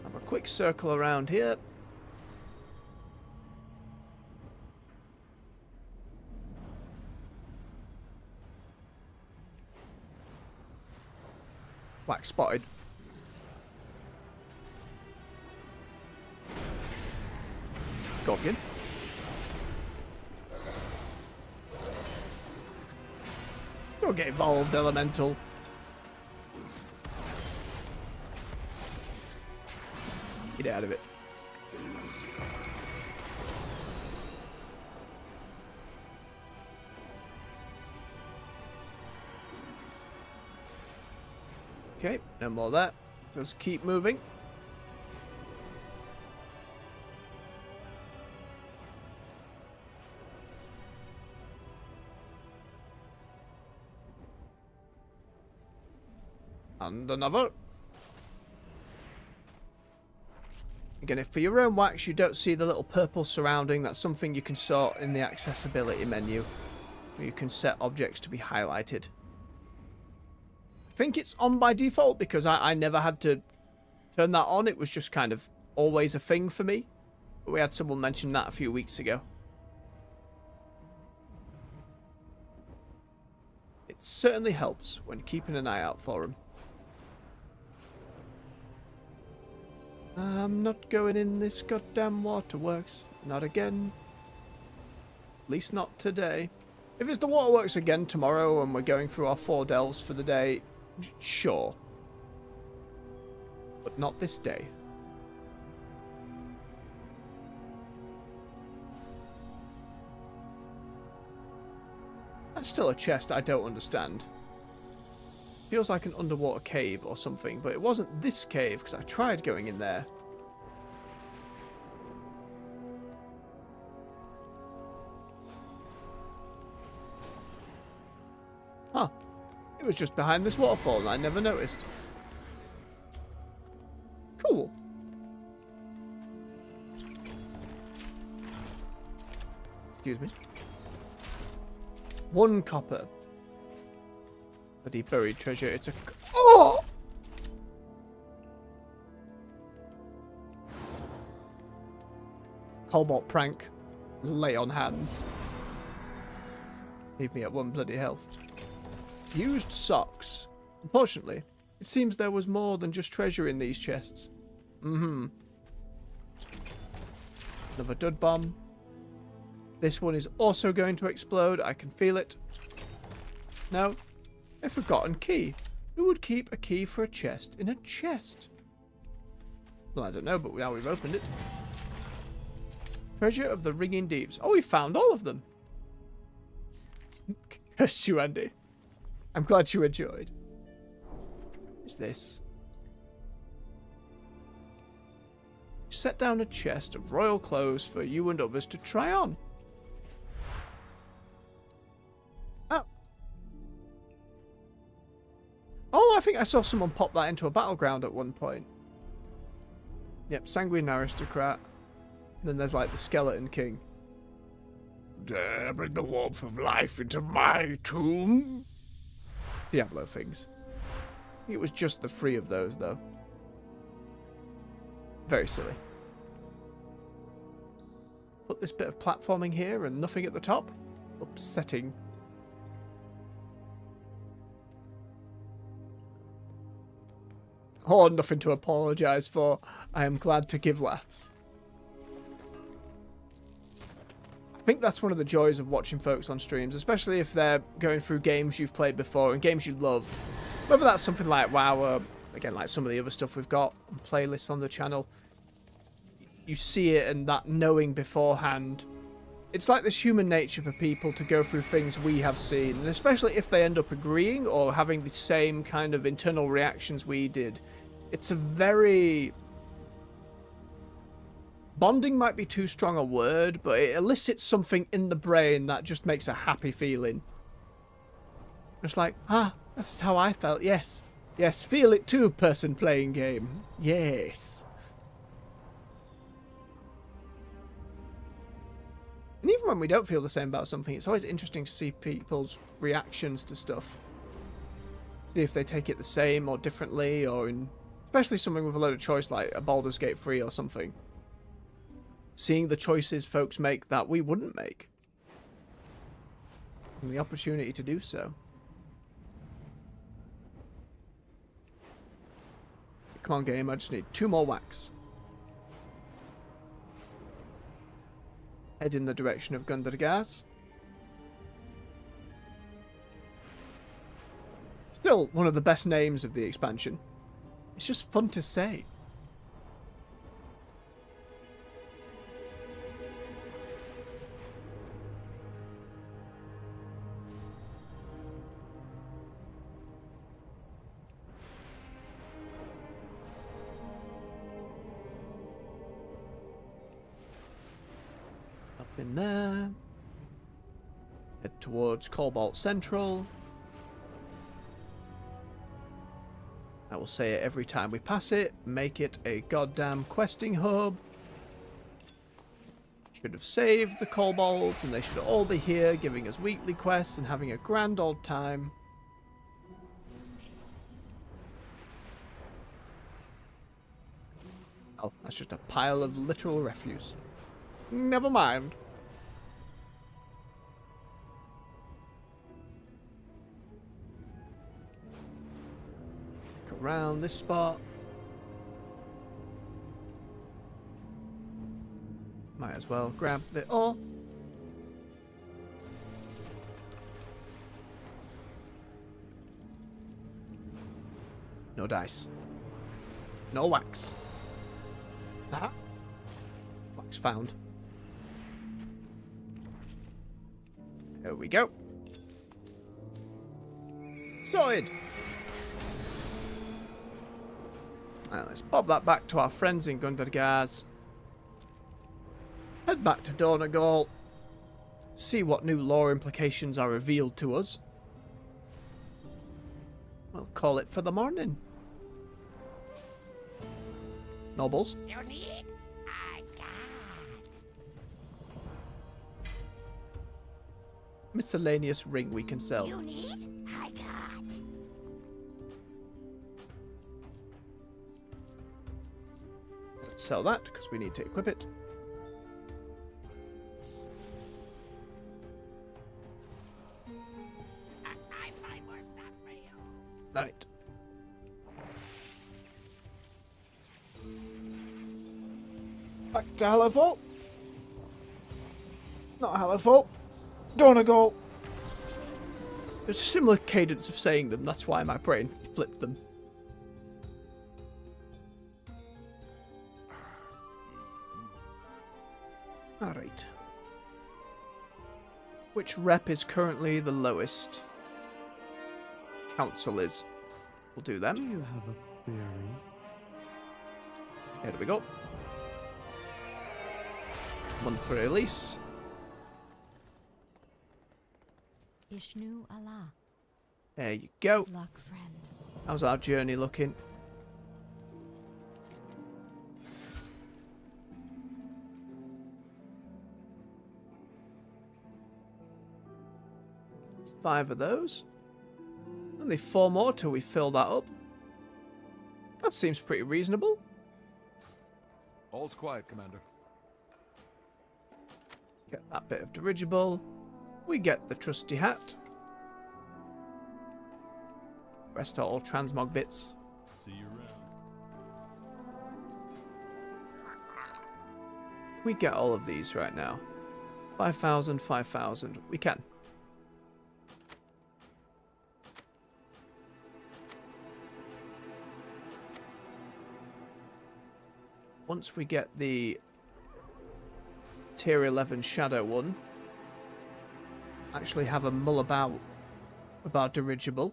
Have a quick circle around here. Wax spotted. Goblin. Don't get involved, elemental. Get out of it. Okay, no more of that. Just keep moving. And another. Again, if for your own wax you don't see the little purple surrounding, that's something you can sort in the accessibility menu, where you can set objects to be highlighted. I think it's on by default because I never had to turn that on. It was just kind of always a thing for me. But we had someone mention that a few weeks ago. It certainly helps when keeping an eye out for them. I'm not going in this goddamn waterworks. Not again. At least not today. If it's the waterworks again tomorrow and we're going through our 4 delves for the day, sure. But not this day. That's still a chest I don't understand. Feels like an underwater cave or something, but it wasn't this cave because I tried going in there. Huh. It was just behind this waterfall and I never noticed. Cool. Excuse me. 1 copper. Bloody buried treasure. It's a... Oh! Cobalt prank. Lay on hands. Leave me at 1 bloody health. Used socks. Unfortunately, it seems there was more than just treasure in these chests. Another dud bomb. This one is also going to explode. I can feel it. No. A forgotten key. Who would keep a key for a chest in a chest? Well, I don't know, but now we've opened it. Treasure of the Ringing Deeps. Oh, we found all of them. Curse you, Andy. I'm glad you enjoyed. What is this? Set down a chest of royal clothes for you and others to try on. Oh, I think I saw someone pop that into a battleground at one point. Yep, Sanguine Aristocrat. And then there's like the Skeleton King. Dare bring the warmth of life into my tomb? Diablo things. I think it was just the 3 of those, though. Very silly. Put this bit of platforming here and nothing at the top. Upsetting. Oh, nothing to apologise for. I am glad to give laughs. I think that's one of the joys of watching folks on streams, especially if they're going through games you've played before and games you love. Whether that's something like WoW or, again, like some of the other stuff we've got on playlists on the channel. You see it and that knowing beforehand. It's like this human nature for people to go through things we have seen, and especially if they end up agreeing or having the same kind of internal reactions we did. It's a very... Bonding might be too strong a word, but it elicits something in the brain that just makes a happy feeling. Just like, this is how I felt, yes. Yes, feel it too, person playing game. Yes. And even when we don't feel the same about something, it's always interesting to see people's reactions to stuff. See if they take it the same or differently, or in... Especially something with a load of choice like a Baldur's Gate 3 or something. Seeing the choices folks make that we wouldn't make. And the opportunity to do so. Come on, game, I just need 2 more wax. Head in the direction of Gundargaz. Still one of the best names of the expansion. It's just fun to say. Up in there. Head towards Cobalt Central. I will say it every time we pass it. Make it a goddamn questing hub. Should have saved the kobolds and they should all be here giving us weekly quests and having a grand old time. Oh, that's just a pile of literal refuse. Never mind. Around this spot. Might as well grab the ore. No dice. No wax. Wax found. There we go. Sorted. Right, let's bob that back to our friends in Gundargaz. Head back to Dornagol. See what new lore implications are revealed to us. We'll call it for the morning. Nobles. You need? I got. Miscellaneous ring we can sell. You need? I got. Sell that because we need to equip it. Right. Back to Hellowfall. Not Hellowfall. Donegal. There's a similar cadence of saying them, that's why my brain flipped them. Alright. Which rep is currently the lowest? Council is. We'll do them. Do you have a query? There we go. One for Elise. Ishnu Allah. There you go. Luck, friend. How's our journey looking? It's 5 of those. Only 4 more till we fill that up. That seems pretty reasonable. All's quiet, Commander. Get that bit of dirigible. We get the trusty hat. Rest are all transmog bits. See you around. We get all of these right now. 5,000, 5,000. We can. Once we get the tier 11 shadow one, actually have a mull about with our dirigible.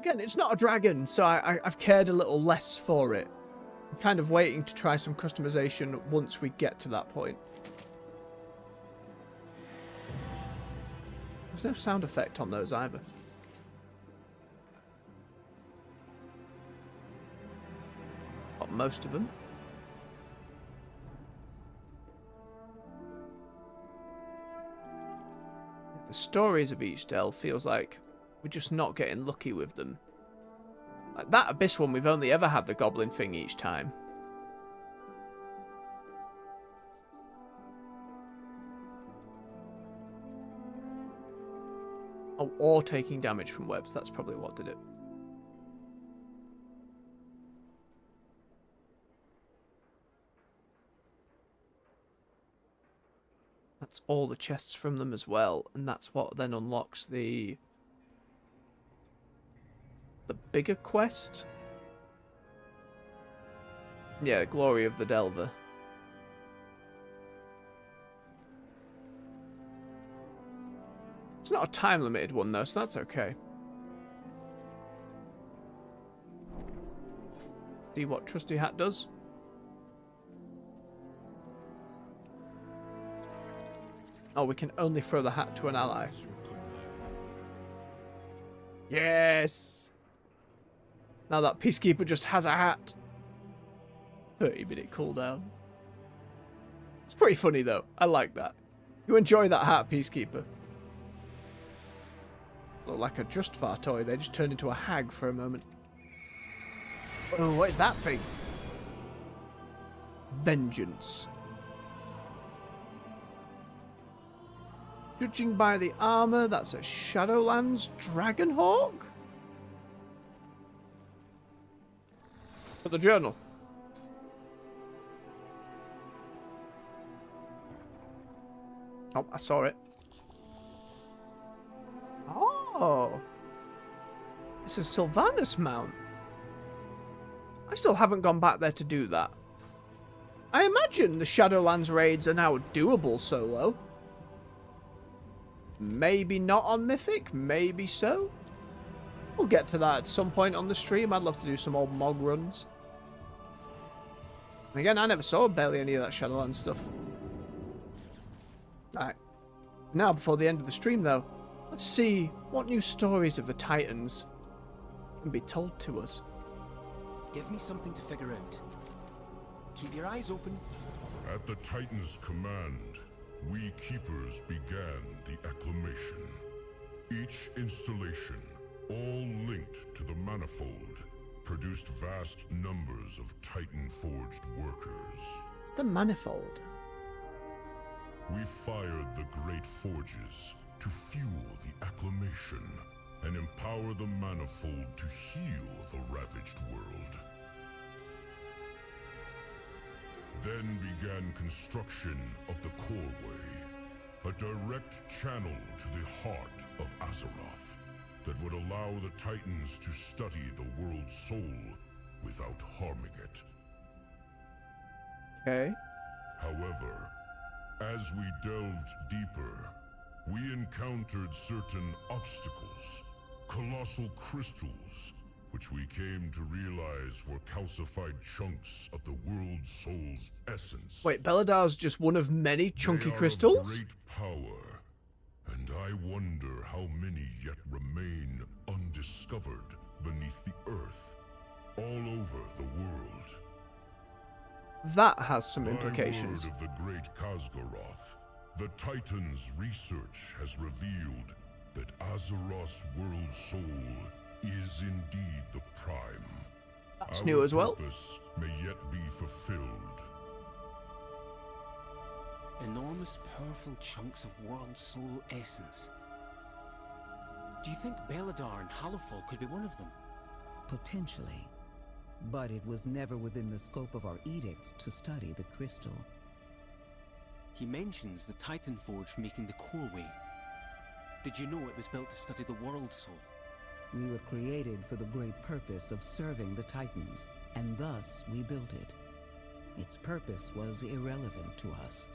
Again, it's not a dragon, so I've cared a little less for it. I'm kind of waiting to try some customization once we get to that point. There's no sound effect on those either. Got most of them. The stories of each delve feels like we're just not getting lucky with them. Like that Abyss one, we've only ever had the goblin thing each time. Oh, or taking damage from webs, that's probably what did it. That's all the chests from them as well, and that's what then unlocks the bigger quest. Yeah, Glory of the Delver. It's not a time limited one though, so that's okay. See what Trusty Hat does. Oh, we can only throw the hat to an ally. Yes! Now that Peacekeeper just has a hat. 30-minute cooldown. It's pretty funny though. I like that. You enjoy that hat, Peacekeeper. Look like a Justfar toy. They just turned into a hag for a moment. Oh, what is that thing? Vengeance. Judging by the armor, that's a Shadowlands Dragonhawk? For the journal. Oh, I saw it. Oh. It's a Sylvanas mount. I still haven't gone back there to do that. I imagine the Shadowlands raids are now doable solo. Maybe not on Mythic, maybe so. We'll get to that at some point on the stream. I'd love to do some old Mog runs. Again, I never saw barely any of that Shadowlands stuff. Alright. Now, before the end of the stream though, let's see what new stories of the Titans can be told to us. Give me something to figure out. Keep your eyes open. At the Titan's command, we Keepers began the acclamation. Each installation, all linked to the Manifold, produced vast numbers of Titan-forged workers. It's the Manifold. We fired the great forges to fuel the acclamation. and empower the Manifold to heal the ravaged world. Then began construction of the Coreway, a direct channel to the heart of Azeroth that would allow the Titans to study the world's soul without harming it. Okay. However, as we delved deeper, we encountered certain obstacles, colossal crystals, which we came to realize were calcified chunks of the world's soul's essence. Wait, Beladar's just one of many chunky They are crystals? of great power, and I wonder how many yet remain undiscovered beneath the earth, all over the world. That has some By implications. word of the great Khaz'goroth, the Titans' research has revealed that Azeroth's world soul is indeed the Prime. That's Our new as well. purpose may yet be fulfilled. Enormous, powerful chunks of world soul essence. Do you think Beladar and Halifal could be one of them? Potentially. But it was never within the scope of our edicts to study the crystal. He mentions the Titan Forge making the Coreway. Did you know it was built to study the world soul? We were created for the great purpose of serving the Titans, and thus we built it. Its purpose was irrelevant to us.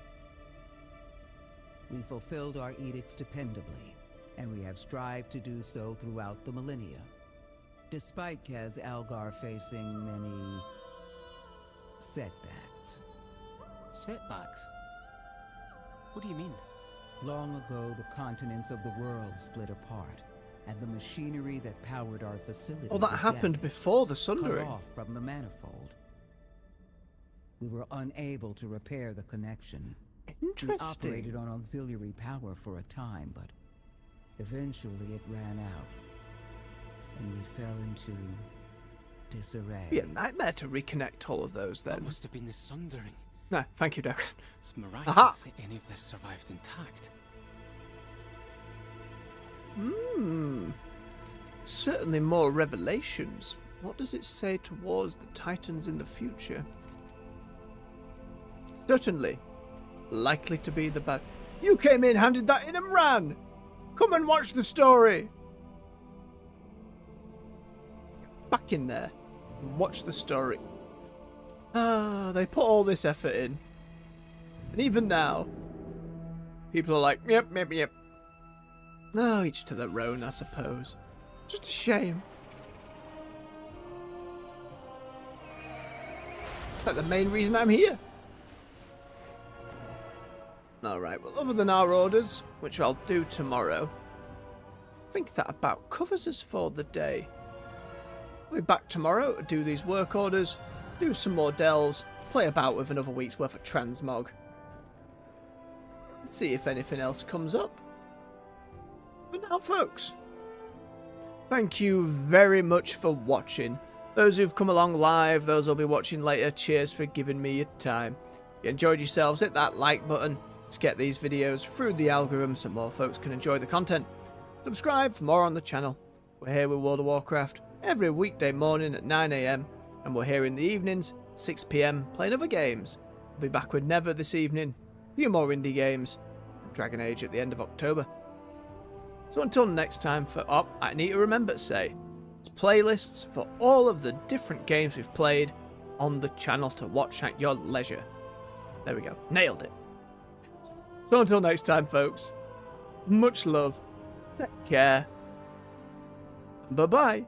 We fulfilled our edicts dependably, and we have strived to do so throughout the millennia, despite Kaz Algar facing many setbacks. Setbacks? What do you mean? Long ago, the continents of the world split apart, and the machinery that powered our facility Oh, that was happened damaged, before the cut Sundering. off from the manifold. We were unable to repair the connection. Interesting. We operated on auxiliary power for a time, but eventually it ran out, and we fell into disarray. Be a nightmare to reconnect all of those then. That must have been the Sundering. No, thank you, Doc. It's miraculous Aha! that any of this survived intact. Certainly more revelations. What does it say towards the Titans in the future? Certainly. Likely to be the bad. You came in, handed that in and ran! Come and watch the story! Back in there. And watch the story. Ah, they put all this effort in. And even now, people are like, yep. Oh, each to their own, I suppose. Just a shame. That's the main reason I'm here. Alright, well, other than our orders, which I'll do tomorrow, I think that about covers us for the day. We'll be back tomorrow to do these work orders, do some more delves, play about with another week's worth of transmog. See if anything else comes up. But now, folks, thank you very much for watching. Those who've come along live, those who'll be watching later, cheers for giving me your time. If you enjoyed yourselves, hit that like button to get these videos through the algorithm so more folks can enjoy the content. Subscribe for more on the channel. We're here with World of Warcraft every weekday morning at 9 AM, and we're here in the evenings, 6 PM, playing other games. We'll be back with Never this evening, a few more indie games, and Dragon Age at the end of October. So until next time, I need to remember to say, it's playlists for all of the different games we've played on the channel to watch at your leisure. There we go, nailed it. So until next time, folks, much love, take care, bye-bye.